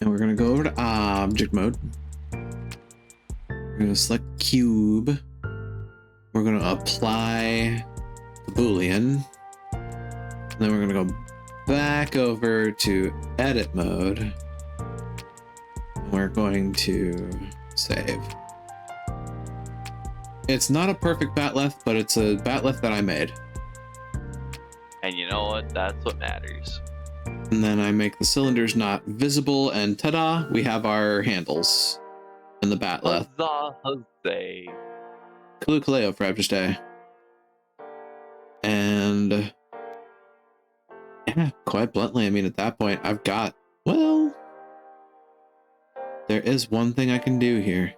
And we're going to go over to object mode. We're going to select cube. We're going to apply the Boolean. And then we're going to go back over to edit mode. And we're going to save. It's not a perfect batleth, but it's a batleth that I made. And you know what? That's what matters. And then I make the cylinders not visible, and ta-da, we have our handles in the batleth. Huzzah, huzzay. Kalu Kaleo for Abjust. And yeah, quite bluntly, I mean, at that point, I've got, well, there is one thing I can do here.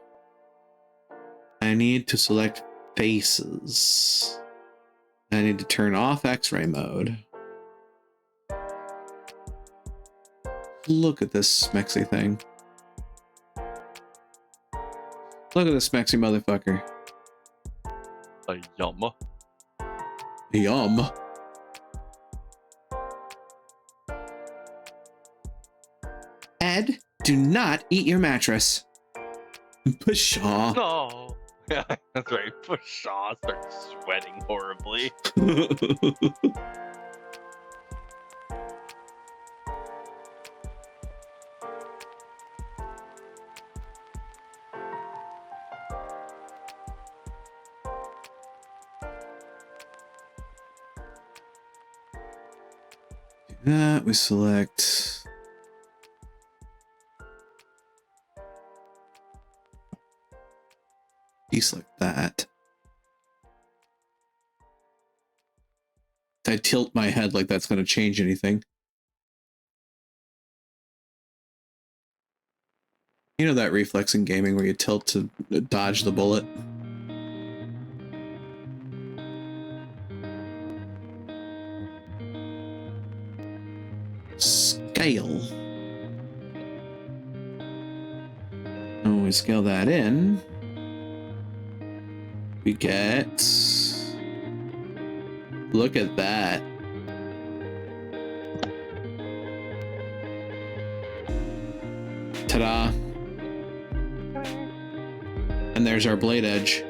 I need to select faces. I need to turn off X-ray mode. Look at this smexy thing. Look at this smexy motherfucker. A yum. Yum. Ed, do not eat your mattress. Pshaw. No. Yeah, that's right. Pshaw starts sweating horribly. That we select deselect that. I tilt my head like that's going to change anything. You know that reflex in gaming where you tilt to dodge the bullet? Scale. When we scale that in, we get... Look at that. Ta-da. And there's our blade edge.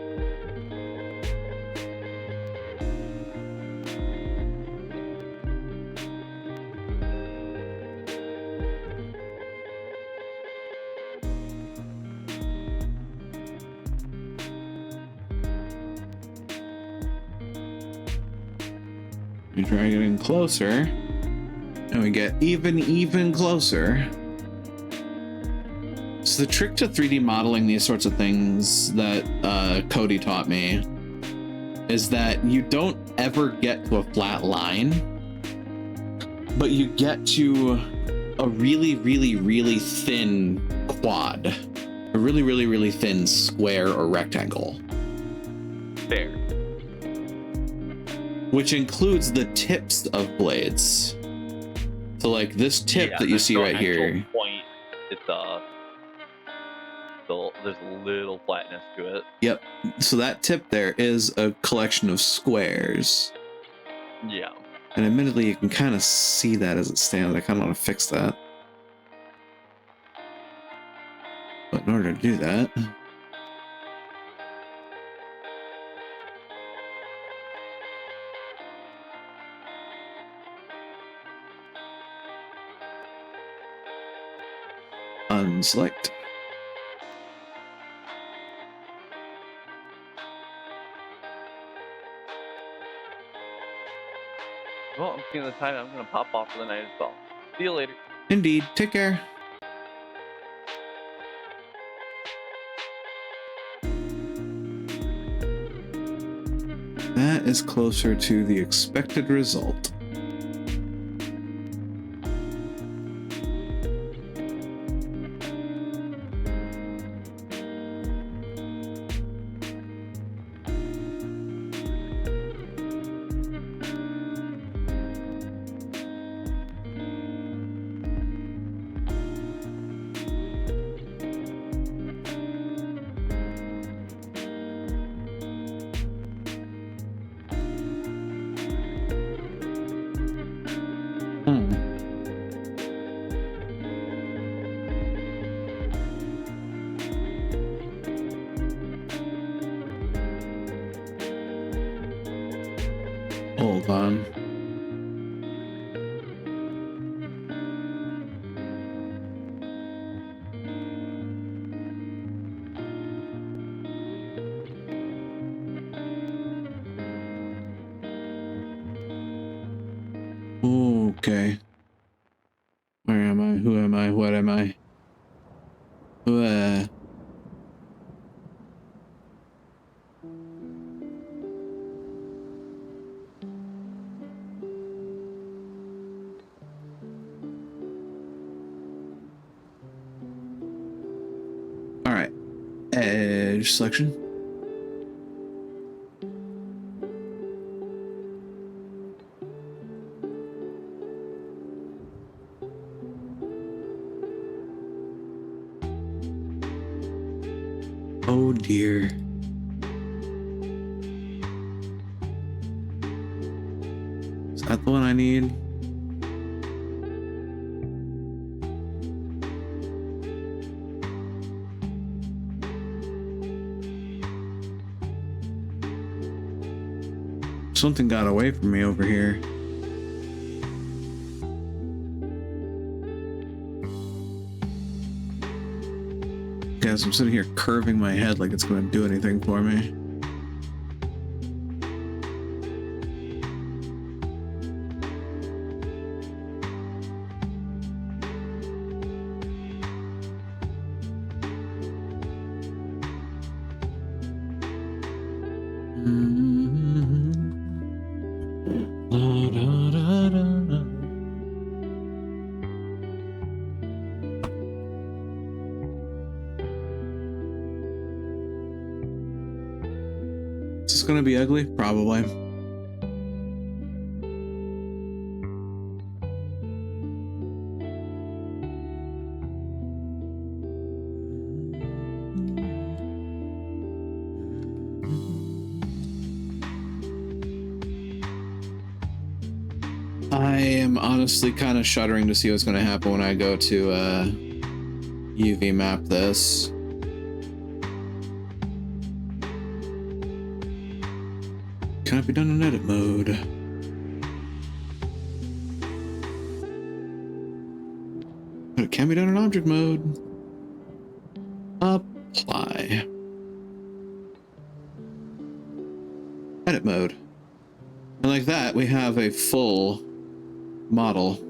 We try getting closer, and we get even closer. So the trick to 3D modeling these sorts of things that Cody taught me is that you don't ever get to a flat line, but you get to a really thin quad, a really thin square or rectangle. Fair. Which includes the tips of blades. So like this tip that you see right here. Point, it's there's a little flatness to it. Yep. So that tip there is a collection of squares. Yeah. And admittedly, you can kind of see that as it stands. I kind of want to fix that. But in order to do that, unselect. Well, I'm seeing the time. I'm gonna pop off for the night as well. See you later. Indeed. Take care. That is closer to the expected result. Hold on. Okay. Where am I? Who am I? What am I? All right. Edge selection. Oh dear. that the one I need? Something got away from me over here. Guys, I'm sitting here curving my head like it's going to do anything for me. Is this gonna be ugly? Probably. I am honestly kind of shuddering to see what's going to happen when I go to UV map this. Can it be done in edit mode? But it can be done in object mode. Apply. Edit mode. And like that, we have a full model.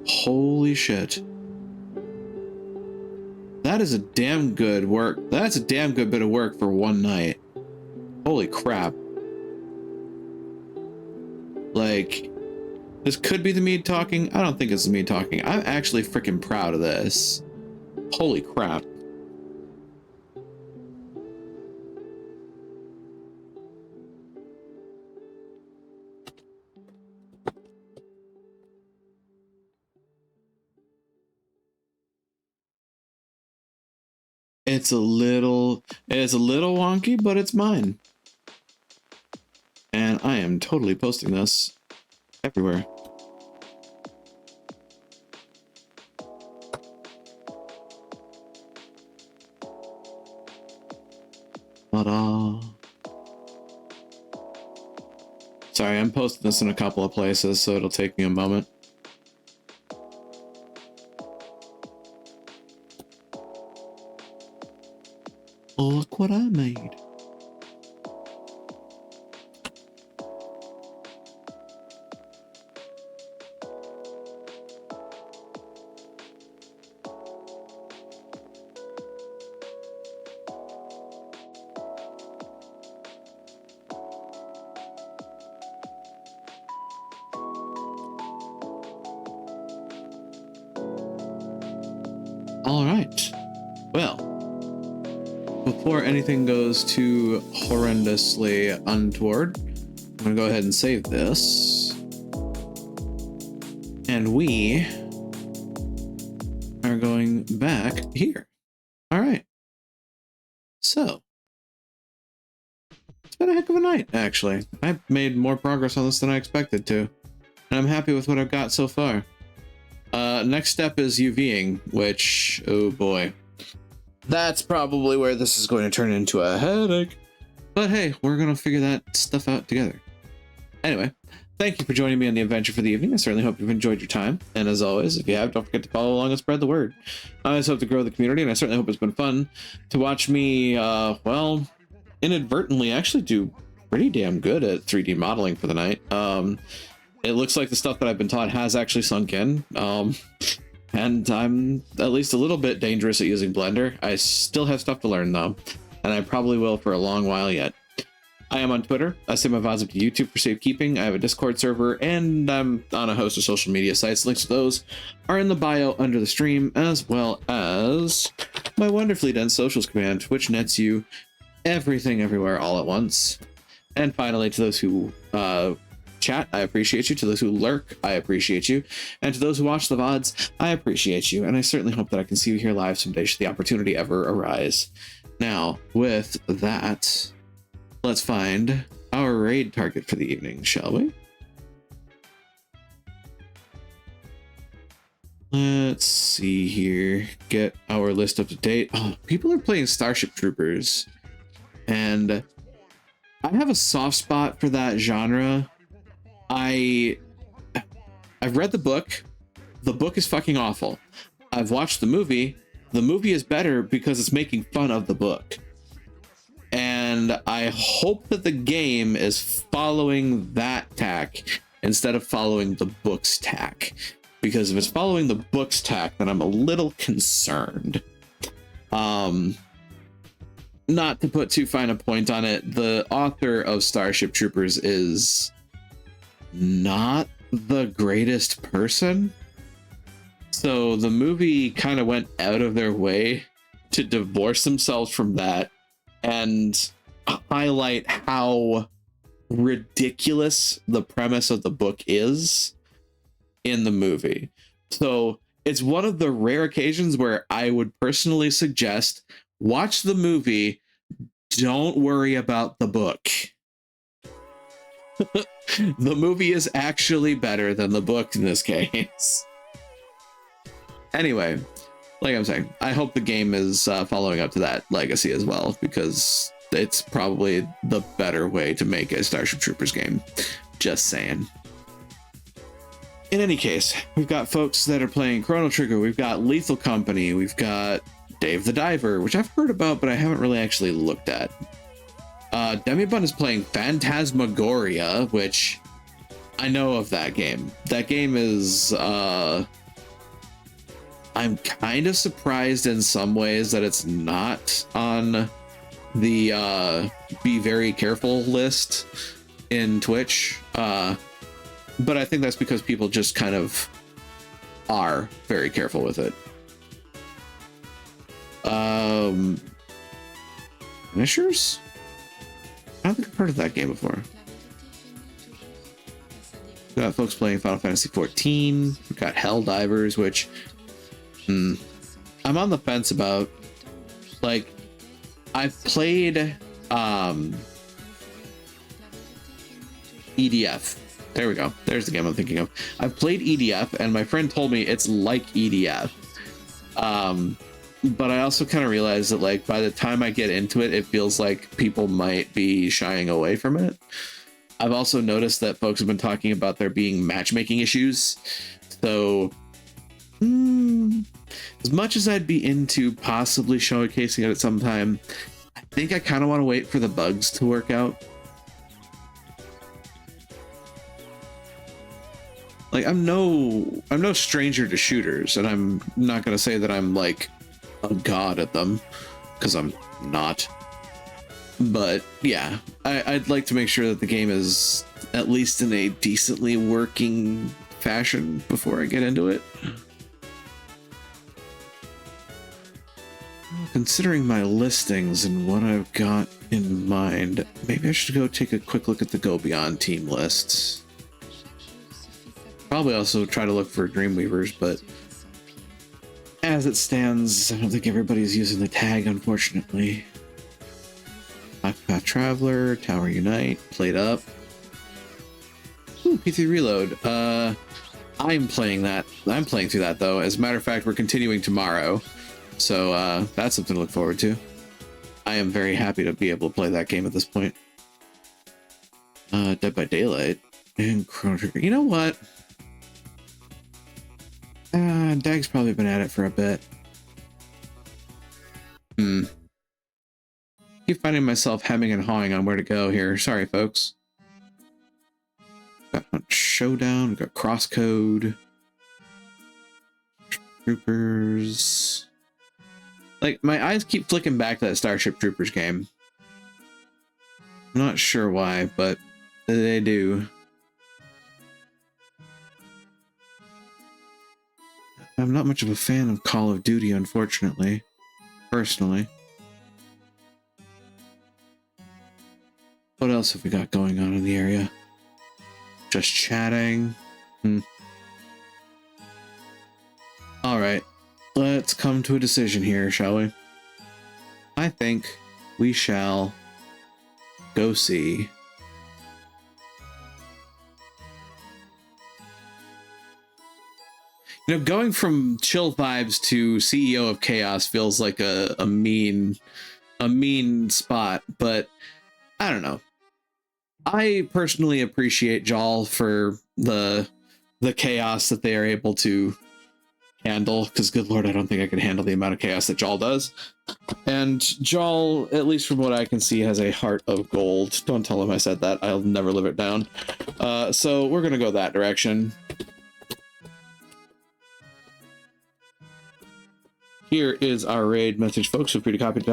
Holy shit. That is a damn good work. That's a damn good bit of work for one night. Holy crap. Like, this could be the Mead talking. I don't think it's the Mead talking. I'm actually freaking proud of this. Holy crap. It's a little wonky, but it's mine. And I am totally posting this everywhere. Ta-da. Sorry, I'm posting this in a couple of places, so it'll take me a moment. Look what I made. All right. Well, before anything goes too horrendously untoward, I'm going to go ahead and save this. And we are going back here. All right. So, it's been a heck of a night, actually. I've made more progress on this than I expected to. And I'm happy with what I've got so far. Next step is UVing, which, oh boy. That's probably where this is going to turn into a headache. But hey, we're going to figure that stuff out together. Anyway, thank you for joining me on the adventure for the evening. I certainly hope you've enjoyed your time. And as always, if you have, don't forget to follow along and spread the word. I always hope to grow the community, and I certainly hope it's been fun to watch me, well, inadvertently actually do pretty damn good at 3D modeling for the night. It looks like the stuff that I've been taught has actually sunk in. And I'm at least a little bit dangerous at using Blender. I still have stuff to learn though, and I probably will for a long while yet. I am on Twitter. I save my VODs up to YouTube for safekeeping. I have a Discord server, and I'm on a host of social media sites. Links to those are in the bio under the stream, as well as my wonderfully done socials command, which nets you everything everywhere all at once. And finally, to those who chat, I appreciate you. To those who lurk, I appreciate you. And to those who watch the VODs, I appreciate you. And I certainly hope that I can see you here live someday should the opportunity ever arise. Now, with that, let's find our raid target for the evening, shall we? Let's see here. Get our list up to date. Oh, people are playing Starship Troopers. And I have a soft spot for that genre. I've read the book. The book is fucking awful. I've watched the movie. The movie is better because it's making fun of the book. And I hope that the game is following that tack instead of following the book's tack. Because if it's following the book's tack, then I'm a little concerned. Not to put too fine a point on it, the author of Starship Troopers is not the greatest person. So the movie kind of went out of their way to divorce themselves from that and highlight how ridiculous the premise of the book is in the movie. So it's one of the rare occasions where I would personally suggest watch the movie, don't worry about the book. The movie is actually better than the book in this case. Anyway, like I'm saying, I hope the game is following up to that legacy as well, because it's probably the better way to make a Starship Troopers game. Just saying. In any case, we've got folks that are playing Chrono Trigger, we've got Lethal Company, we've got Dave the Diver, which I've heard about, but I haven't really actually looked at. Demibun is playing Phantasmagoria, which I know of that game. That game is, I'm kind of surprised in some ways that it's not on the be very careful list in Twitch. But I think that's because people just kind of are very careful with it. Finishers? I don't think I've heard of that game before. We've got folks playing Final Fantasy XIV. We've got Helldivers, which I'm on the fence about. Like, I've played EDF. There we go. There's the game I'm thinking of. I've played EDF, and my friend told me it's like EDF. But I also kind of realized that, like, by the time I get into it, it feels like people might be shying away from it. I've also noticed that folks have been talking about there being matchmaking issues. So, as much as I'd be into possibly showcasing it at some time, I think I kind of want to wait for the bugs to work out. Like, I'm no stranger to shooters, and I'm not going to say that I'm like a god at them, because I'm not. But yeah, I'd like to make sure that the game is at least in a decently working fashion before I get into it. Considering my listings and what I've got in mind, maybe I should go take a quick look at the Go Beyond team lists. Probably also try to look for Dreamweavers, but as it stands, I don't think everybody's using the tag, unfortunately. Octopath Traveler, Tower Unite, Played Up. Ooh, P3 Reload. I'm playing that. I'm playing through that, though. As a matter of fact, we're continuing tomorrow. So that's something to look forward to. I am very happy to be able to play that game at this point. Dead by Daylight and Chrono Trigger. You know what? Dag's probably been at it for a bit. Keep finding myself hemming and hawing on where to go here. Sorry, folks. Got Hunt Showdown, got Crosscode, Troopers. Like, my eyes keep flicking back to that Starship Troopers game. I'm not sure why, but they do. I'm not much of a fan of Call of Duty, unfortunately. Personally. What else have we got going on in the area? Just chatting. Alright. Let's come to a decision here, shall we? I think we shall go see going from chill vibes to CEO of Chaos feels like a mean spot, but I don't know. I personally appreciate Jal for the chaos that they are able to handle, because good lord, I don't think I can handle the amount of chaos that Jal does. And Jal, at least from what I can see, has a heart of gold. Don't tell him I said that. I'll never live it down. So we're gonna go that direction. Here is our raid message, folks. Feel free to copy it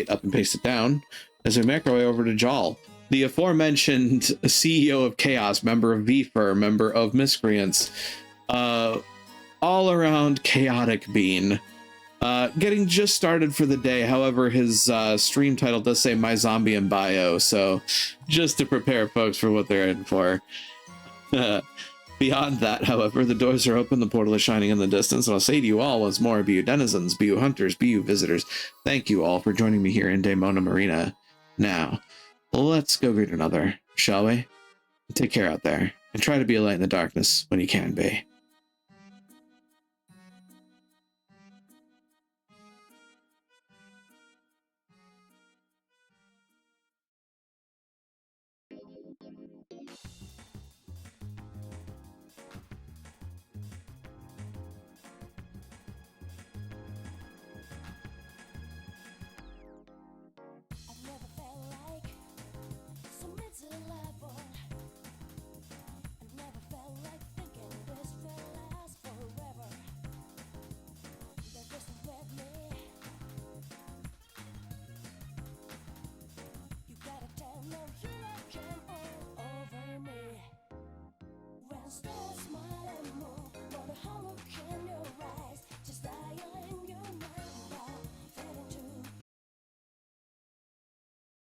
up and paste it down as we make our way over to Jal, the aforementioned CEO of Chaos, member of VFur, member of Miscreants, all around chaotic being. Getting just started for the day. However, his stream title does say My Zombie in Bio, so just to prepare folks for what they're in for. Beyond that, however, the doors are open, the portal is shining in the distance, and I'll say to you all once more, be you denizens, be you hunters, be you visitors, thank you all for joining me here in Daemona Marina. Now, let's go greet another, shall we? Take care out there, and try to be a light in the darkness when you can be. I've never felt like so miserable. I've never felt like thinking this will last forever. They're just with me. You gotta tell no, you like him all over me. When stars smile.